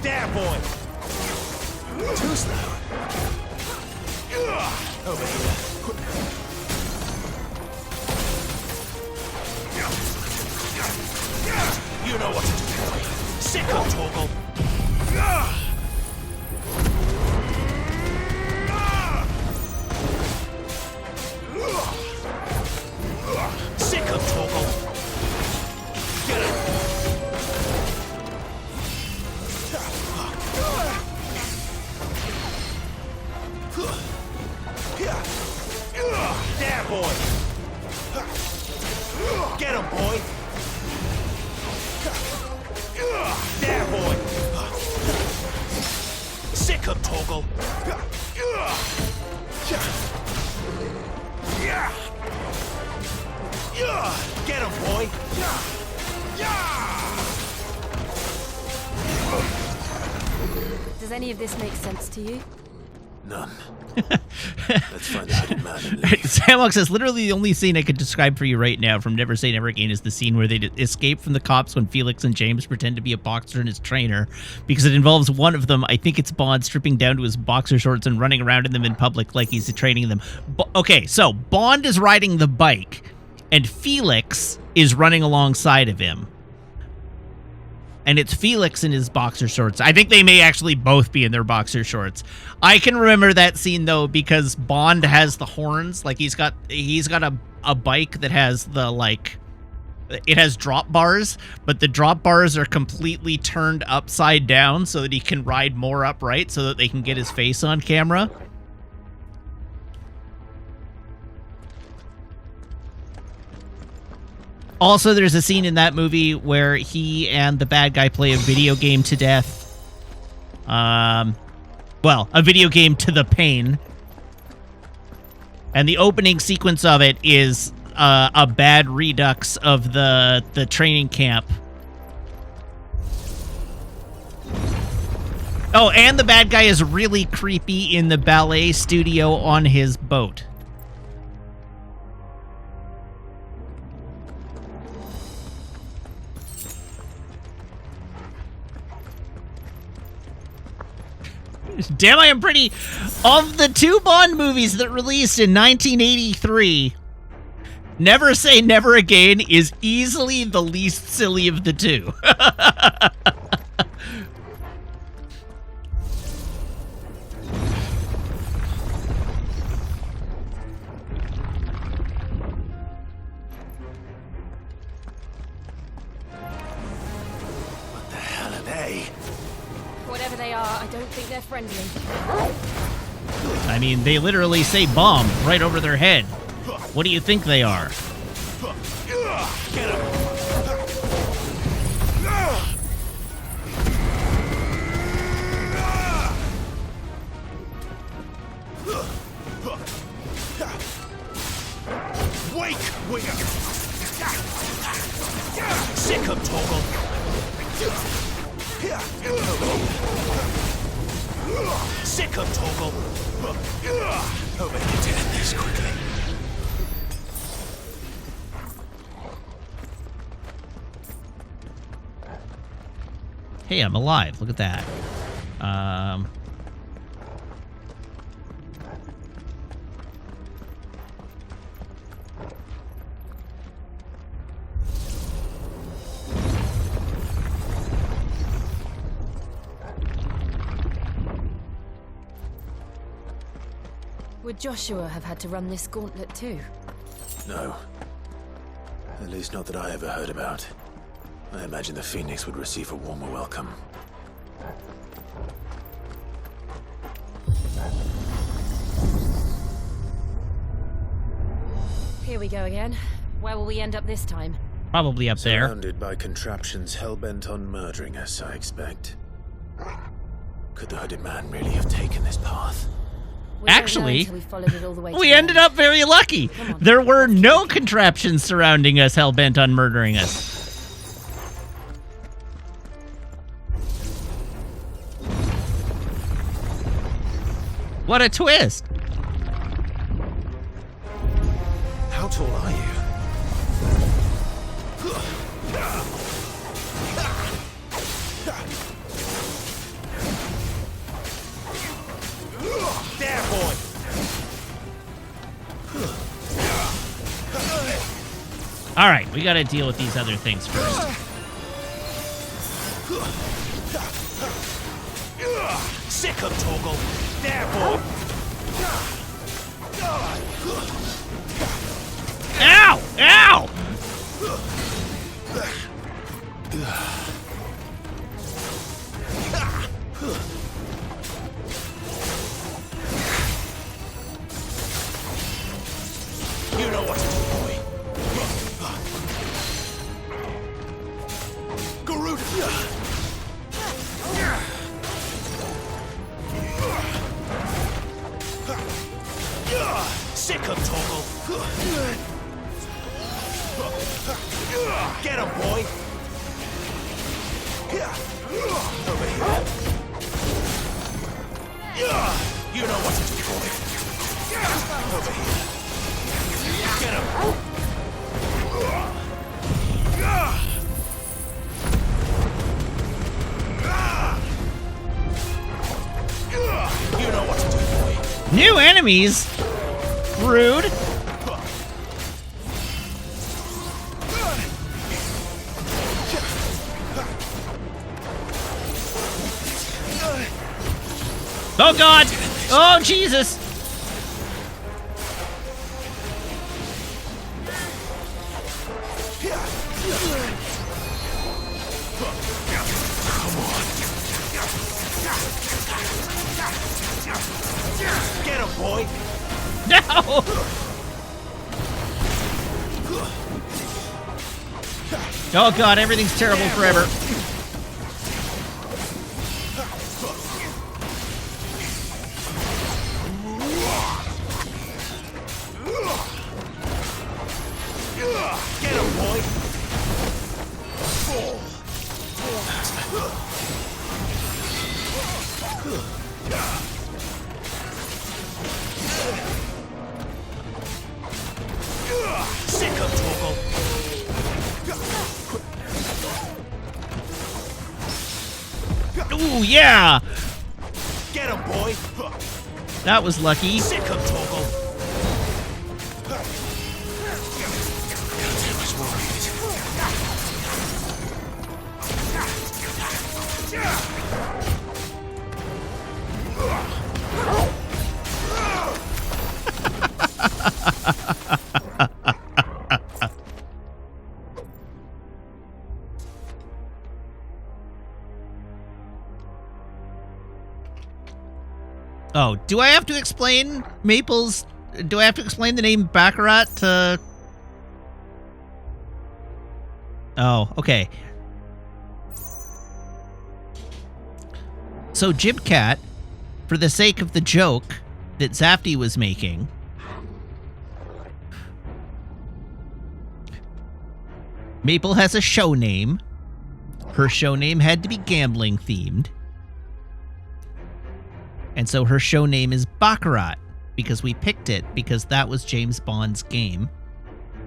C: There, boy. Too slow. Over here. You know what to do, boy. Sick of Torgal. Sick of Torgal. Get it. There, boy. Get him, boy. There, boy. Sick of Torgal. Get him, boy.
F: Does any of this make sense to you?
P: None. Let's find the hidden man and leave.
A: Samlock says, literally the only scene I could describe for you right now from Never Say Never Again is the scene where they escape from the cops when Felix and James pretend to be a boxer and his trainer, because it involves one of them, I think it's Bond, stripping down to his boxer shorts and running around in them in public like he's training them. Okay, so Bond is riding the bike, and Felix is running alongside of him. And it's Felix in his boxer shorts. I think they may actually both be in their boxer shorts. I can remember that scene though because Bond has the horns. Like he's got a bike that has the it has drop bars, but the drop bars are completely turned upside down so that he can ride more upright so that they can get his face on camera. Also, there's a scene in that movie where he and the bad guy play a video game to death. Well, a video game to the pain. And the opening sequence of it is a bad redux of the training camp. Oh, and the bad guy is really creepy in the ballet studio on his boat. Damn, I am pretty... Of the two Bond movies that released in 1983, Never Say Never Again is easily the least silly of the two.
P: What the hell are they?
F: Whatever they are, I don't think they're friendly.
A: I mean, they literally say bomb right over their head. What do you think they are?
C: Get him. Wake, winger. Sick of Torgal. Sick of Torgal. Over here to end this quickly.
A: Hey, I'm alive. Look at that.
F: Would Joshua have had to run this gauntlet too?
P: No. At least not that I ever heard about. I imagine the Phoenix would receive a warmer welcome.
F: Here we go again. Where will we end up this time?
A: Probably up there.
P: Surrounded by contraptions hell-bent on murdering us, I expect. Could the hooded man really have taken this path?
A: Actually,
F: we
A: we ended up very lucky. There were no contraptions surrounding us hell-bent on murdering us. What a twist.
C: How tall are you? There, boy!
A: All right, we got to deal with these other things first.
C: Sick of Torgal! There, boy!
A: Ow! Ow!
C: You know what to do, boy. Garuda! Sick of Torgal! Get him, boy! Over here. You know what to do, boy. Over here. Get him! You know what to do, boy.
A: New enemies? Rude. Oh God! Oh Jesus!
C: Get him, boy!
A: No! Oh God, everything's terrible forever.
C: Get him, boy! Sick of Torgal!
A: Ooh, yeah!
C: Get him, boy!
A: That was lucky.
C: Sick of Torgal!
A: Oh, do I have to explain Maple's... Do I have to explain the name Baccarat to... Oh, okay. So Jibcat, for the sake of the joke that Zafty was making, Maple has a show name. Her show name had to be gambling themed. And so her show name is Baccarat, because we picked it because that was James Bond's game.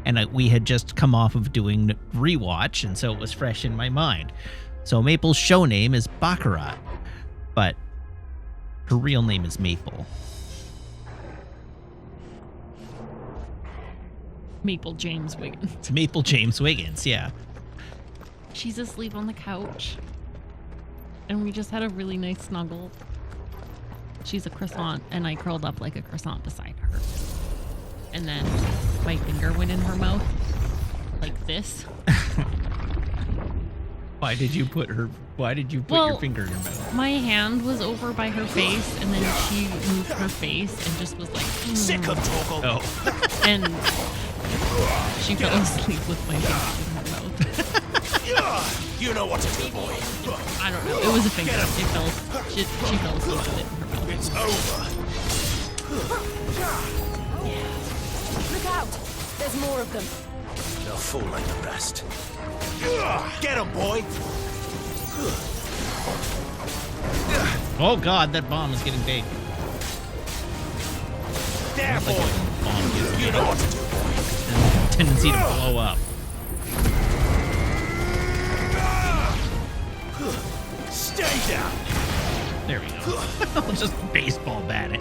A: And we had just come off of doing Rewatch, and so it was fresh in my mind. So Maple's show name is Baccarat, but her real name is Maple.
B: Maple James Wiggins.
A: It's Maple James Wiggins, yeah.
B: She's asleep on the couch. And we just had a really nice snuggle. She's a croissant, and I curled up like a croissant beside her. And then my finger went in her mouth, like this.
A: Why did you put your finger in your mouth?
B: My hand was over by her face, and then she moved her face and just was like,
C: Sick of Torgal.
A: Oh.
B: And she fell asleep with my finger in her mouth.
C: You know what to do, boy.
B: I don't know. It was a finger. She fell asleep with it in her mouth.
C: It's over.
L: Look out! There's more of them.
P: They'll fall like the rest.
C: Get him, boy.
A: Oh god, that bomb is getting big.
C: There, boy.
A: Bomb gets
C: You know what to do, boy.
A: tendency to blow up.
C: Stay down.
A: There we go. I'll just baseball bat it.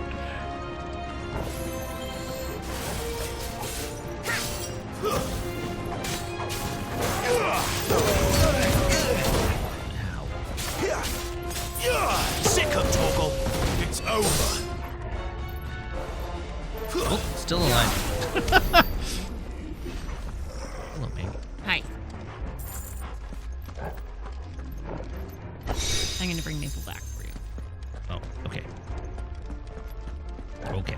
C: Sick of Torgal. It's over.
A: Oh, still alive. Hello, baby.
B: Hi. I'm gonna bring Maple back for you.
A: Oh, okay. Okay.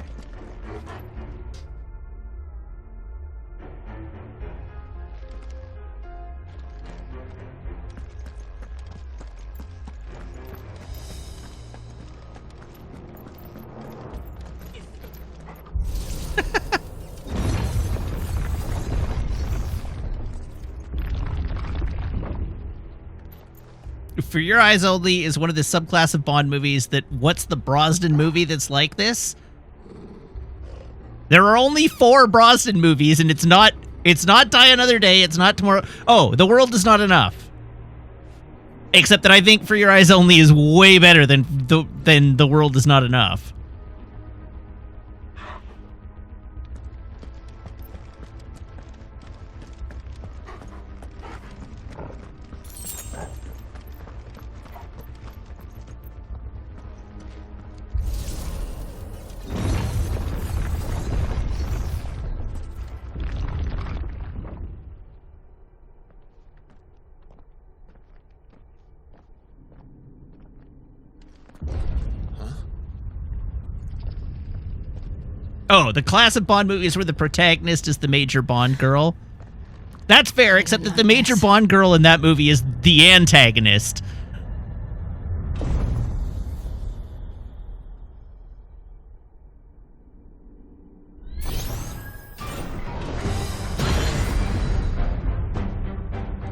A: For Your Eyes Only is one of the subclass of Bond movies that, what's the Brosnan movie that's like this? There are only 4 Brosnan movies, and it's not Die Another Day, it's not Tomorrow. Oh, The World Is Not Enough. Except that I think For Your Eyes Only is way better than The World Is Not Enough. Oh, the class of Bond movies where the protagonist is the major Bond girl. That's fair, except that the major Bond girl in that movie is the antagonist.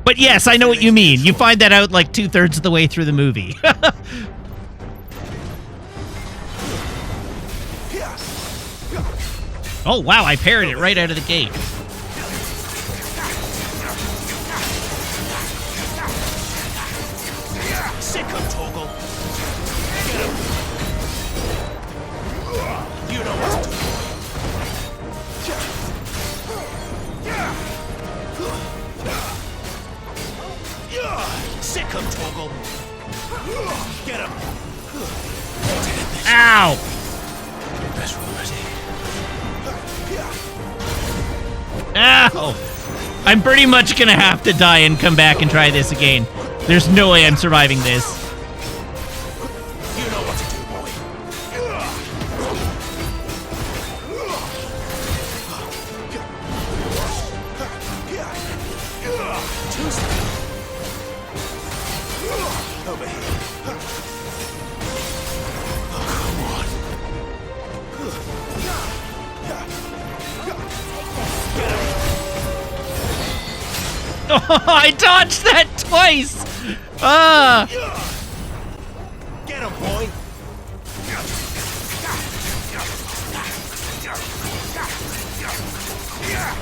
A: But yes, I know what you mean. You find that out like 2/3 of the way through the movie. Oh, wow, I parried it right out of the gate.
C: Sick of Torgal. Get him. You know what to do. Sick of Torgal. Get him.
A: Ow!
P: You're better already.
A: Ow! I'm pretty much gonna have to die and come back and try this again. There's no way I'm surviving this.
C: You know what to do, boy. Over here.
A: Oh, I dodged that twice! Ah!
C: Get him, boy.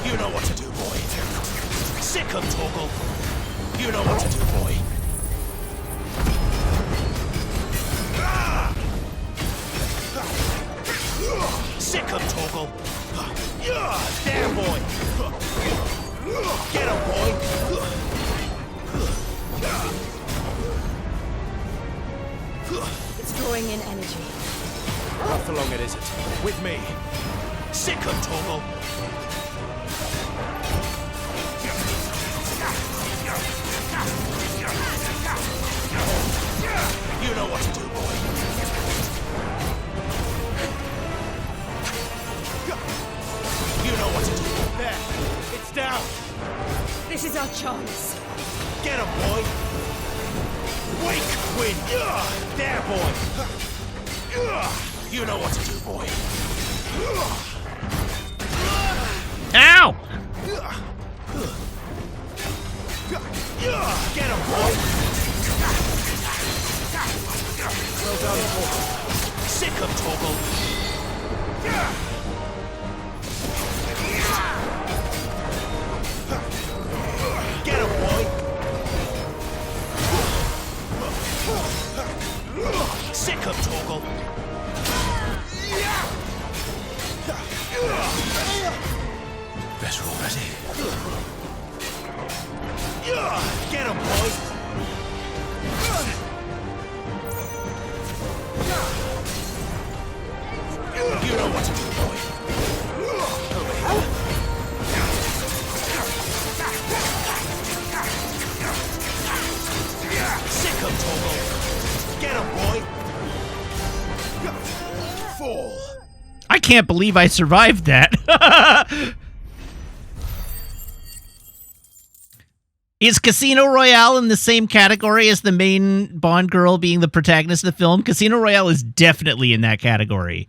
C: You know what to do, boy. Sick of Torgal. You know what to do, boy. Sick of Torgal. There, boy. Get him, boy.
L: It's drawing in energy.
C: How for long it is it? With me. Sick of Torgal. You know what to do, boy. You know what to do. There. It's down.
E: This is our chance.
C: Get him, boy. Wake, win. There, boy. You know what to do, boy.
A: Ow!
C: Get him, boy. Well done, Torgal. Sick of Torgal. Get him, boy. Sick of Torgal.
P: Better already.
C: Get him, boy. You know what to do, boy. Over here. Sick of Torgal. Get him, boy. Fall.
A: I can't believe I survived that. Is Casino Royale in the same category as the main Bond girl being the protagonist of the film? Casino Royale is definitely in that category.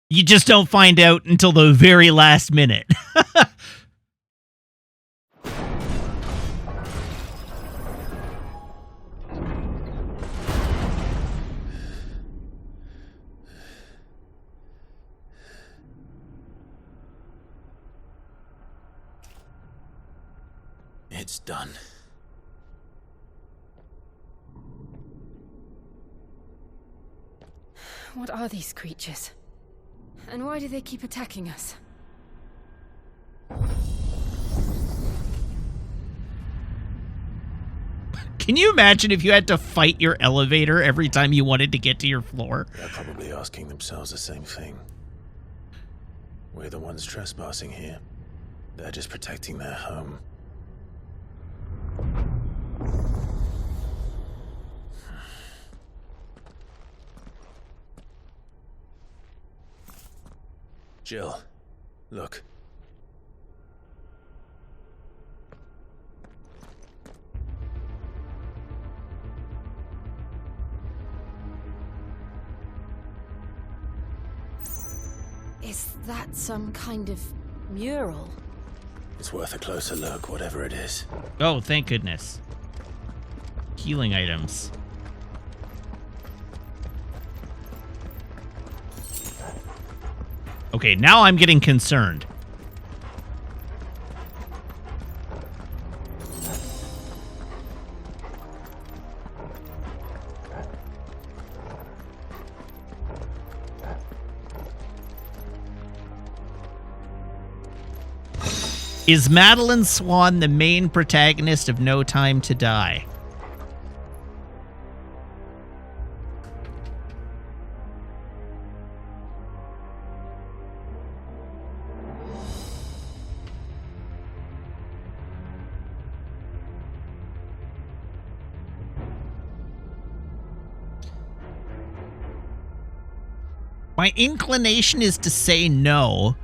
A: You just don't find out until the very last minute.
P: It's done.
L: What are these creatures? And why do they keep attacking us?
A: Can you imagine if you had to fight your elevator every time you wanted to get to your floor?
P: They're probably asking themselves the same thing. We're the ones trespassing here. They're just protecting their home. Jill, look.
L: Is that some kind of mural?
P: It's worth a closer look, whatever it is.
A: Oh, thank goodness. Healing items. Okay, now I'm getting concerned. Is Madeline Swan the main protagonist of No Time to Die? My inclination is to say no,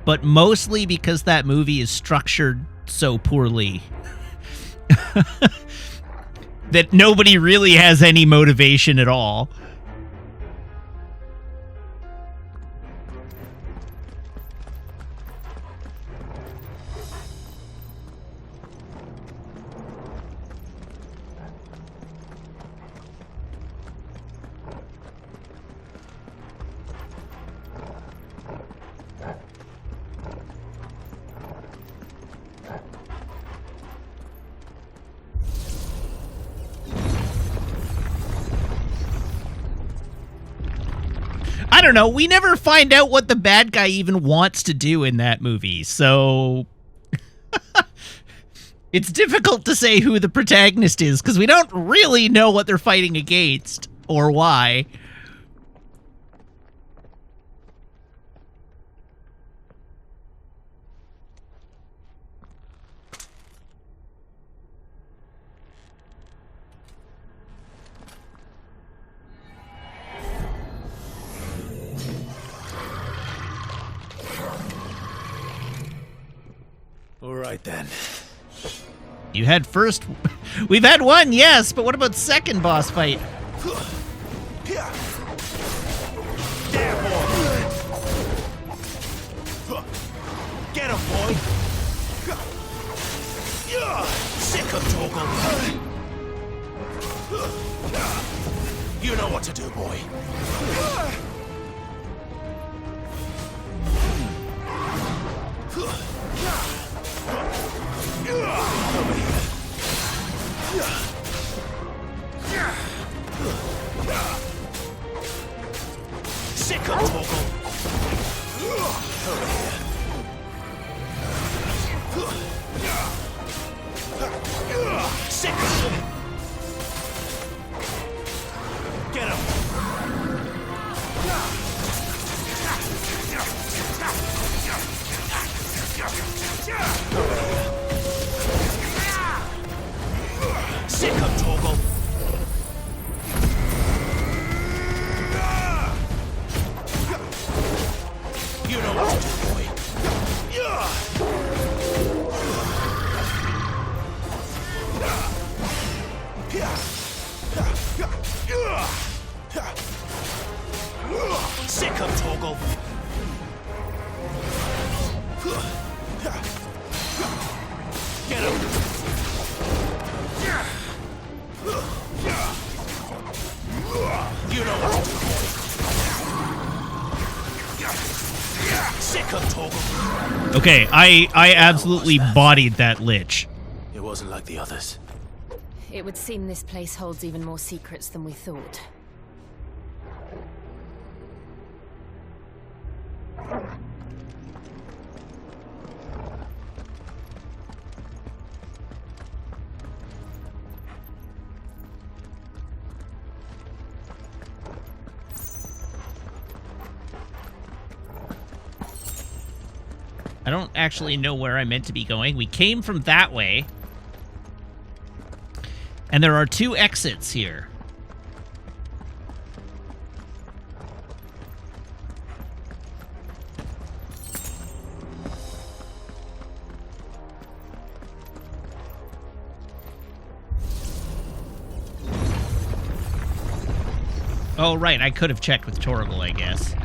A: but mostly because that movie is structured so poorly that nobody really has any motivation at all. I don't know. We never find out what the bad guy even wants to do in that movie, so it's difficult to say who the protagonist is because we don't really know what they're fighting against or why.
P: right then.
A: You had first... We've had one, yes, but what about second boss fight?
C: There, boy! Get him, boy! Sick of Torgal! You know what to do, boy. Over here. Sick of Torgal! Over here. Sick of him! Get him! Sick of Torgal! You know what to do, boy. Sick of Torgal! Get him! You know what to do, boy. Sick of Torgal!
A: Okay, I absolutely bodied that lich.
P: It wasn't like the others.
F: It would seem this place holds even more secrets than we thought.
A: I don't actually know where I meant to be going. We came from that way. And there are 2 exits here. Oh, right. I could have checked with Torgal, I guess.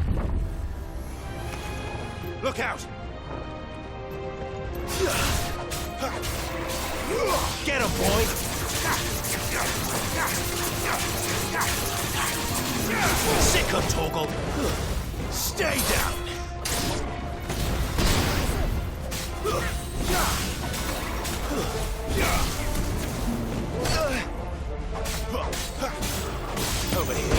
C: Look out! Get him, boy! Sick of Torgal! Stay down! Over here.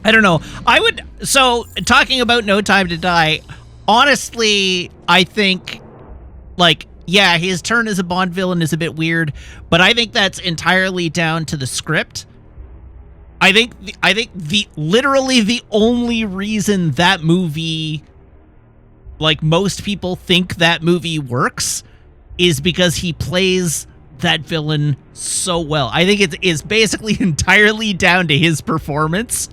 A: I don't know. So, talking about No Time to Die, honestly, I think, like, yeah, his turn as a Bond villain is a bit weird, but I think that's entirely down to the script. I think literally the only reason that movie, like, most people think that movie works is because he plays that villain so well. I think it is basically entirely down to his performance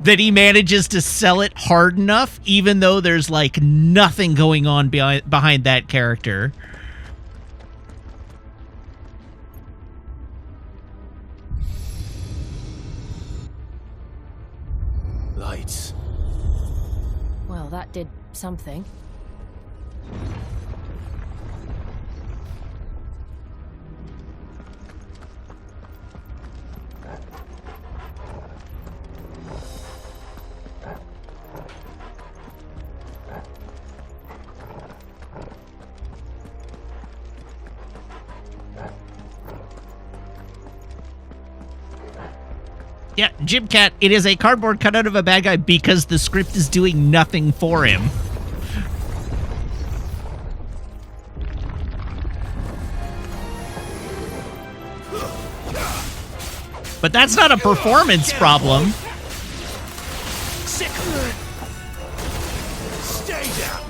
A: that he manages to sell it hard enough, even though there's like nothing going on behind that character.
P: Lights.
F: Well, that did something.
A: Yeah, Jim Cat, it is a cardboard cutout of a bad guy because the script is doing nothing for him. But that's not a performance problem.
C: Sick of it. Stay down.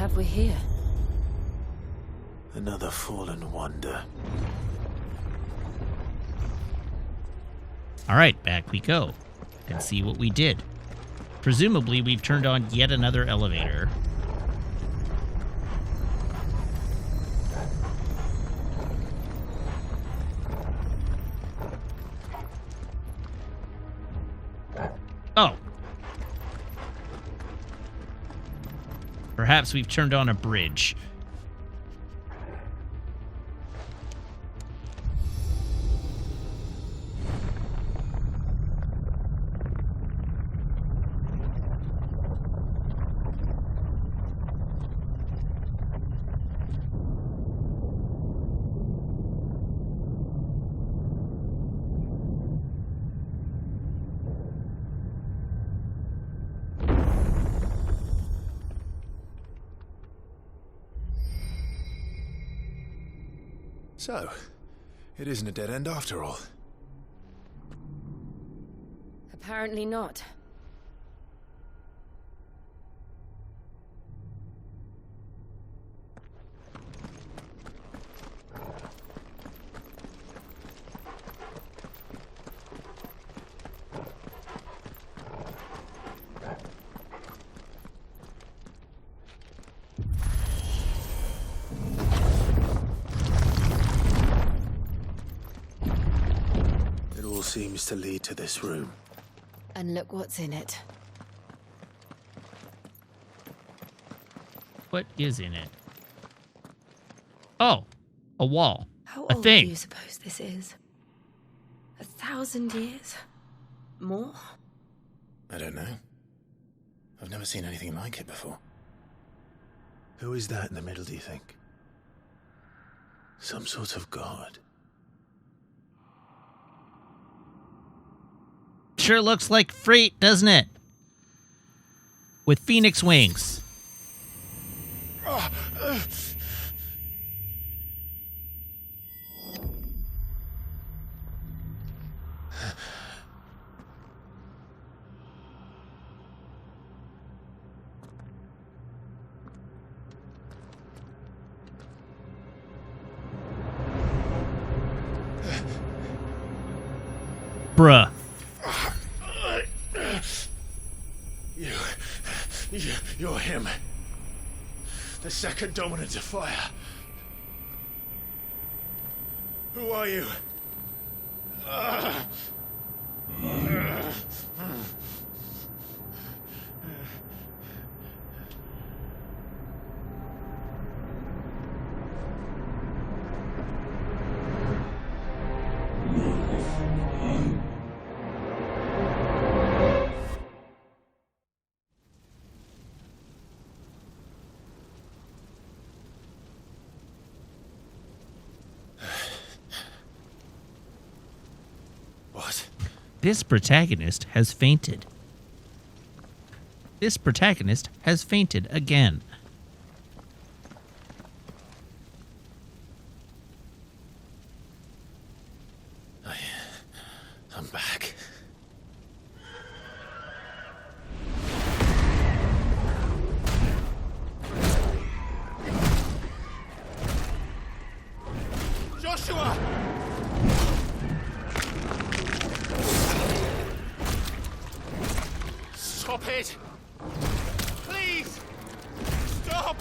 K: have we here?
P: Another fallen wonder.
A: All right, back we go and see what we did. Presumably, we've turned on yet another elevator. Oh. Perhaps we've turned on a bridge.
P: So, it isn't a dead end after all.
L: Apparently not.
P: Seems to lead to this room.
L: And look what's in it.
A: What is in it? Oh, a wall.
L: How
A: a
L: old
A: thing.
L: do you suppose this is? 1,000 years? More?
P: I don't know. I've never seen anything like it before. Who is that in the middle, do you think? Some sort of god?
A: Sure looks like freight, doesn't it? With phoenix wings. Bruh.
P: You're him. The second dominant of fire. Who are you?
A: This protagonist has fainted. This protagonist has fainted again.
P: I'm back.
C: Joshua! Stop it! Please! Stop!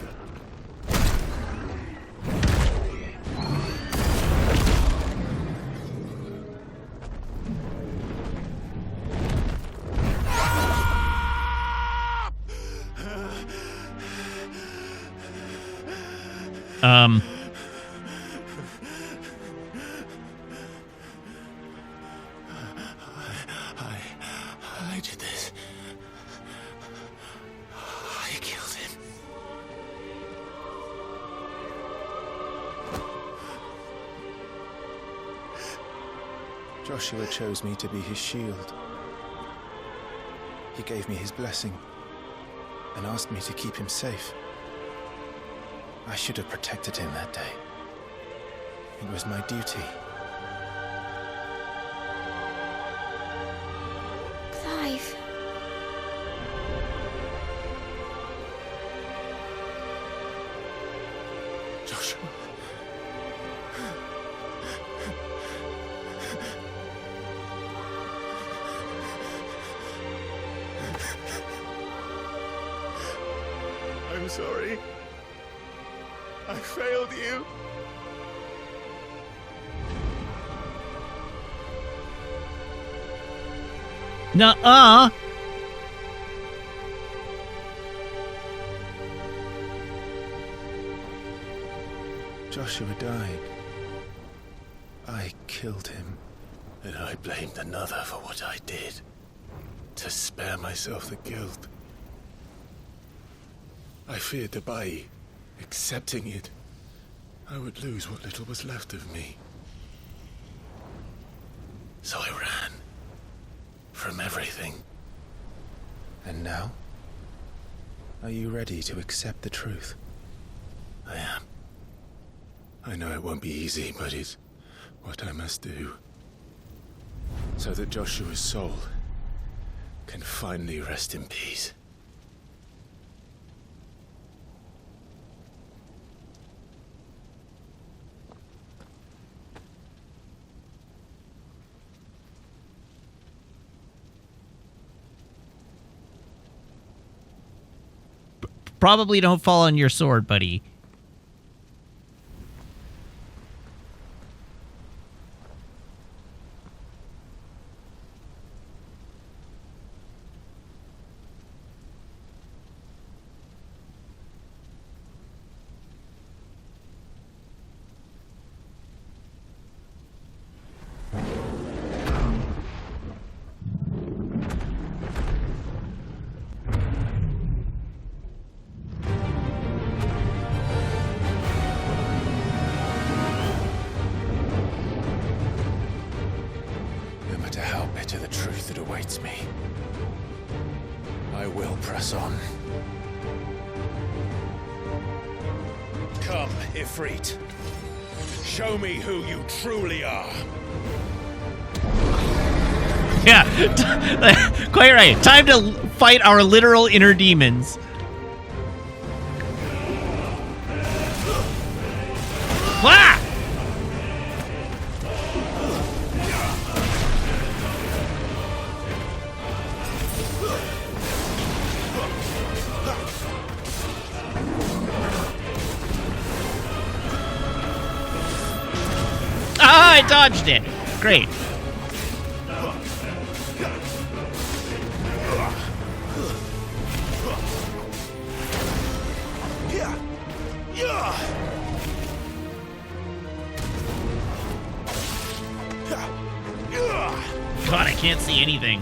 P: I did this. I killed him.
J: Joshua chose me to be his shield. He gave me his blessing and asked me to keep him safe. I should have protected him that day. It was my duty.
N: Clive.
C: sorry. I failed you.
A: Nuh-uh.
J: Joshua died. I killed him. And I blamed another for what I did. To spare myself the guilt. I feared that by accepting it, I would lose what little was left of me. So I ran. From everything. And now? Are you ready to accept the truth? I am. I know it won't be easy, but it's what I must do. So that Joshua's soul can finally rest in peace.
A: Probably don't fall on your sword, buddy.
J: Me. I will press on.
C: Come, Ifrit. Show me who you truly are.
A: Yeah, quite right. Time to fight our literal inner demons. Wah! I dodged it. Great. God, I can't see anything.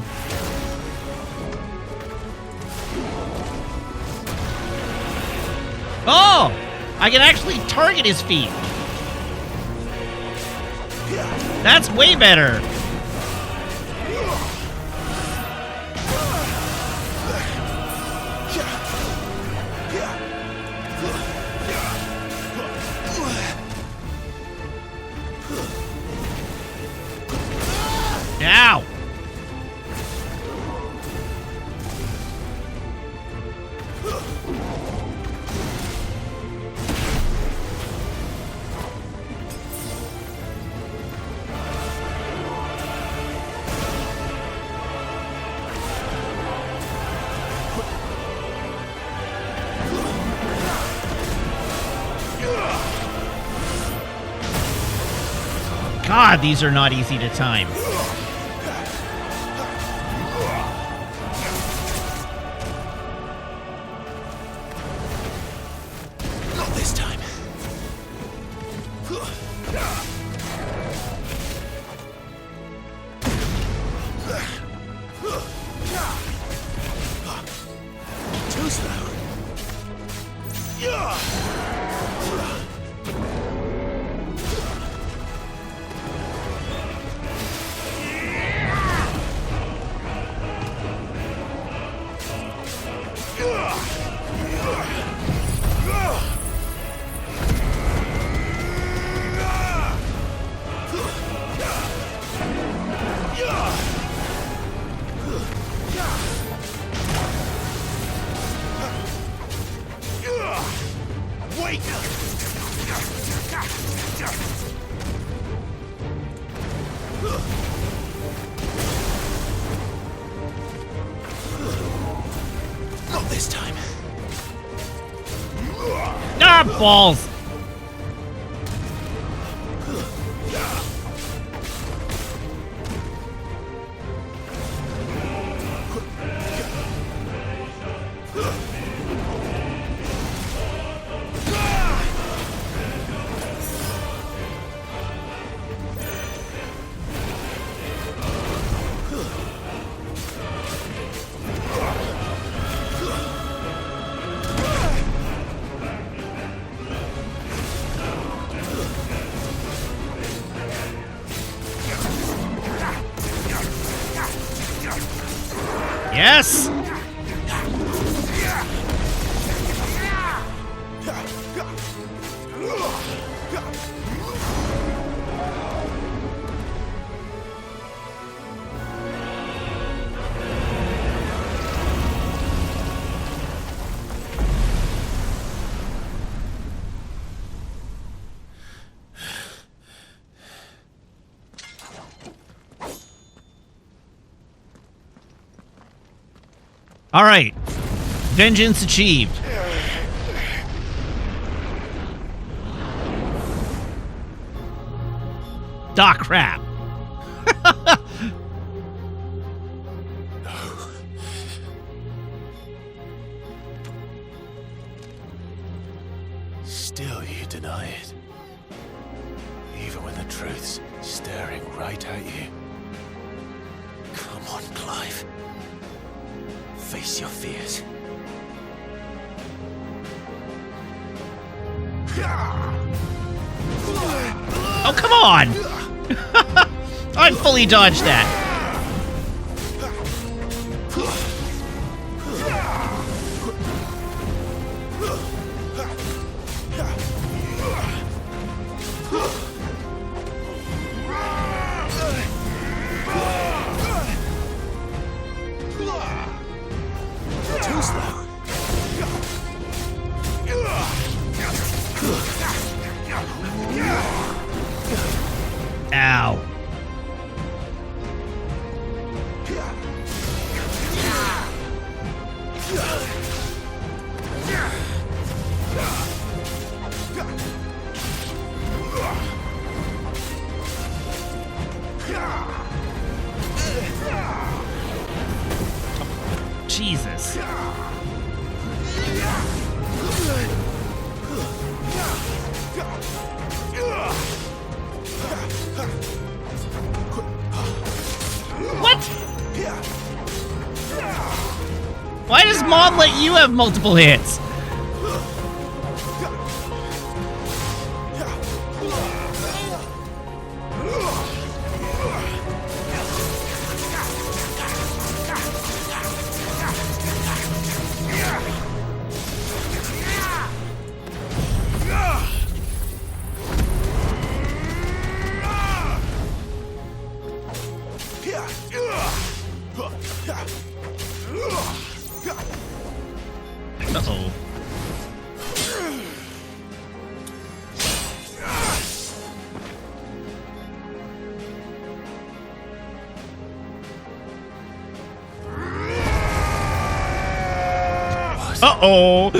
A: Oh! I can actually target his feet. That's way better. Ow! God, these are not easy to time.
C: Not this time. Too slow.
A: Balls. Yes! All right. Vengeance achieved. Doc crap.
J: Still you deny it. Even when the truth's staring right at you. Come on, Clive. Face your fears.
A: Oh, come on! I fully dodged that.
J: Too slow.
A: Ow. Jesus. What? Why does Mom let you have multiple hits? Uh-oh. Uh-oh.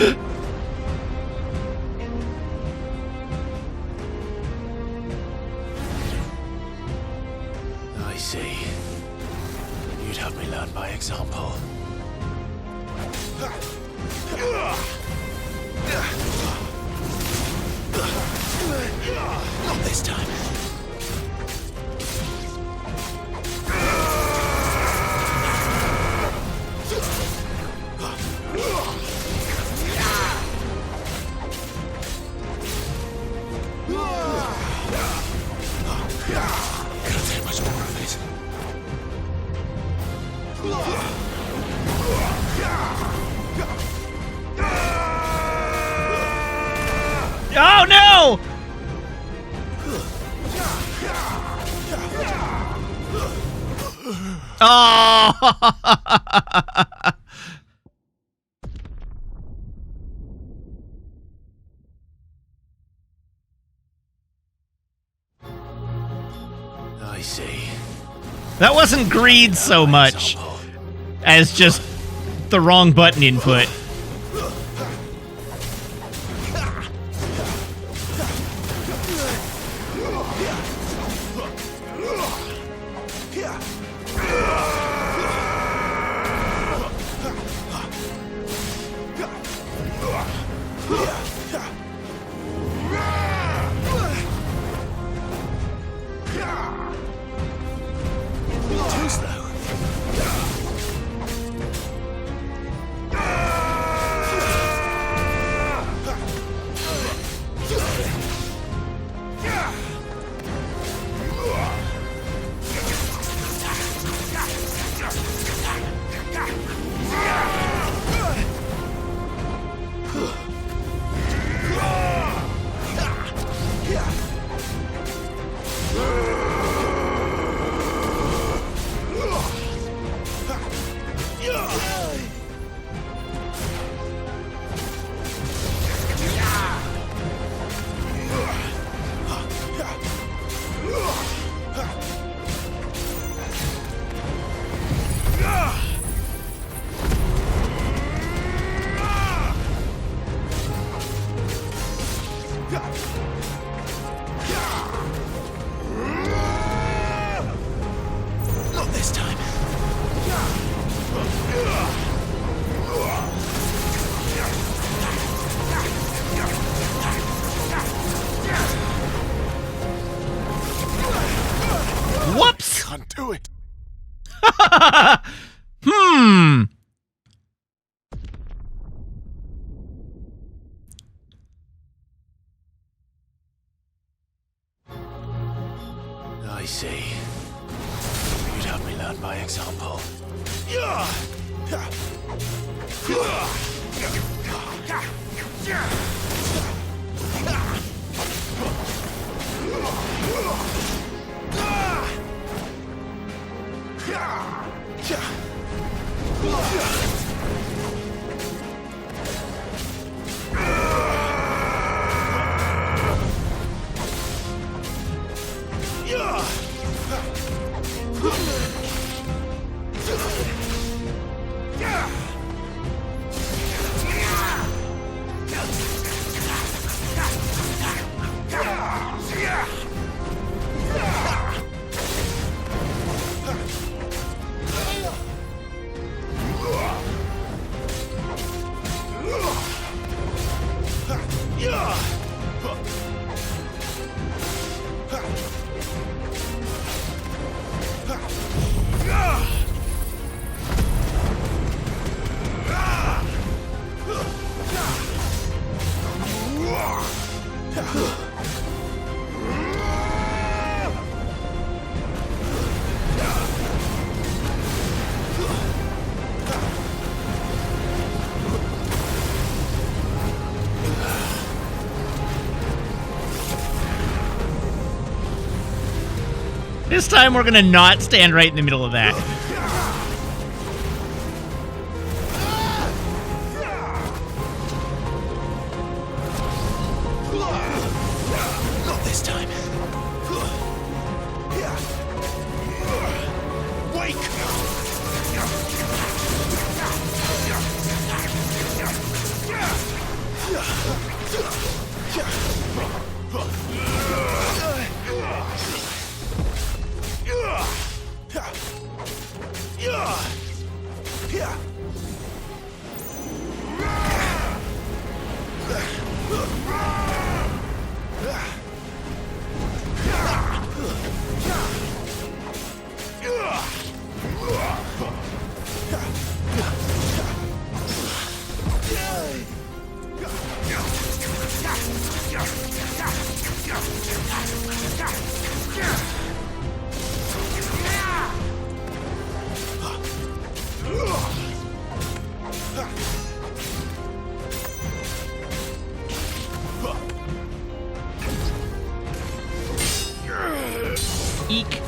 J: I see. You'd have me learn by example. Not this time. Can't take much more of it.
A: Oh no! Oh!
J: I see.
A: That wasn't greed so much as just the wrong button input.
C: Too slow. Not this time.
A: Whoops!
C: Can't do it.
A: Hmm.
P: I see. You'd have me learn by example.
A: This time we're gonna not stand right in the middle of that.
C: Not this time.
A: Eek.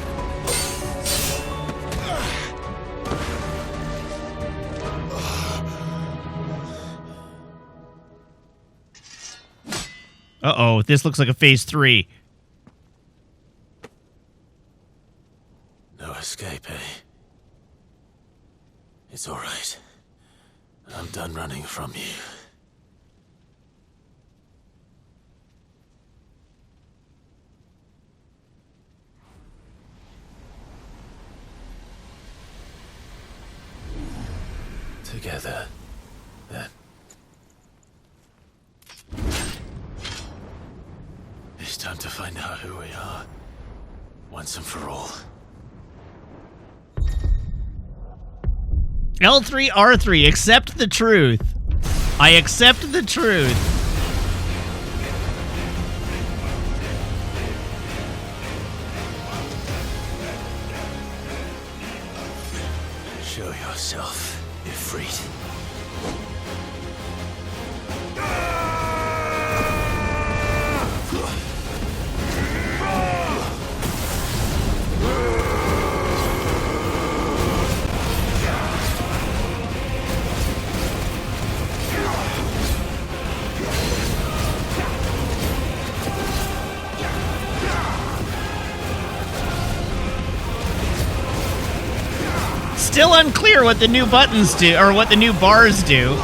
A: Uh-oh, this looks like a phase 3.
P: No escape, eh? It's all right. I'm done running from you. Together, then. It's time to find out who we are, once and for all.
A: L3R3, accept the truth. I accept the truth.
P: Show yourself, Ifrit.
A: Still unclear what the new buttons do, or what the new bars do.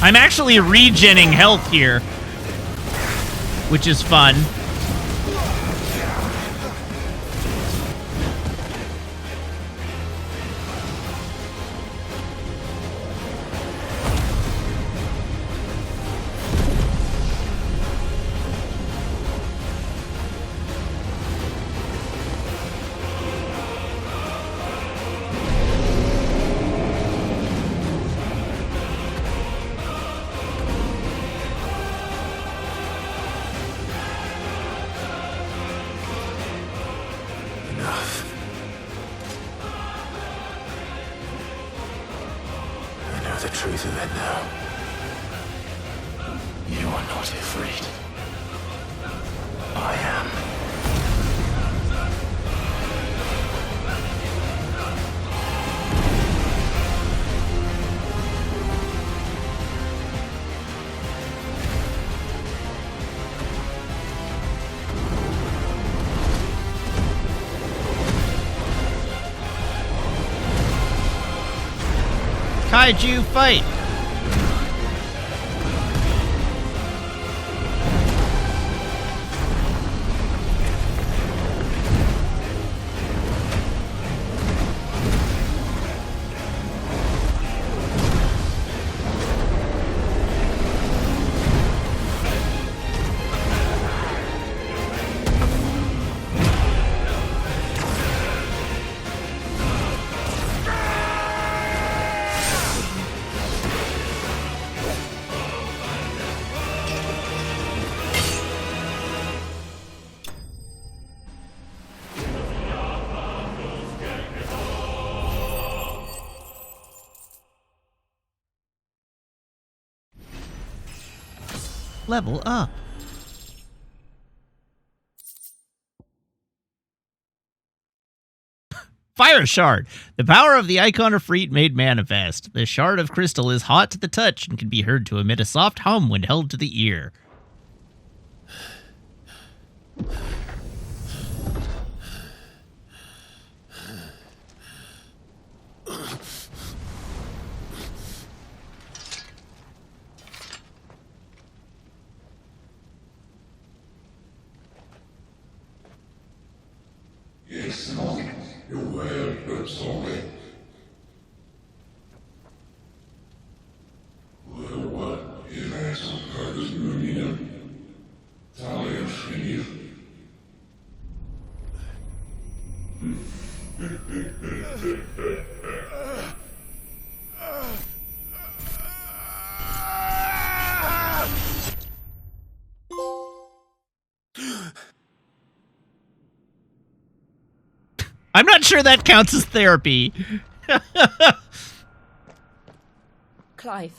A: I'm actually regenning health here, which is fun.
P: The truth of it now. You are not afraid. I am.
A: Kaiju fight! Level up. Fire Shard. The power of the Icon of Freet made manifest. The shard of crystal is hot to the touch and can be heard to emit a soft hum when held to the ear.
M: Yes, no. You're well, but sorry. Well, what? If I some purpose moving Talia Shinir.
A: I'm not sure that counts as therapy.
L: Clive,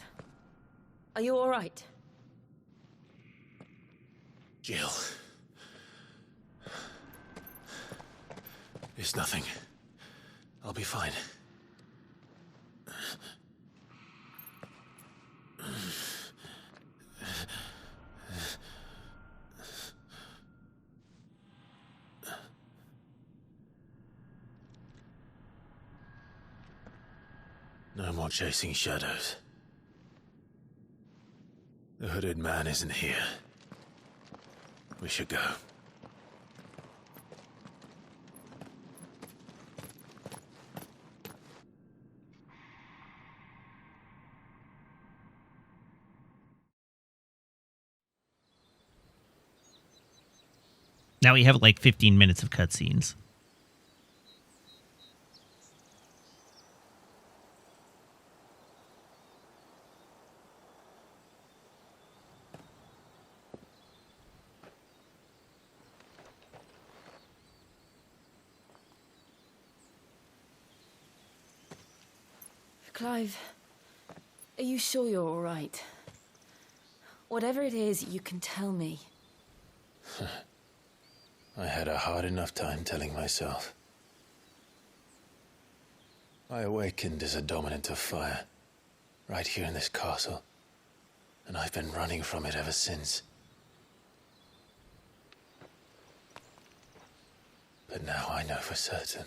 L: are you all right?
P: Jill, It's nothing. I'll be fine. No more chasing shadows. The hooded man isn't here. We should go.
A: Now we have like 15 minutes of cutscenes.
F: Clive, are you sure you're all right? Whatever it is, you can tell me.
P: I had a hard enough time telling myself. I awakened as a dominant of fire, right here in this castle, and I've been running from it ever since. But now I know for certain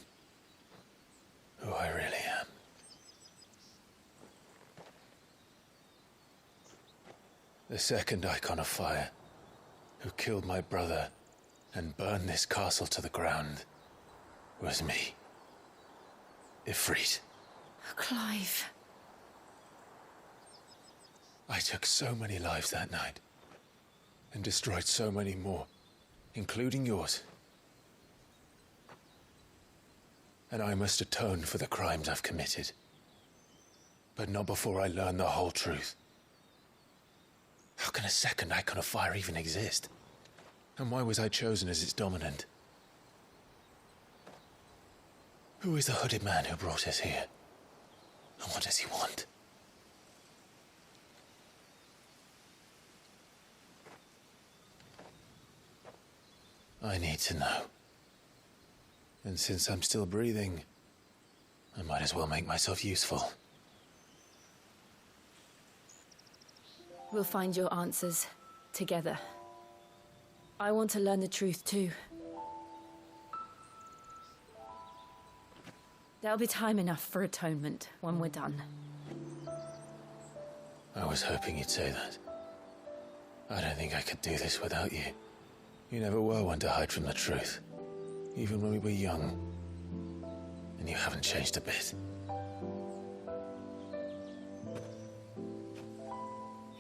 P: who I really am. The second icon of fire, who killed my brother and burned this castle to the ground, was me. Ifrit.
F: Clive.
P: I took so many lives that night, and destroyed so many more, including yours. And I must atone for the crimes I've committed. But not before I learn the whole truth. How can a second icon of fire even exist? And why was I chosen as its dominant? Who is the hooded man who brought us here? And what does he want? I need to know. And since I'm still breathing, I might as well make myself useful.
F: We'll find your answers together. I want to learn the truth too. There'll be time enough for atonement when we're done.
P: I was hoping you'd say that. I don't think I could do this without you. You never were one to hide from the truth, even when we were young. And you haven't changed a bit.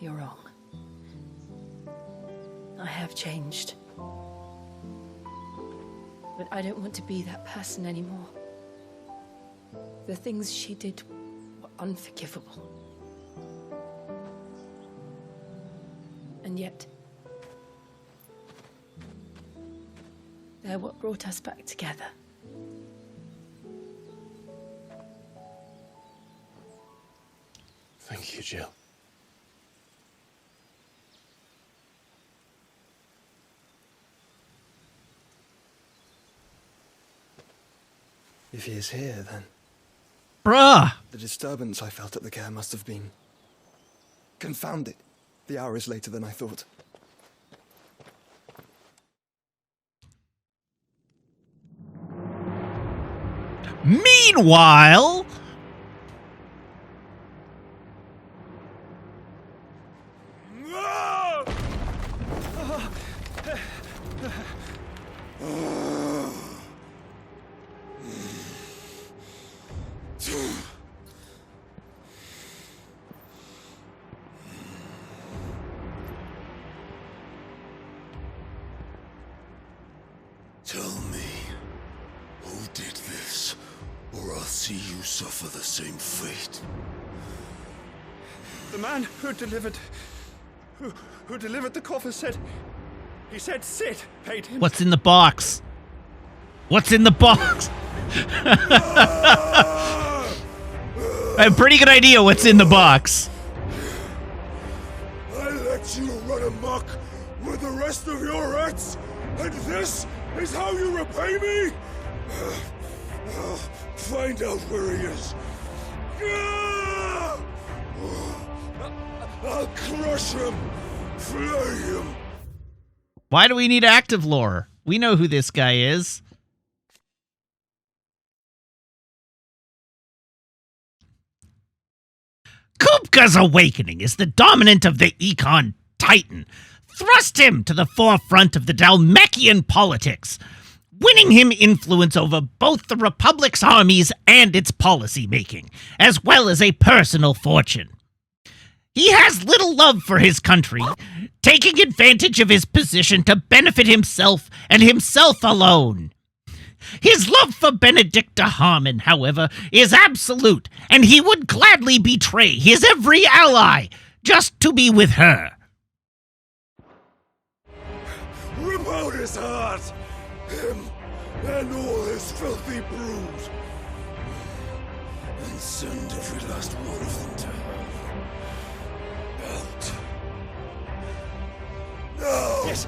F: You're wrong. I have changed. But I don't want to be that person anymore. The things she did were unforgivable. And yet, they're what brought us back together.
P: Thank you, Jill.
S: If he is here, then...
A: Bruh!
S: The disturbance I felt at the care must have been... confounded. The hour is later than I thought.
A: Meanwhile...
U: Tell me, who did this, or I'll see you suffer the same fate.
S: The man who delivered the coffer said... He said Sid paid him...
A: What's in the box? What's in the box? I have a pretty good idea what's in the box.
U: I let you run amok with the rest of your rats, and this is how you repay me? Find out where he is. I'll crush him. Flay him.
A: Why do we need active lore? We know who this guy is. Kupka's awakening is the dominant of the Econ Titan. Thrust him to the forefront of the Dalmekian politics, winning him influence over both the Republic's armies and its policy-making, as well as a personal fortune. He has little love for his country, taking advantage of his position to benefit himself and himself alone. His love for Benedikta Harmon, however, is absolute, and he would gladly betray his every ally just to be with her.
U: Rip out his heart! Him and all his filthy brood! And send every last one of them to hell. Out. No!
S: Yes,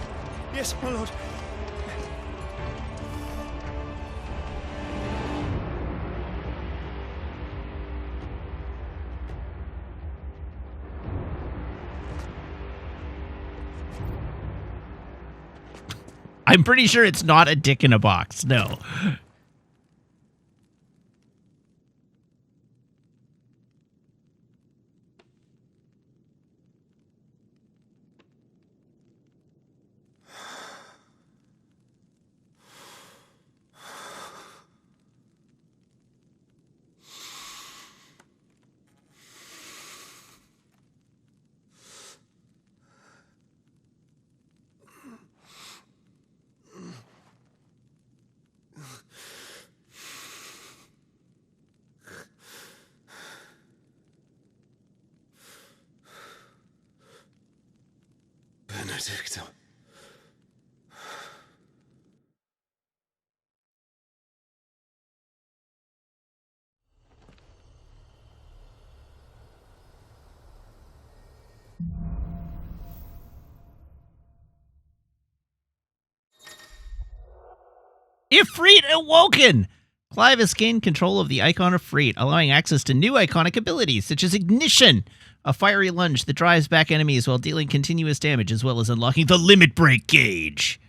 S: yes, my lord.
A: I'm pretty sure it's not a dick in a box, no.
U: Benedikta.
A: Ifrit awoken! Clive has gained control of the Icon of Ifrit, allowing access to new iconic abilities, such as Ignition, a fiery lunge that drives back enemies while dealing continuous damage, as well as unlocking the Limit Break gauge.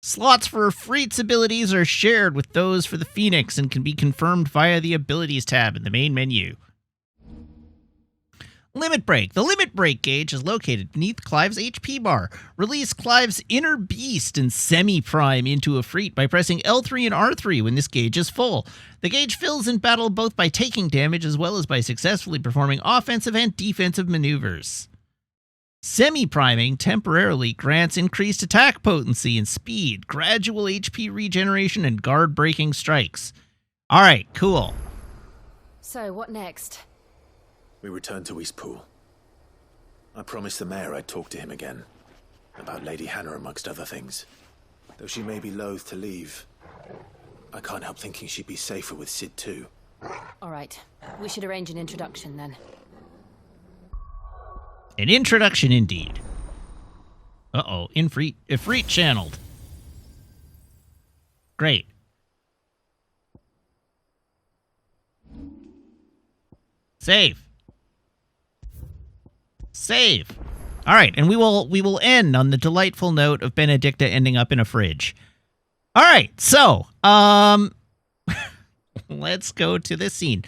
A: Slots for Ifrit's abilities are shared with those for the Phoenix and can be confirmed via the Abilities tab in the main menu. Limit Break. The Limit Break gauge is located beneath Clive's HP bar. Release Clive's Inner Beast and Semi-Prime into Ifrit by pressing L3 and R3 when this gauge is full. The gauge fills in battle both by taking damage as well as by successfully performing offensive and defensive maneuvers. Semi-priming temporarily grants increased attack potency and speed, gradual HP regeneration, and guard-breaking strikes. Alright, cool.
F: So, what next?
P: We return to Eastpool. I promised the mayor I'd talk to him again. About Lady Hannah, amongst other things. Though she may be loath to leave, I can't help thinking she'd be safer with Sid too.
F: All right. We should arrange an introduction then.
A: An introduction indeed. Uh-oh, Ifrit channeled. Great. Save. Save. All right, and we will end on the delightful note of Benedikta ending up in a fridge. All right, so let's go to this scene.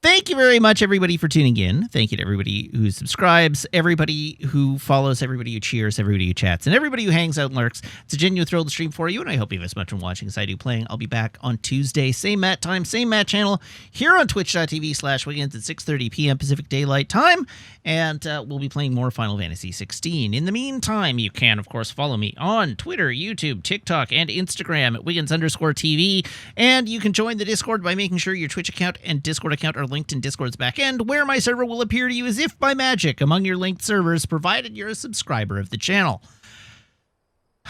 A: Thank you very much, everybody, for tuning in. Thank you to everybody who subscribes, everybody who follows, everybody who cheers, everybody who chats, and everybody who hangs out and lurks. It's a genuine thrill to stream for you, and I hope you have as much fun watching as I do playing. I'll be back on Tuesday, same mat time, same mat channel, here on twitch.tv/Wiggins at 6:30 p.m. Pacific Daylight Time, and we'll be playing more Final Fantasy 16. In the meantime, you can, of course, follow me on Twitter, YouTube, TikTok, and Instagram at Wiggins_TV, and you can join the Discord by making sure your Twitch account and Discord account are linked in Discord's backend, where my server will appear to you as if by magic among your linked servers, provided you're a subscriber of the channel.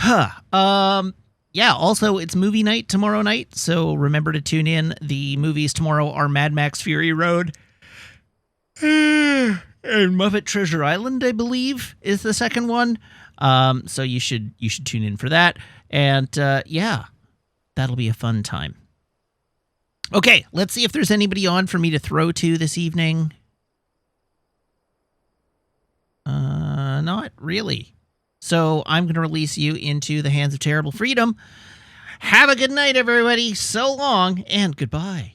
A: Yeah, also, it's movie night tomorrow night, so remember to tune in. The movies tomorrow are Mad Max Fury Road and Muppet Treasure Island, I believe, is the second one. So you should tune in for that. And yeah, That'll be a fun time. Okay, let's see if there's anybody on for me to throw to this evening. Not really. So I'm going to release you into the hands of terrible freedom. Have a good night, everybody. So long and goodbye.